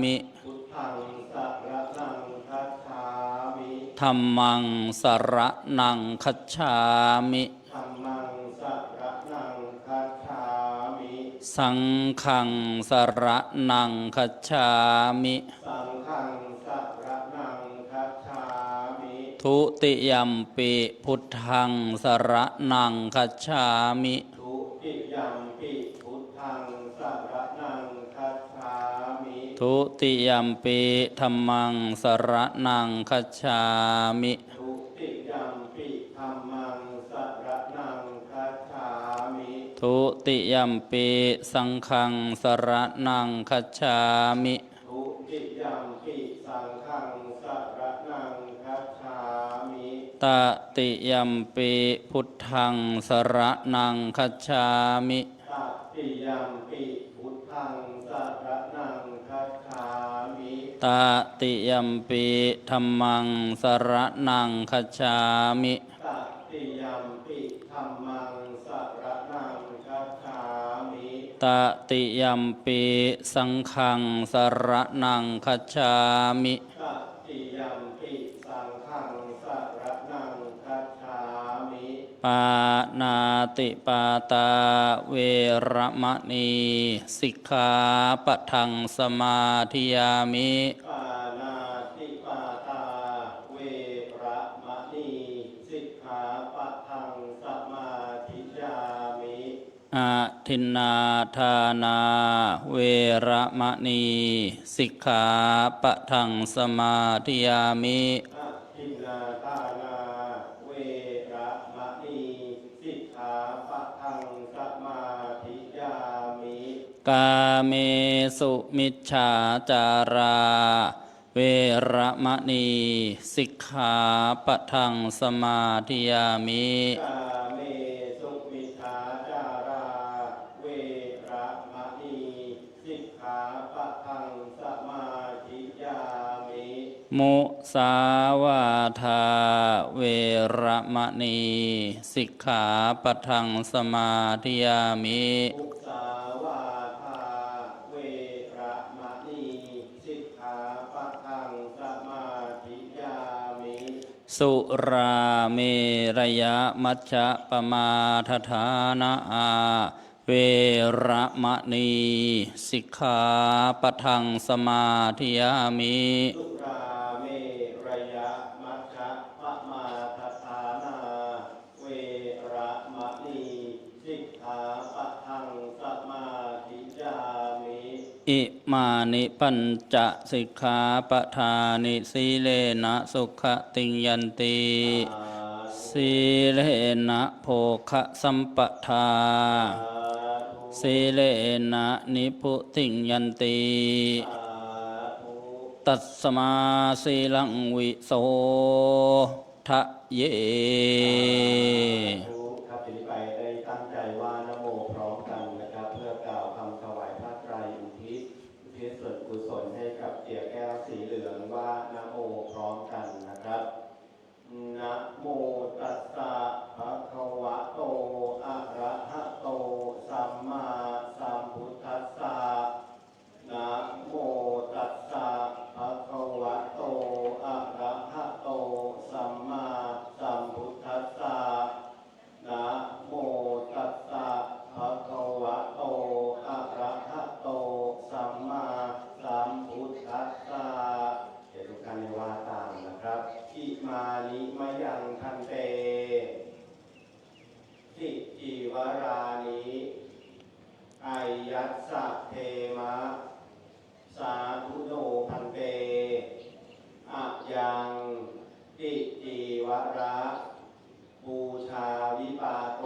มิ พุทธังสรณังคัจฉามิ ธัมมังสรณังคัจฉามิ ธัมมังสรณังคัจฉามิ สังฆังสรณังคัจฉามิ สังฆังสรณังคัจฉามิ ทุติยัมปิพุทธังสรณังคัจฉามิ ทุติยัมปิพุทธังสรณังคัจฉามิ ทุติยัมปิธัมมังสรณังคัจฉามิ ทุติยัมปิธัมมังสรณังคัจฉามิ ทุติยัมปิสังฆังสรณังคัจฉามิ ทุติยัมปิสังฆังสรณังคัจฉามิ ตติยัมปิพุทธังสรณังคัจฉามิ ตติยัมปิพุทธังสรณังคัจฉามิ ตติยัมปิธัมมังสรณังคัจฉามิ ตติยัมปิธัมมังสรณังคัจฉามิ ตติยัมปิสังฆังสรณังคัจฉามิ ตติยัมปิสังฆังสรณังคัจฉามิ ปานาติปาตาเวระมะนีสิกขาปะทังสมาธิยามิ ปานาติปาตาเวระมะนีสิกขาปะทังสมาธิยามิ อาทินนาทานาเวระมะนีสิกขาปะทังสมาธิยามิ อะทินนาทานาเวระมะนีสิกขาปะทังสมาธิยามิ กาเมสุมิจฉาจารา เวระมะนีสิกขาปะทังสมาธิยามิ กาเมสุมิชาจาราเวระมะนีสิกขาปะทังสมาธิยามิ มุสาวาทาเวระมะนีสิกขาปะทังสมาธิยามิ มุสาวาทาเวระมะนีสิกขาปะทังสมาธิยามิ สุราเมรยมัชฌะปมาทฐานะอาเวระมะนีสิกขาปะทังสมาธิยามิ สุราเมระยะมัชฌะปมาทฐานาเวระมะนีสิกขาปะทังสมาธิยามิ อิมานิปัญจสิกขาปทานิสีเลนะสุขติงยันติสีเลนะโภคะสัมปทาสีเลนะนิพุติงยันติตัสมาสีลังวิโสทะเย ครับทีนี้ไปได้ตั้งใจว่านะโมพร้อมกันนะครับเพื่อกล่าวคำถวายพระไตรอุทิศส่วนกุศลให้กับเตี่ยแก้วสีเหลืองว่านะโมพร้อมกันนะครับนะโมตัสสะภะคะวะโตอะระหะโตสัมมาสัมพุทธัสสะนะโมตัสสะภะคะวะโตอะระหะโตสัมมาสัมพุทธัสสะนะโมตัสสะภะคะวะโตอะระหะโตสัมมาสัมพุทธัสสะเดี๋ยวทุกท่านว่าตามนะครับอิมานิมะยังคันเตทิจีวรานิอายัสสะเทมะสาธุโนพันเตอะยังติจีวระบูชาวิปาโก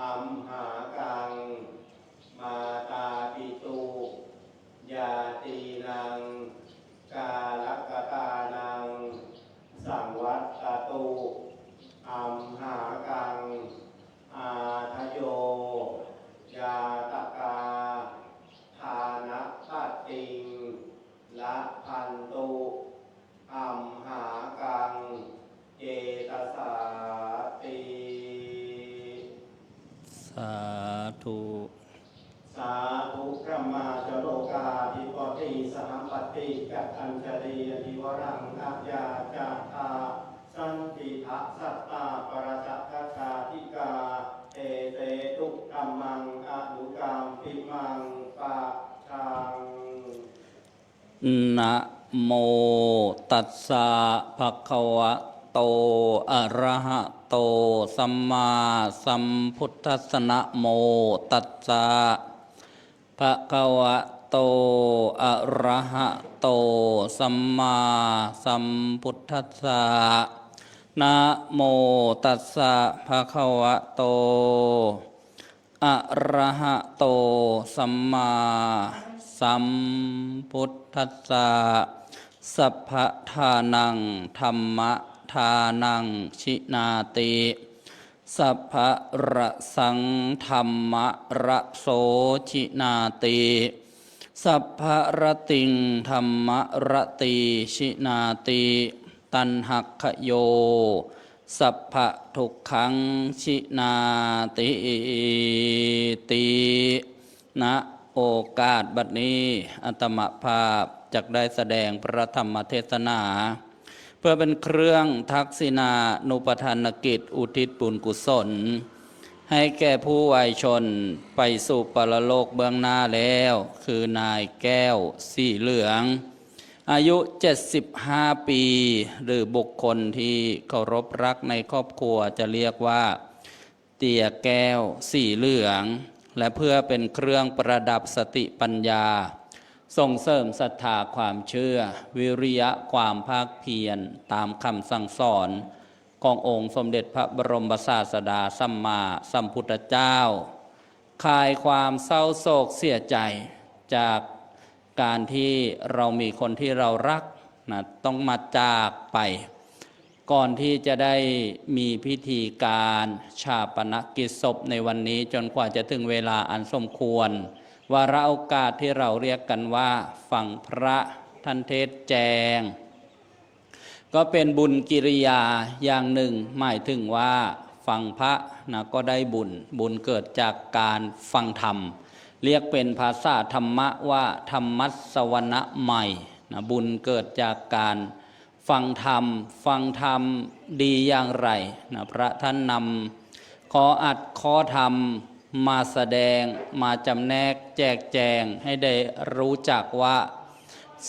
อัมหากังมาตาปิตุยาตีนังกาลกตานังสังวัตตตุอัมหากังอาทโยยาตกาทานะปัตติงละพันตุอัมหากังเจตสาติ สาธุ สาธุพระมาจโลกาภิปติสหัมปติกัจฉัญชลีอธิวรังอาญาจาตาสันติภะสัตตาปรจักขชาธิกาเอเตตุกัมมังอนุกรรมปิมังปะทัง นะโมตัสสะภะคะวะโตอะระหะโตสัมมาสัมพุทธัสสะนะโมตัสสะภะคะวะโตอะระหะโตสัมมาสัมพุทธัสสะนะโมตัสสะภะคะวะโตอะระหะโตสัมมาสัมพุทธัสสะสัพพะทานังธัมมะทานังชินาติสัพพะระสังธัมมะระโสชินาติสัพพะระติงธัมมะระติชินาติตัณหักขโยสัพพะทุกขังชินาติติณโอกาสบัดนี้อาตมภาพจักได้แสดงพระธรรมเทศนาเพื่อเป็นเครื่องทักษิณานุปทานกิจอุทิศบุญกุศลให้แก่ผู้วัยชนไปสู่ปรโลกเบื้องหน้าแล้วคือนายแก้วสีเหลืองอายุ75ปีหรือบุคคลที่เคารพรักในครอบครัวจะเรียกว่าเตี่ยแก้วสีเหลืองและเพื่อเป็นเครื่องประดับสติปัญญาส่งเสริมศรัทธาความเชื่อวิริยะความภาคเพียรตามคำสั่งสอนขององค์สมเด็จพระบรมศาสดาสัมมาสัมพุทธเจ้าคลายความเศร้าโศกเสียใจจาก การที่เรามีคนที่เรารักนะต้องมาจากไปก่อนที่จะได้มีพิธีการชาปนกิจศพในวันนี้จนกว่าจะถึงเวลาอันสมควรวาระโอกาสที่เราเรียกกันว่าฟังพระท่านเทศแจงก็เป็นบุญกิริยาอย่างหนึ่งหมายถึงว่าฟังพระนะก็ได้บุญเกิดจากการฟังธรรมเรียกเป็นภาษาธรรมะว่าธรรมัสวนะใหม่นะบุญเกิดจากการฟังธรรมดีอย่างไรนะพระท่านนำข้ออัดข้อธรรมมาแสดงมาจำแนกแจกแจงให้ได้รู้จักว่า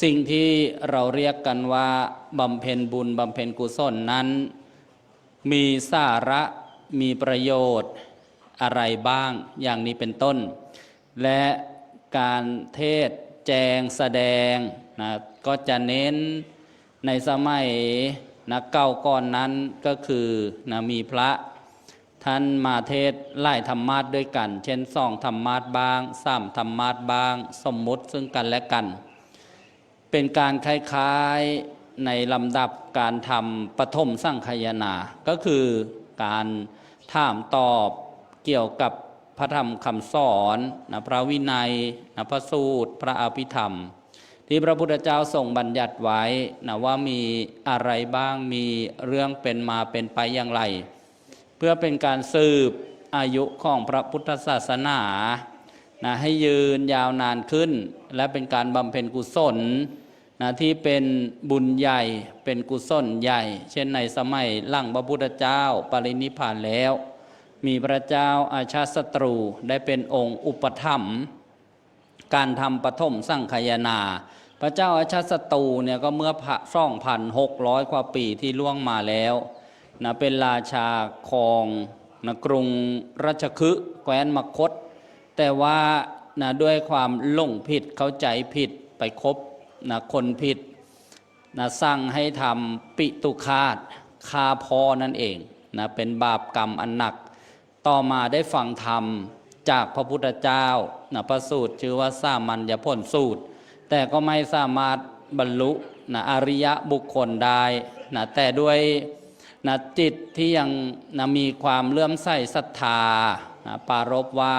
สิ่งที่เราเรียกกันว่าบำเพ็ญบุญบำเพ็ญกุศลนั้นมีสาระมีประโยชน์อะไรบ้างอย่างนี้เป็นต้นและการเทศแจงแสดงนะก็จะเน้นในสมัยนะเก่าก่อนนั้นก็คือนะมีพระท่านมาเทศไล่ธรรมาสด้วยกันเช่น2ธรรมาสบ้าง3ธรรมาสบ้างสมมุติซึ่งกันและกันเป็นการคล้ายๆในลำดับการทำปฐมสังคายนาก็คือการถามตอบเกี่ยวกับพระธรรมคำสอนนะพระวินัยนะพระสูตรพระอภิธรรมที่พระพุทธเจ้าทรงบัญญัติไว้นะว่ามีอะไรบ้างมีเรื่องเป็นมาเป็นไปอย่างไรเพื่อเป็นการสืบอายุของพระพุทธศาสนานะให้ยืนยาวนานขึ้นและเป็นการบำเพ็ญกุศลนะที่เป็นบุญใหญ่เป็นกุศลใหญ่เช่นในสมัยหลังพระพุทธเจ้าปรินิพพานแล้วมีพระเจ้าอาชาติศัตรูได้เป็นองค์อุปถัมภ์การทำปฐมสังคายนาพระเจ้าอาชาติศัตรูเนี่ยก็เมื่อ 2,600 กว่าปีที่ล่วงมาแล้วนะเป็นราชาของนะกรุงรัชคฤห์แคว้นมคธแต่ว่านะด้วยความหลงผิดเข้าใจผิดไปคบนะคนผิดนะสั่งให้ทำปิตุฆาตฆ่าพ่อนั่นเองนะเป็นบาปกรรมอันหนักต่อมาได้ฟังธรรมจากพระพุทธเจ้านะพระสูตรชื่อว่าสามัญญผลสูตรแต่ก็ไม่สามารถบรรลุนะอริยบุคคลได้นะแต่ด้วยนะจิตที่ยังนะมีความเลื่อมใสศรัทธานะปรารภว่า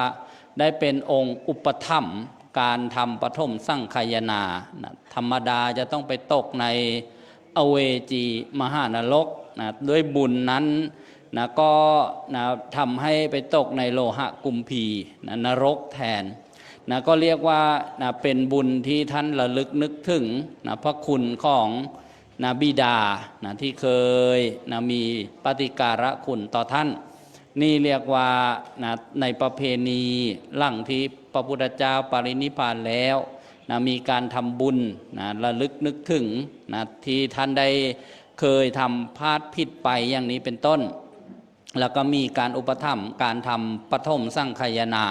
ได้เป็นองค์อุปถัมภ์การทำปฐมสังคายนานะธรรมดาจะต้องไปตกในอเวจีมหานรกนะด้วยบุญนั้นนะก็นะทำให้ไปตกในโลหะกุมพีนะนรกแทนนะก็เรียกว่านะเป็นบุญที่ท่านระลึกนึกถึงนะพระคุณของนะบิดานะที่เคยนะมีปฏิการะคุณต่อท่านนี่เรียกว่านะในประเพณีหลังที่พระพุทธเจ้าปรินิพพานแล้วนะมีการทำบุญนะระลึกนึกถึงนะที่ท่านได้เคยทำพลาดผิดไปอย่างนี้เป็นต้นแล้วก็มีการอุปถัมภ์การทำปฐมสังคายนา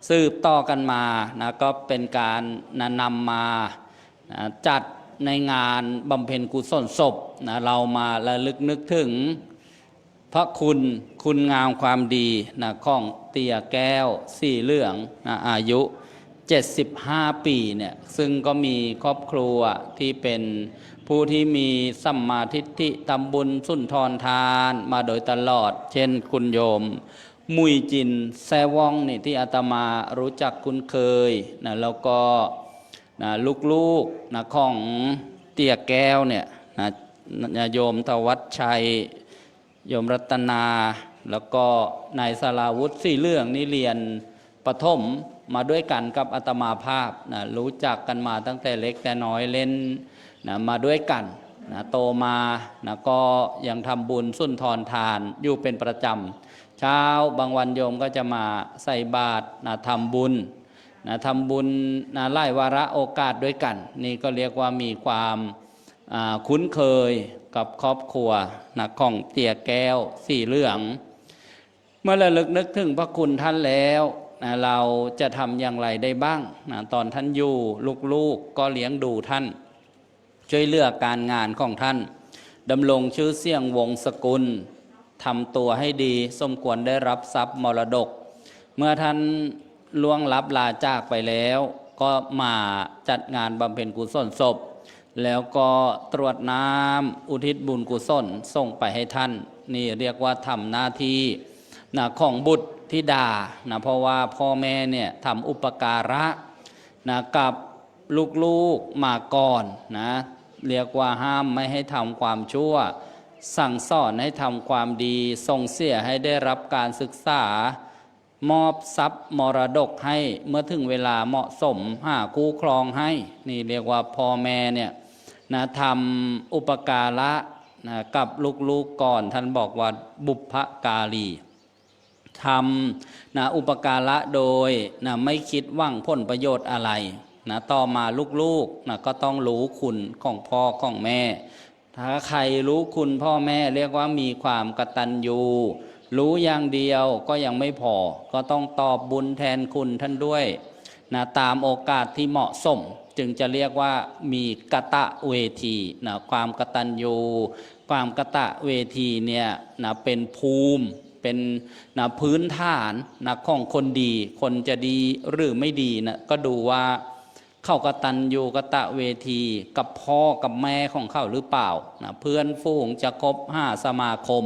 สืบต่อกันมานะก็เป็นการนำมาจัดในงานบำเพ็ญกุศลศพนะเรามาระลึกนึกถึงพระคุณงามความดีนะของเตี่ยแก้วสีเหลืองนะอายุ75 ปีเนี่ยซึ่งก็มีครอบครัวที่เป็นผู้ที่มีสัมมาทิฏฐิทำบุญสุนทรทานมาโดยตลอดเช่นคุณโยมมุยจินแซว่องนี่ที่อาตมารู้จักคุ้นเคยนะแล้วก็นะลูกๆนะของเตี่ยแก้วเนี่ยนะโยมทวัชชัยโยมรัตนาแล้วก็นายสราวุฒิสีเหลืองนี่เรียนปฐมมาด้วยกันกับอาตมาภาพนะรู้จักกันมาตั้งแต่เล็กแต่น้อยเล่นนะมาด้วยกันนะโตมานะก็ยังทำบุญสุนทรทานอยู่เป็นประจำเช้าบางวันโยมก็จะมาใส่บาตรนะทำบุญนะไล่วาระโอกาสด้วยกันนี่ก็เรียกว่ามีความคุ้นเคยกับครอบครัวนะของเตี่ยแก้วสีเหลืองเมื่อระลึกนึกถึงพระคุณท่านแล้วนะเราจะทำอย่างไรได้บ้างนะตอนท่านอยู่ลูกก็เลี้ยงดูท่านช่วยเหลือการงานของท่านดำรงชื่อเสียงวงศ์สกุลทำตัวให้ดีสมควรได้รับทรัพย์มรดกเมื่อท่านล่วงลับลาจากไปแล้ว ก็มาจัดงานบำเพ็ญกุศลศพแล้วก็ตรวจน้ำอุทิศบุญกุศลส่งไปให้ท่านนี่เรียกว่าทำหน้าที่นะของบุตรธิดานะเพราะว่าพ่อแม่เนี่ยทำอุปการะนะกับลูกๆมาก่อนนะเรียกว่าห้ามไม่ให้ทำความชั่วสั่งสอนให้ทำความดีส่งเสียให้ได้รับการศึกษามอบทรัพย์มรดกให้เมื่อถึงเวลาเหมาะสมหาคู่ครองให้นี่เรียกว่าพ่อแม่เนี่ยนะทำอุปการะนะกับลูกๆก่อนท่านบอกว่าบุพการีทำนะอุปการะโดยนะไม่คิดหวังผลประโยชน์อะไรนะต่อมาลูกๆนะก็ต้องรู้คุณของพ่อของแม่ถ้าใครรู้คุณพ่อแม่เรียกว่ามีความกตัญญูรู้อย่างเดียวก็ยังไม่พอก็ต้องตอบบุญแทนคุณท่านด้วยนะตามโอกาสที่เหมาะสมจึงจะเรียกว่ามีกตเวทีนะความกตัญญูความกตเวทีเนี่ยนะเป็นภูมิเป็นนะพื้นฐานนะของคนดีคนจะดีหรือไม่ดีนะก็ดูว่าเข้ากตัญญูกตเวทีกับพ่อกับแม่ของเขาหรือเปล่านะเพื่อนฝูงจะคบ5สมาคม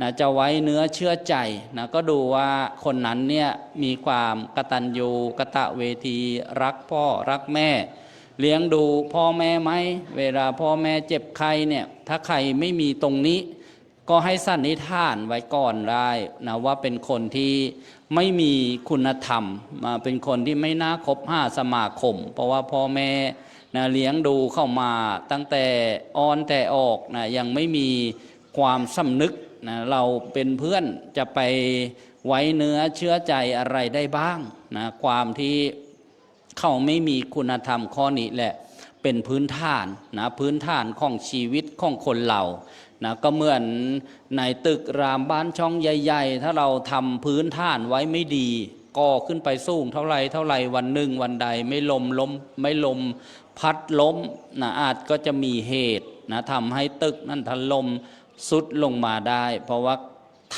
นะจะไว้เนื้อเชื่อใจนะก็ดูว่าคนนั้นเนี่ยมีความกตัญญูกตเวทีรักพ่อรักแม่เลี้ยงดูพ่อแม่ไหมเวลาพ่อแม่เจ็บไข้เนี่ยถ้าใครไม่มีตรงนี้ก็ให้สันนิษฐานไว้ก่อนได้นะว่าเป็นคนที่ไม่มีคุณธรรมมาเป็นคนที่ไม่น่าคบ5สมาคมเพราะว่าพ่อแม่นะเลี้ยงดูเข้ามาตั้งแต่อ่อนแต่ออกนะยังไม่มีความสำนึกนะเราเป็นเพื่อนจะไปไว้เนื้อเชื่อใจอะไรได้บ้างนะความที่เขาไม่มีคุณธรรมข้อนี้แหละเป็นพื้นฐานนะพื้นฐานของชีวิตของคนเรานะก็เหมือนในตึกรามบ้านช่องใหญ่ๆถ้าเราทำพื้นฐานไว้ไม่ดีก่อขึ้นไปสูงเท่าไรวันหนึ่งวันใดไม่ลมพัดล้มนะอาจก็จะมีเหตุนะทำให้ตึกนั้นถล่มสุดลงมาได้เพราะว่า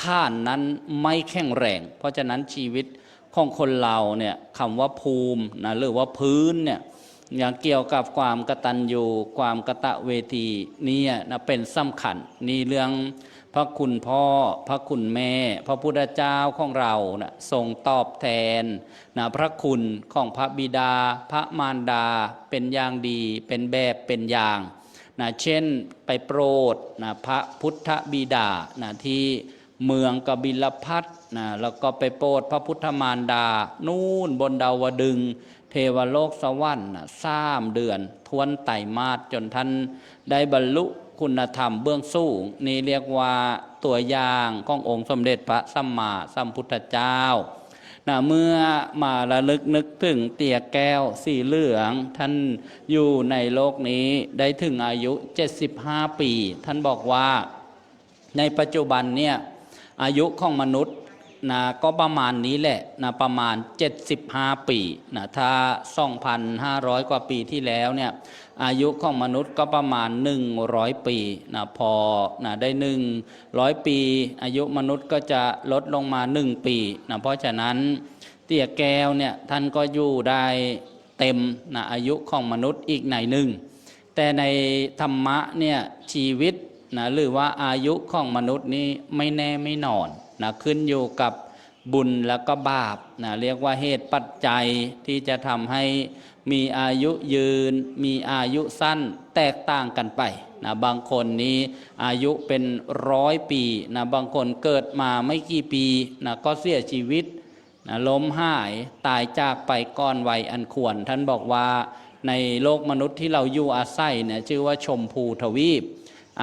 ท่านนั้นไม่แข็งแรงเพราะฉะนั้นชีวิตของคนเราเนี่ยคำว่าภูมินะหรือว่าพื้นเนี่ยอย่างเกี่ยวกับความกตัญญูความกตเวทีนี่นะเป็นสำคัญนี่เรื่องพระคุณพ่อพระคุณแม่พระพุทธเจ้าของเรานะทรงตอบแทนนะพระคุณของพระบิดาพระมารดาเป็นอย่างดีเป็นแบบเป็นอย่างนะเช่นไปโปรดนะพระพุทธบิดานะที่เมืองกบิลพัสนะแล้วก็ไปโปรดพระพุทธมารดานู่นบนดาวดึงเทวโลกสวรรค์3 เดือนทวนไตรมาสจนท่านได้บรรลุคุณธรรมเบื้องสูงนี่เรียกว่าตัวอย่างขององค์สมเด็จพระสัมมาสัมพุทธเจ้านะเมื่อมาระลึกนึกถึงเตี่ยแก้วสีเหลืองท่านอยู่ในโลกนี้ได้ถึงอายุ75 ปีท่านบอกว่าในปัจจุบันเนี่ยอายุของมนุษย์นะก็ประมาณนี้แหละนะประมาณ75 ปีนะถ้า 2,500 กว่าปีที่แล้วเนี่ยอายุของมนุษย์ก็ประมาณ100 ปีนะพอนะได้100 ปีอายุมนุษย์ก็จะลดลงมา1 ปีนะเพราะฉะนั้นเตี่ยแก้วเนี่ยท่านก็อยู่ได้เต็มนะอายุของมนุษย์อีกหน่อยหนึ่งแต่ในธรรมะเนี่ยชีวิตนะหรือว่าอายุของมนุษย์นี้ไม่แน่ไม่นอนนะขึ้นอยู่กับบุญแล้วก็บาปนะเรียกว่าเหตุปัจจัยที่จะทำให้มีอายุยืนมีอายุสั้นแตกต่างกันไปนะบางคนนี้อายุเป็น100 ปีนะบางคนเกิดมาไม่กี่ปีนะก็เสียชีวิตนะล้มหายตายจากไปก่อนวัยอันควรท่านบอกว่าในโลกมนุษย์ที่เราอยู่อาศัยเนี่ยชื่อว่าชมพูทวีป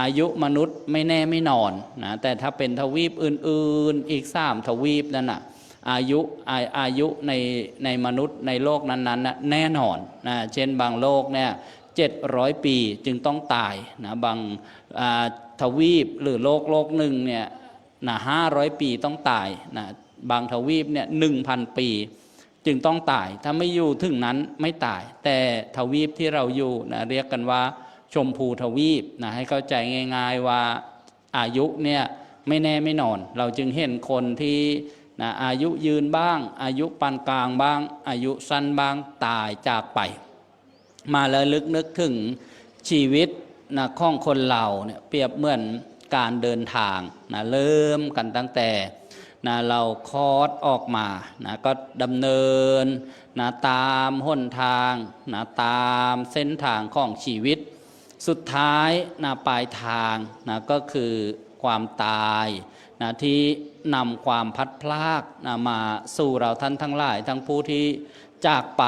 อายุมนุษย์ไม่แน่ไม่นอนนะแต่ถ้าเป็นทวีปอื่นๆอีก3 ทวีปนั่นนะอายุในมนุษย์ในโลกนั้นๆนะแน่นอนนะเช่นบางโลกเนี่ย700 ปีจึงต้องตายนะบางทวีปหรือโลกหนึ่งเนี่ยนะ500 ปีต้องตายนะบางทวีปเนี่ย 1,000 ปีจึงต้องตายถ้าไม่อยู่ถึงนั้นไม่ตายแต่ทวีปที่เราอยู่นะเรียกกันว่าชมพูทวีปนะให้เข้าใจง่ายๆว่าอายุเนี่ยไม่แน่ไม่นอนเราจึงเห็นคนที่ นะอายุยืนบ้างอายุปานกลางบ้างอายุสั้นบ้างตายจากไปมาระลึกนึกถึงชีวิตนะของคนเราเนี่ยเปรียบเหมือนการเดินทางนะเริ่มกันตั้งแต่นะเราคลอดออกมานะก็ดำเนินนะตามหนทางนะตามเส้นทางของชีวิตสุดท้ายนะปลายทางนะก็คือความตายนะที่นำความพัดพลากนะมาสู่เราท่านทั้งหลายทั้งผู้ที่จากไป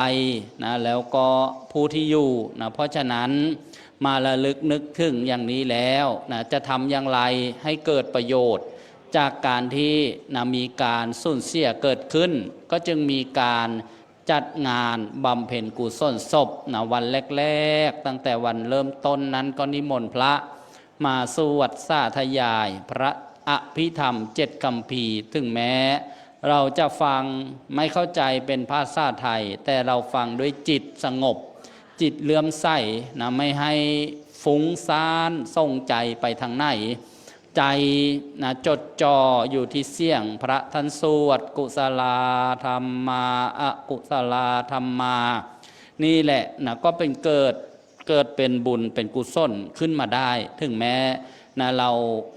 นะแล้วก็ผู้ที่อยู่นะเพราะฉะนั้นมาระลึกนึกถึงอย่างนี้แล้วนะจะทำอย่างไรให้เกิดประโยชน์จากการที่นะมีการสูญเสียเกิดขึ้นก็จึงมีการจัดงานบำเพ็ญกุศลศพนะวันแรกๆตั้งแต่วันเริ่มต้นนั้นก็นิมนต์พระมาสวดสาธยายพระอภิธรรม7คัมภีร์ถึงแม้เราจะฟังไม่เข้าใจเป็นภาษาไทยแต่เราฟังด้วยจิตสงบจิตเลื่อมใสนะไม่ให้ฟุ้งซ่านส่งใจไปทางไหนใจนะจดจ่ออยู่ที่เสียงพระท่านสวดกุศลาธรรมาอกุศลาธรรมานี่แหละนะก็เป็นเกิดเป็นบุญเป็นกุศลขึ้นมาได้ถึงแม้นะเรา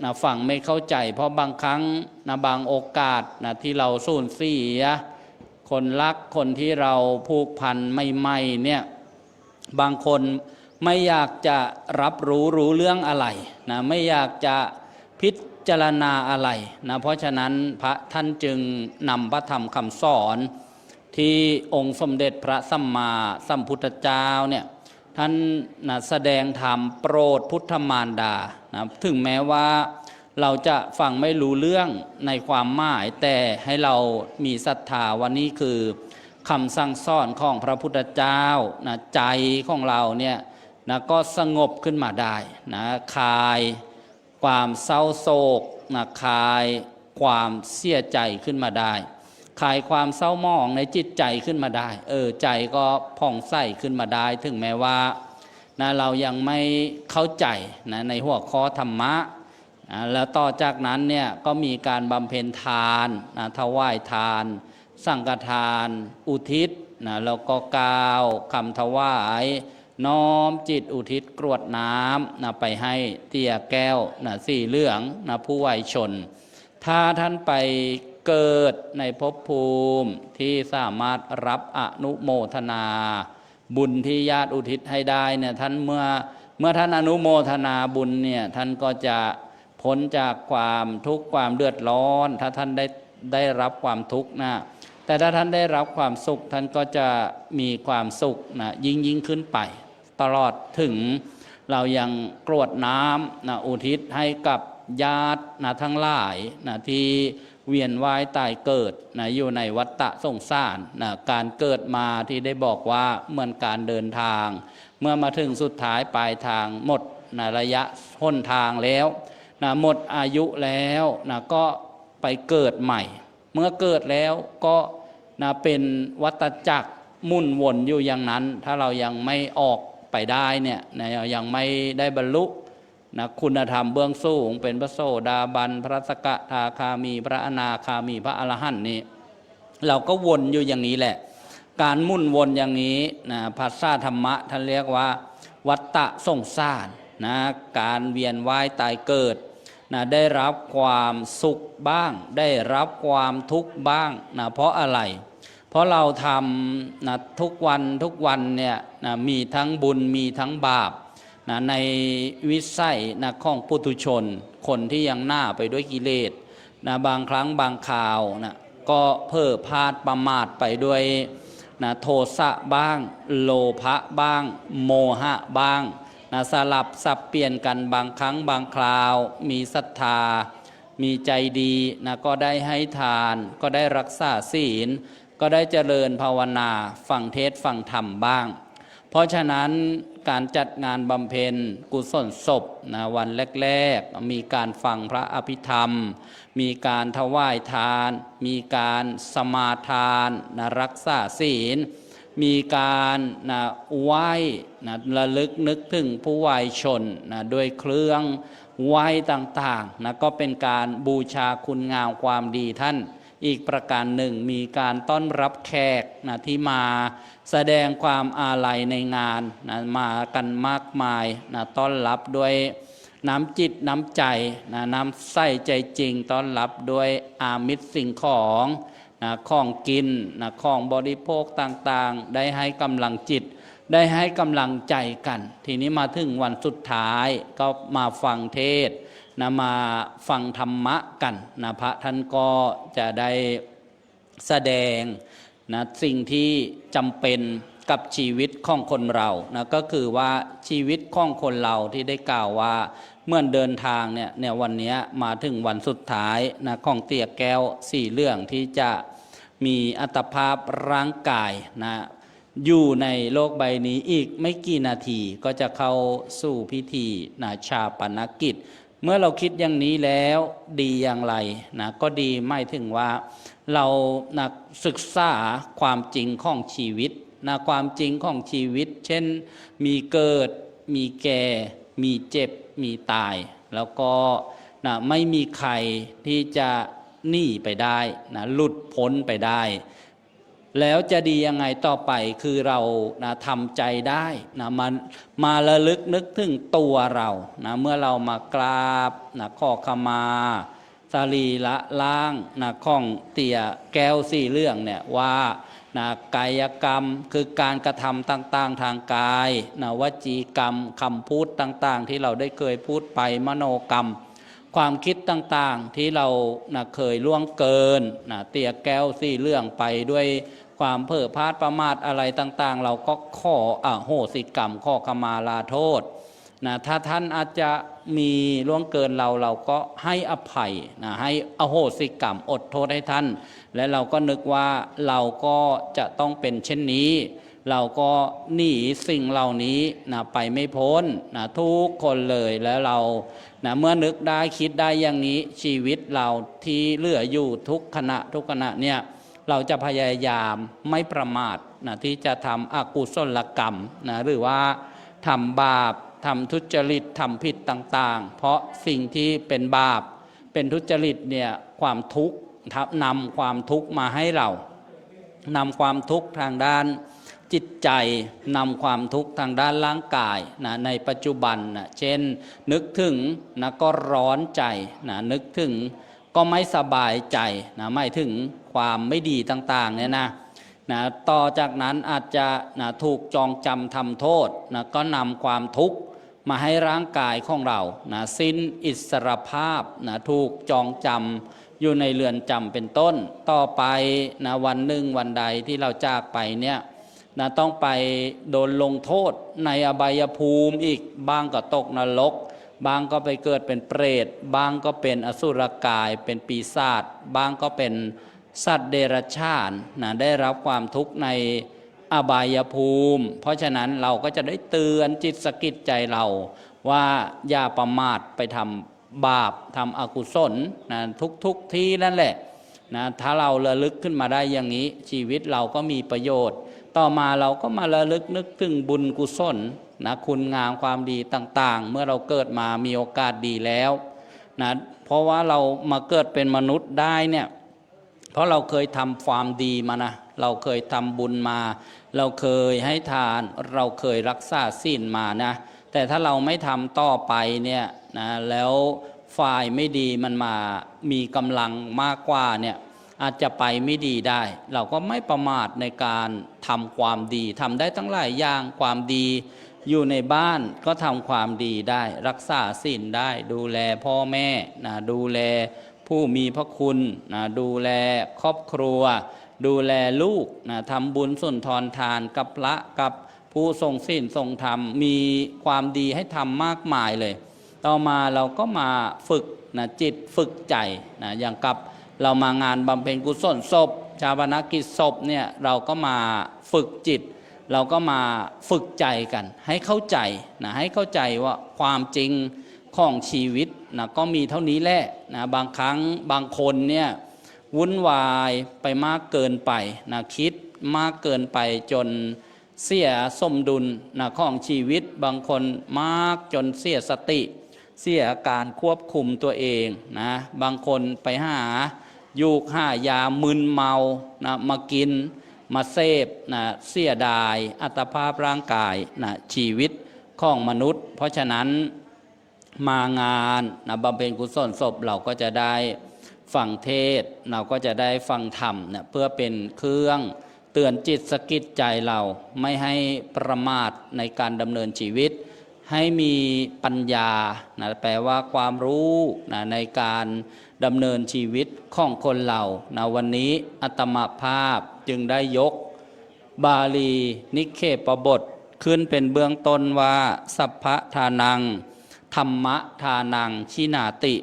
นะฟังไม่เข้าใจเพราะบางครั้งนะบางโอกาสนะที่เราสูญเสียคนรักคนที่เราผูกพันใหม่ๆเนี่ยบางคนไม่อยากจะรับรู้เรื่องอะไรนะไม่อยากจะพิจารณาอะไรนะเพราะฉะนั้นพระท่านจึงนำพระธรรมคำสอนที่องค์สมเด็จพระสัมมาสัมพุทธเจ้าเนี่ยท่านนะแสดงธรรมโปรดพุทธมารดานะถึงแม้ว่าเราจะฟังไม่รู้เรื่องในความหมายแต่ให้เรามีศรัทธาว่านี่คือคำสั่งสอนของพระพุทธเจ้านะใจของเราเนี่ยนะก็สงบขึ้นมาได้นะคลายความเศร้าโศกนะคลายความเสียใจขึ้นมาได้คลายความเศร้าหมองในจิตใจขึ้นมาได้ใจก็ผ่องใสขึ้นมาได้ถึงแม้ว่านะเรายังไม่เข้าใจนะในหัวข้อธรรมะนะแล้วต่อจากนั้นเนี่ยก็มีการบำเพ็ญทานนะถวายทานสังฆทานอุทิศนะแล้วก็กล่าวคำถวายน้อมจิตอุทิศกรวดน้ำนะไปให้เตี้ยแก้วนะสีเหลืองนะผู้วัยชนถ้าท่านไปเกิดในภพภูมิที่สามารถรับอนุโมทนาบุญที่ญาติอุทิศให้ได้เนี่ยท่านเมื่อท่านอนุโมทนาบุญเนี่ยท่านก็จะพ้นจากความทุกข์ความเดือดร้อนถ้าท่านได้รับความทุกข์นะแต่ถ้าท่านได้รับความสุขท่านก็จะมีความสุขนะยิ่งขึ้นไปตลอดถึงเรายังกรวดน้ำนะอุทิศให้กับญาตินะทั้งหลายนะที่เวียนว่ายตายเกิดนะอยู่ในวัฏฏะสงสารนะการเกิดมาที่ได้บอกว่าเหมือนการเดินทางเมื่อมาถึงสุดท้ายปลายทางหมดนะระยะหนทางแล้วนะหมดอายุแล้วนะก็ไปเกิดใหม่เมื่อเกิดแล้วก็นะเป็นวัฏจักรมุ่นวนอยู่อย่างนั้นถ้าเรายังไม่ออกไปได้เนี่ยนะยังไม่ได้บรรลุนะคุณธรรมเบื้องสูงเป็นพระโสดาบันพระสกทาคามีพระอนาคามีพระอรหันต์นี่เราก็วนอยู่อย่างนี้แหละการมุ่นวนอย่างนี้นะภาษาธรรมะท่านเรียกว่าวัฏฏะสงสารนะการเวียนว่ายตายเกิดนะได้รับความสุขบ้างได้รับความทุกข์บ้างนะเพราะอะไรเพราะเราทำนะทุกวันเนี่ยนะมีทั้งบุญมีทั้งบาปนะในวิสัยนะของปุถุชนคนที่ยังหน้าไปด้วยกิเลสนะบางครั้งบางคราวนะก็เพ้อพลาดประมาทไปด้วยนะโทสะบ้างโลภะบ้างโมหะบ้างนะสลับสับเปลี่ยนกันบางครั้งบางคราวมีศรัทธามีใจดีนะก็ได้ให้ทานก็ได้รักษาศีลก็ได้เจริญภาวนาฟังเทศฟังธรรมบ้างเพราะฉะนั้นการจัดงานบำเพ็ญกุศลศพนะวันแรกๆมีการฟังพระอภิธรรมมีการถวายทานมีการสมาทานนะรักษาศีลมีการนะไหว้นะระลึกนึกถึงผู้วัยชนนะด้วยเครื่อง ไหว้ต่างๆนะก็เป็นการบูชาคุณงามความดีท่าน อีกประการหนึ่งมีการต้อนรับแขกนะที่มาแสดงความอาลัยในงานนะมากันมากมายนะต้อนรับด้วยน้ำจิตน้ำใจนะน้ำใส่ใจจริงต้อนรับด้วยอามิตรสิ่งของนะของกินนะของบริโภคต่างๆได้ให้กำลังจิตได้ให้กำลังใจกันทีนี้มาถึงวันสุดท้ายก็มาฟังเทศน์นะมาฟังธรรมะกันนะพระท่านก็จะได้แสดงนะสิ่งที่จำเป็นกับชีวิตของคนเรานะก็คือว่าชีวิตของคนเราที่ได้กล่าวว่าเมื่อเดินทางเนี่ยวันนี้มาถึงวันสุดท้ายนะของเตี่ยแก้วสี่เรื่องที่จะมีอัตภาพร่างกายนะอยู่ในโลกใบนี้อีกไม่กี่นาทีก็จะเข้าสู่พิธีนะชาปนกิจเมื่อเราคิดอย่างนี้แล้วดีอย่างไรนะก็ดีไม่ถึงว่าเรานะศึกษาความจริงของชีวิตนะความจริงของชีวิตเช่นมีเกิดมีแก่มีเจ็บมีตายแล้วก็นะไม่มีใครที่จะหนีไปได้นะหลุดพ้นไปได้แล้วจะดียังไงต่อไปคือเรานะทำใจได้นะมาระลึกนึกถึงตัวเรานะเมื่อเรามากราบนะขอขมาสรีระล่างนะของเตี่ยแก้วสี่เรื่องเนี่ยว่านะกายกรรมคือการกระทำต่างๆทางกายนะวจีกรรมคำพูดต่างๆที่เราได้เคยพูดไปมโนกรรมความคิดต่างๆที่เรานะเคยล่วงเกินนะเตี่ยแก้วสี่เรื่องไปด้วยความเพ้อพลาดประมาทอะไรต่างๆเราก็ขออโหสิกรรมขอขมาลาโทษนะถ้าท่านอาจจะมีล่วงเกินเราก็ให้อภัยนะให้อโหสิกรรมอดโทษให้ท่านและเราก็นึกว่าเราก็จะต้องเป็นเช่นนี้เราก็หนีสิ่งเหล่านี้นะไปไม่พ้นนะทุกคนเลยแล้วเรานะเมื่อนึกได้คิดได้อย่างนี้ชีวิตเราที่เหลืออยู่ทุกขณะเนี่ยเราจะพยายามไม่ประมาทนะที่จะทำอกุศลกรรมนะหรือว่าทำบาปทำทุจริตทำผิดต่างๆเพราะสิ่งที่เป็นบาปเป็นทุจริตเนี่ยความทุกข์นำความทุกข์มาให้เรานำความทุกข์ทางด้านจิตใจนำความทุกข์ทางด้านร่างกายนะในปัจจุบันนะเช่นนึกถึงนะก็ร้อนใจนะนึกถึงก็ไม่สบายใจนะไม่ถึงความไม่ดีต่างๆเนี่ยนะต่อจากนั้นอาจจะนะถูกจองจำทำโทษนะก็นำความทุกข์มาให้ร่างกายของเรานะสิ้นอิสรภาพนะถูกจองจำอยู่ในเรือนจำเป็นต้นต่อไปนะวันหนึ่งวันใดที่เราจากไปเนี่ยนะต้องไปโดนลงโทษในอบายภูมิอีกบ้างก็ตกนรกบางก็ไปเกิดเป็นเปรตบางก็เป็นอสุรกายเป็นปีศาจบางก็เป็นสัตว์เดรัจฉานนะได้รับความทุกข์ในอบายภูมิเพราะฉะนั้นเราก็จะได้เตือนจิตสะกิดใจเราว่าอย่าประมาทไปทำบาปทำอกุศลนะทุกที่นั่นแหละนะถ้าเราระลึกขึ้นมาได้อย่างนี้ชีวิตเราก็มีประโยชน์ต่อมาเราก็มาระลึกนึกถึงบุญกุศลนะคุณงามความดีต่างๆเมื่อเราเกิดมามีโอกาสดีแล้วนะเพราะว่าเรามาเกิดเป็นมนุษย์ได้เนี่ยเพราะเราเคยทำความดีมานะเราเคยทำบุญมาเราเคยให้ทานเราเคยรักษาศีลมานะแต่ถ้าเราไม่ทำต่อไปเนี่ยนะแล้วฝ่ายไม่ดีมันมามีกำลังมากกว่าเนี่ยอาจจะไปไม่ดีได้เราก็ไม่ประมาทในการทำความดีทำได้ทั้งหลายอย่างความดีอยู่ในบ้านก็ทำความดีได้รักษาศีลได้ดูแลพ่อแม่นะดูแลผู้มีพระคุณนะดูแลครอบครัวดูแลลูกนะทำบุญสุนทรทานกับพระกับผู้ทรงศีลทรงธรรมมีความดีให้ทำมากมายเลยต่อมาเราก็มาฝึกนะจิตฝึกใจนะอย่างกับเรามางานบำเพ็ญกุศลศพชาปนกิจศพเนี่ยเราก็มาฝึกจิตเราก็มาฝึกใจกันให้เข้าใจนะให้เข้าใจว่าความจริงของชีวิตนะก็มีเท่านี้แหละนะบางครั้งบางคนเนี่ยวุ่นวายไปมากเกินไปนะคิดมากเกินไปจนเสียสมดุลนะของชีวิตบางคนมากจนเสียสติเสียการควบคุมตัวเองนะบางคนไปหา ยูกห้ายามึนเมานะมากินมาเสพนะเสียดายอัตภาพร่างกายนะชีวิตของมนุษย์ เพราะฉะนั้นมางานนะบำเพ็ญกุศลศพเราก็จะได้ฟังเทศน์เราก็จะได้ฟังธรรมนะเพื่อเป็นเครื่องเตือนจิตสะกิดใจเราไม่ให้ประมาทในการดำเนินชีวิตให้มีปัญญานะแปลว่าความรู้นะในการดำเนินชีวิตของคนเรานะวันนี้อาตมาภาพจึงได้ยกบาลีนิเคปบทขึ้นเป็นเบื้องต้นว่าสัพพะทานังธรรมะทานังชินาติ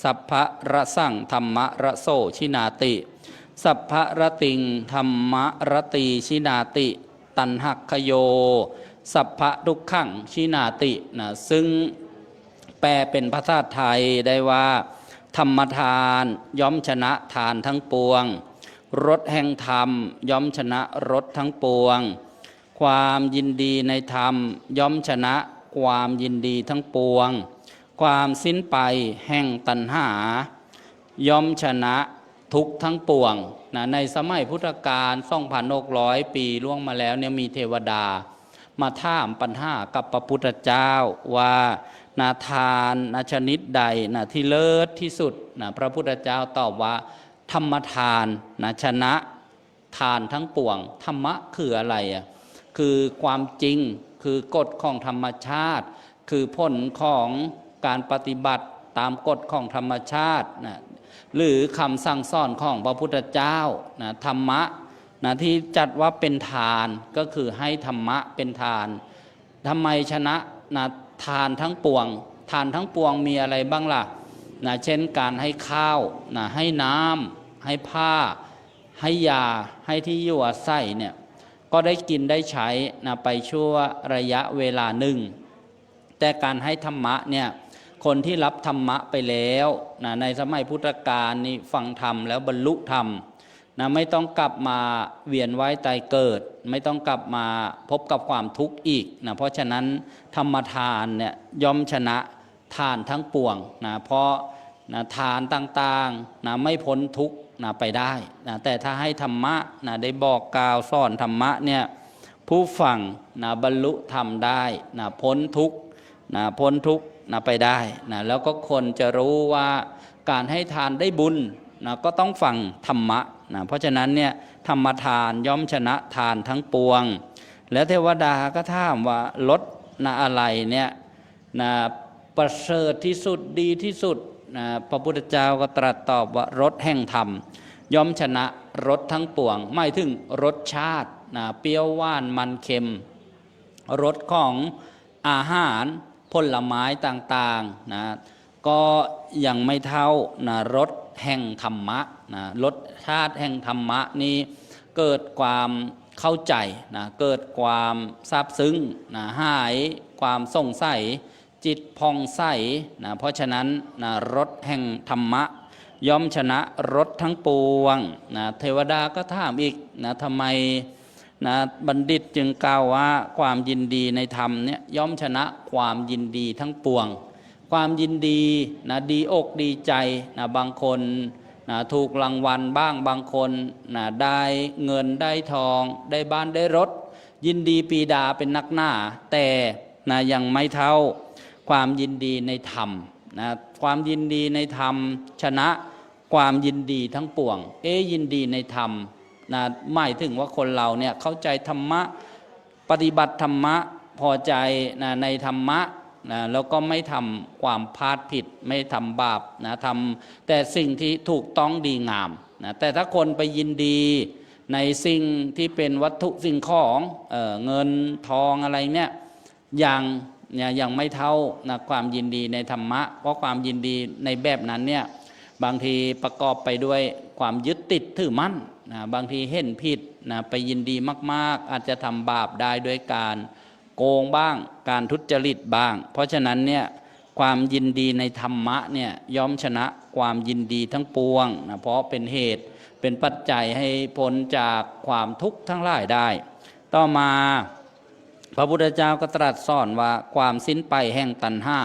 สัพพะระสั่งธรรมะระโสชินาติสัพพะระติงธรรมะระตีชินาติตันหักขโยสัพพะทุกขังชินาตินะซึ่งแปลเป็นภาษาไทยได้ว่าธรรมทานย่อมชนะทานทั้งปวงรสแห่งธรรมย่อมชนะรสทั้งปวงความยินดีในธรรมย่อมชนะความยินดีทั้งปวงความสิ้นไปแห่งตัณหาย่อมชนะทุกข์ทั้งปวงนะในสมัยพุทธกาล 2,600 ปีล่วงมาแล้วเนี่ยมีเทวดามาถามปัญหากับพระพุทธเจ้าว่านาทานนาชนิดใดนะที่เลิศที่สุดนะพระพุทธเจ้าตอบว่าธรรมทานนะชนะทานทั้งปวงธรรมะคืออะไรอ่ะคือความจริงคือกฎของธรรมชาติคือผลของการปฏิบัติตามกฎของธรรมชาตินะหรือคำสั่งสอนของพระพุทธเจ้านะธรรมะนะที่จัดว่าเป็นทานก็คือให้ธรรมะเป็นทานทำไมชนะนะทานทั้งปวงทานทั้งปวงมีอะไรบ้างล่ะนะเช่นการให้ข้าวนะให้น้ำให้ผ้าให้ยาให้ที่อยู่อาศัยเนี่ยก็ได้กินได้ใช้นะไปชั่วระยะเวลาหนึ่งแต่การให้ธรรมะเนี่ยคนที่รับธรรมะไปแล้วนะในสมัยพุทธกาลนี่ฟังธรรมแล้วบรรลุธรรมนะไม่ต้องกลับมาเวียนว่ายตายเกิดไม่ต้องกลับมาพบกับความทุกข์อีกนะเพราะฉะนั้นธรรมทานเนี่ยย่อมชนะทานทั้งปวงนะเพราะนะทานต่างๆนะไม่พ้นทุกข์นะไปได้นะแต่ถ้าให้ธรรมะนะได้บอกกล่าวสอนธรรมะเนี่ยผู้ฟังนะบรรลุธรรมได้นะพ้นทุกข์นะพ้นทุกข์นะไปได้นะแล้วก็คนจะรู้ว่าการให้ทานได้บุญนะก็ต้องฟังธรรมะนะเพราะฉะนั้นเนี่ยธรรมทานย่อมชนะทานทั้งปวงแล้วเทวดาก็ถามว่ารสนะอะไรเนี่ยนะประเสริฐที่สุดดีที่สุดนะพระพุทธเจ้าก็ตรัสตอบว่ารสแห่งธรรมย่อมชนะรสทั้งปวงหมายถึงรสชาตินะเปรี้ยวหวานมันเค็มรสของอาหารผลไม้ต่างๆนะก็ยังไม่เท่านะรสแห่งธรรมะนะรสชาติแห่งธรรมะนี้เกิดความเข้าใจนะเกิดความซาบซึ้งนะหายความสงสัยจิตผ่องใสนะเพราะฉะนั้นนะรสแห่งธรรมะย่อมชนะรสทั้งปวงนะเทวดาก็ถามอีกนะทำไมนะบัณฑิตจึงกล่าวว่าความยินดีในธรรมเนี่ยย่อมชนะความยินดีทั้งปวงความยินดีนะดีอกดีใจนะบางคนนะถูกรางวัลบ้างบางคนนะได้เงินได้ทองได้บ้านได้รถยินดีปีดาเป็นนักหน้าแต่นะยังไม่เท่าความยินดีในธรรมนะความยินดีในธรรมชนะความยินดีทั้งปวงยินดีในธรรมนะหมายถึงว่าคนเราเนี่ยเข้าใจธรรมะปฏิบัติธรรมะพอใจนะในธรรมะนะแล้วก็ไม่ทำความพลาดผิดไม่ทำบาปนะทำแต่สิ่งที่ถูกต้องดีงามนะแต่ถ้าคนไปยินดีในสิ่งที่เป็นวัตถุสิ่งของเงินทองอะไรเนี่ยยังไม่เท่านะความยินดีในธรรมะเพราะความยินดีในแบบนั้นเนี่ยบางทีประกอบไปด้วยความยึดติดถือมั่นนะบางทีเห็นผิดนะไปยินดีมากๆอาจจะทำบาปได้ด้วยการโกงบ้างการทุจริตบ้างเพราะฉะนั้นเนี่ยความยินดีในธรรมะเนี่ยย่อมชนะความยินดีทั้งปวงนะเพราะเป็นเหตุเป็นปัจจัยให้พ้นจากความทุกข์ทั้งหลายได้ต่อมาพระพุทธเจ้าก็ตรัสสอนว่าความสิ้นไปแห่งตัณหา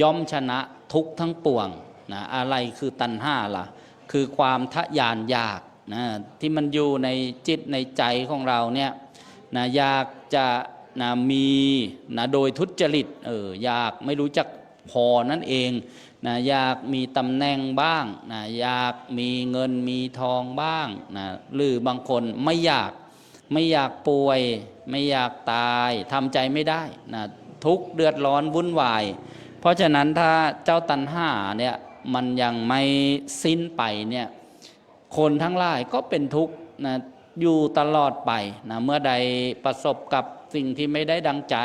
ย่อมชนะทุกข์ทั้งปวงนะอะไรคือตัณหาล่ะ คือความทะยานอยากนะที่มันอยู่ในจิตในใจของเราเนี่ยนะอยากจะนะมีนะโดยทุจริตอยากไม่รู้จักพอนั่นเองนะอยากมีตำแหน่งบ้างนะอยากมีเงินมีทองบ้างนะหรือบางคนไม่อยากป่วยไม่อยากตายทำใจไม่ได้นะทุกข์เดือดร้อนวุ่นวายเพราะฉะนั้นถ้าเจ้าตัณหาเนี่ยมันยังไม่สิ้นไปเนี่ยคนทั้งหลายก็เป็นทุกข์นะอยู่ตลอดไปนะเมื่อใดประสบกับสิ่งที่ไม่ได้ดังใจ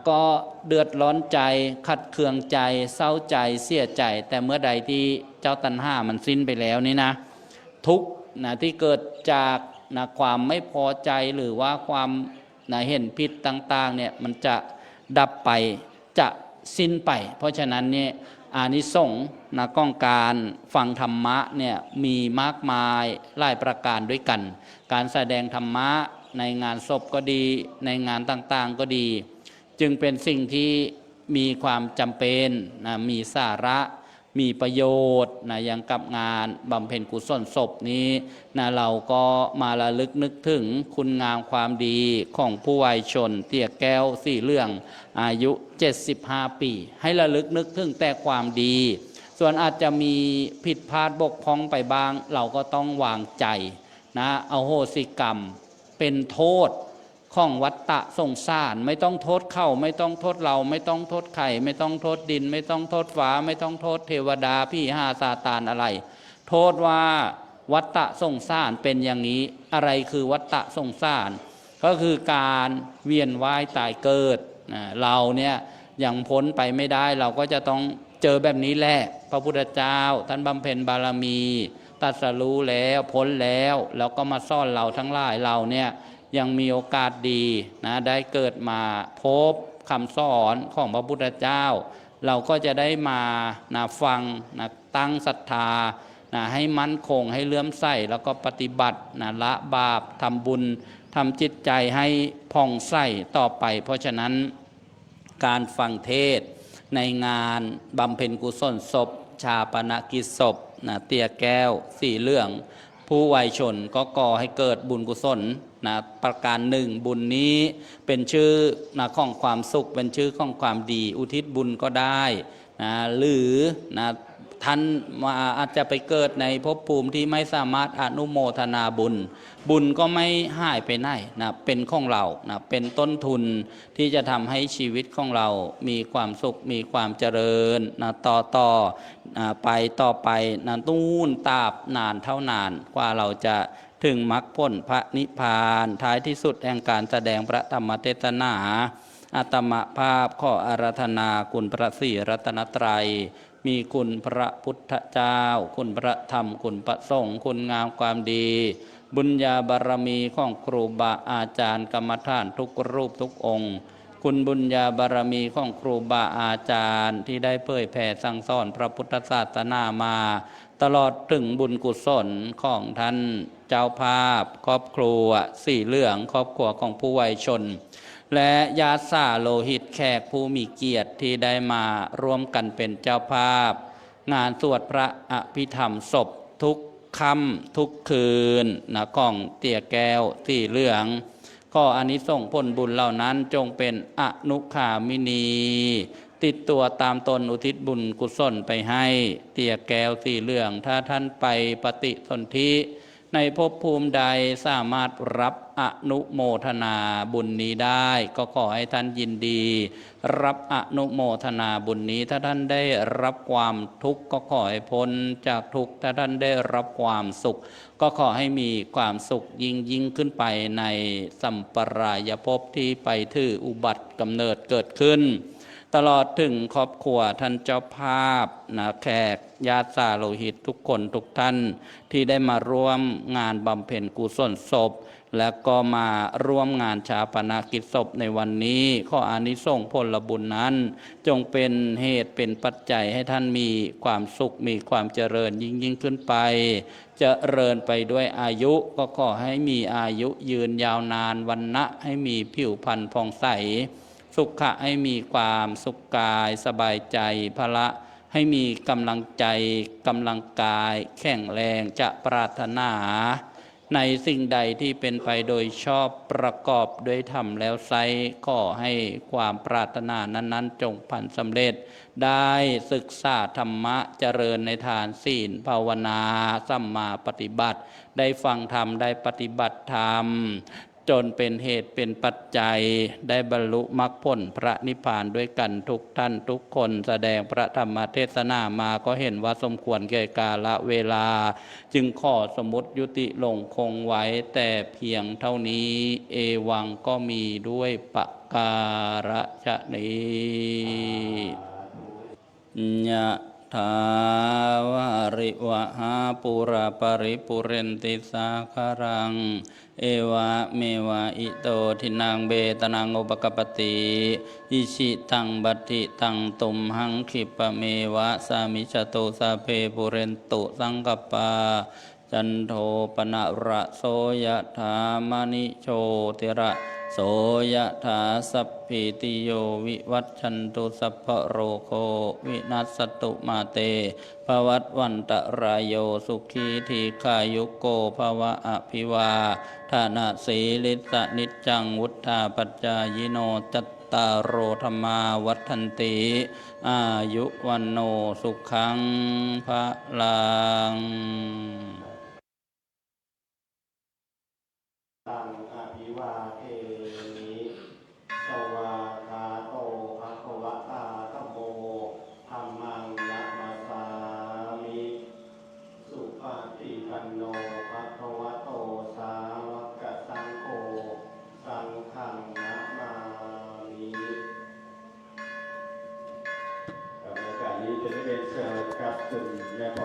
ก็เดือดร้อนใจขัดเคืองใจเศร้าใจเสียใจแต่เมื่อใดที่เจ้าตัณหามันสิ้นไปแล้วนี่นะทุกข์นะที่เกิดจากนะความไม่พอใจหรือว่าความนะเห็นผิดต่างๆเนี่ยมันจะดับไปจะสิ้นไปเพราะฉะนั้นเนี่ยอานิสงส์นะก้องการฟังธรรมะเนี่ยมีมากมายหลายประการด้วยกันการแสดงธรรมะในงานศพก็ดีในงานต่างๆก็ดีจึงเป็นสิ่งที่มีความจำเป็นนะมีสาระมีประโยชน์นะอย่างกับงานบำเพ็ญกุศลศพนี้นะเราก็มาระลึกนึกถึงคุณงามความดีของผู้วัยชนเตี้ยแก้วสีเหลืองอายุ75ปีให้ระลึกนึกถึงแต่ความดีส่วนอาจจะมีผิดพลาดบกพร่องไปบ้างเราก็ต้องวางใจนะอโหสิกรรมเป็นโทษของวัฏฏะสงสารไม่ต้องโทษเขาไม่ต้องโทษเราไม่ต้องโทษใครไม่ต้องโทษดินไม่ต้องโทษฟ้าไม่ต้องโทษเทวดาพี่หาซาตานอะไรโทษว่าวัฏฏะสงสารเป็นอย่างนี้อะไรคือวัฏฏะสงสารก็คือการเวียนว่ายตายเกิดเราเนี่ยยังพ้นไปไม่ได้เราก็จะต้องเจอแบบนี้แหละพระพุทธเจ้าท่านบำเพ็ญบารมีตรัสรู้แล้วพ้นแล้วก็มาสอนเราทั้งหลายเราเนี่ยยังมีโอกาสดีนะได้เกิดมาพบคำสอนของพระพุทธเจ้าเราก็จะได้มานะฟังนะตั้งศรัทธานะให้มั่นคงให้เลื่อมใสแล้วก็ปฏิบัตินะละบาปทำบุญทำจิตใจให้ผ่องใสต่อไปเพราะฉะนั้นการฟังเทศน์ในงานบำเพ็ญกุศลศพชาปนกิจศพนะเตี้ยแก้วสีเหลืองผู้วัยชนก็ก่อให้เกิดบุญกุศลนะประการหนึ่งบุญนี้เป็นชื่อนะของความสุขเป็นชื่อของความดีอุทิศบุญก็ได้นะหรือนะท่านอาจจะไปเกิดในภพภูมิที่ไม่สามารถอนุโมทนาบุญก็ไม่หายไปไหนนะเป็นของเรานะเป็นต้นทุนที่จะทำให้ชีวิตของเรามีความสุขมีความเจริญนะต่อต่อไปนะตู้นตราบนานเท่านานกว่าเราจะถึงมรรคผลพระนิพพานท้ายที่สุดแห่งการแสดงพระธรรมเทศนาอาตมภาพขออาราธนาคุณพระศรีรัตนตรัยมีคุณพระพุทธเจ้าคุณพระธรรมคุณพระสงฆ์คุณงามความดีบุญญาบารมีของครูบาอาจารย์กรรมฐานทุกรูปทุกองค์คุณบุญญาบารมีของครูบาอาจารย์ที่ได้เผยแผ่สั่งสอนพระพุทธศาสนามาตลอดถึงบุญกุศลของท่านเจ้าภาพครอบครัวสีเหลืองครอบครัวของผู้วัยชนและญาติสาโลหิตแขกผู้มีเกียรติที่ได้มาร่วมกันเป็นเจ้าภาพงานสวดพระอภิธรรมศพทุกค่ำทุกคืนนะของเตี่ยแก้วสีเหลืองขออานิสงส์ผลบุญเหล่านั้นจงเป็นอนุคามินีติดตัวตามตนอุทิศบุญกุศลไปให้เตี่ยแก้วสีเหลืองถ้าท่านไปปฏิสนธิในภพภูมิใดสามารถรับอนุโมทนาบุญนี้ได้ก็ขอให้ท่านยินดีรับอนุโมทนาบุญนี้ถ้าท่านได้รับความทุกข์ก็ขอให้พ้นจากทุกข์ถ้าท่านได้รับความสุขก็ขอให้มีความสุขยิ่งขึ้นไปในสัมปรายภพที่ไปถืออุบัติกำเนิดเกิดขึ้นตลอดถึงครอบครัวท่านเจ้าภาพนะแขกญาติสาโลหิตทุกคนทุกท่านที่ได้มาร่วมงานบำเพ็ญกุศลศพและก็มาร่วมงานชาปนกิจศพในวันนี้ขออานิสงส์ผลบุญนั้นจงเป็นเหตุเป็นปัจจัยให้ท่านมีความสุขมีความเจริญยิ่งขึ้นไปเจริญไปด้วยอายุก็ขอให้มีอายุยืนยาวนานวรรณะให้มีผิวพรรณผ่องใสสุขะให้มีความสุขกายสบายใจพละ ให้มีกำลังใจกำลังกายแข็งแรงจะปรารถนาในสิ่งใดที่เป็นไปโดยชอบประกอบด้วยธรรมแล้วไซร้ขอให้ความปรารถนานั้นๆจงพันสำเร็จได้ศึกษาธรรมะเจริญในทานศีลภาวนาสัมมาปฏิบัติได้ฟังธรรมได้ปฏิบัติธรรมจนเป็นเหตุเป็นปัจจัยได้บรรลุมรรคผลพระนิพพานด้วยกันทุกท่านทุกคนแสดงพระธรรมเทศนามาก็เห็นว่าสมควรแก่กาลเวลาจึงขอสมมุติยุติลงคงไว้แต่เพียงเท่านี้เอวังก็มีด้วยปการฉะนี้ยะถาวาริวหาปุราปริปุเรนติสาคารังเอวะเมวะอิโตทินังเบตนังอุปกปปติอิชิตังบัตติตังตุมหังคิปะเมวะสามิจโตสาเพปุเรนตุสังกปปาจันโทปนะระโสยถามณิโชติระโสยถาสัพพิติโยวิวัชชันตุสัพพะโรโควินัสสตุมาเตภวัตวันตรายโยสุขีทีขายุโกภวะอภิวาทานาสีลิสะนิจจังวุฒาปัจจายโนจัตตารโอธรรมาวัฏันติอายุวันโนสุขังภะลังตังอภิวาเทมิสวาคาโตภะคะวะตาธัมโมธัมมังนะมาสามิสุปฏิปันโนภะคะวะโตสาวกสังโฆสังฆังนะมามิกับรายการนี้จะได้เป็นเชิญกับถึงแม่พ่อ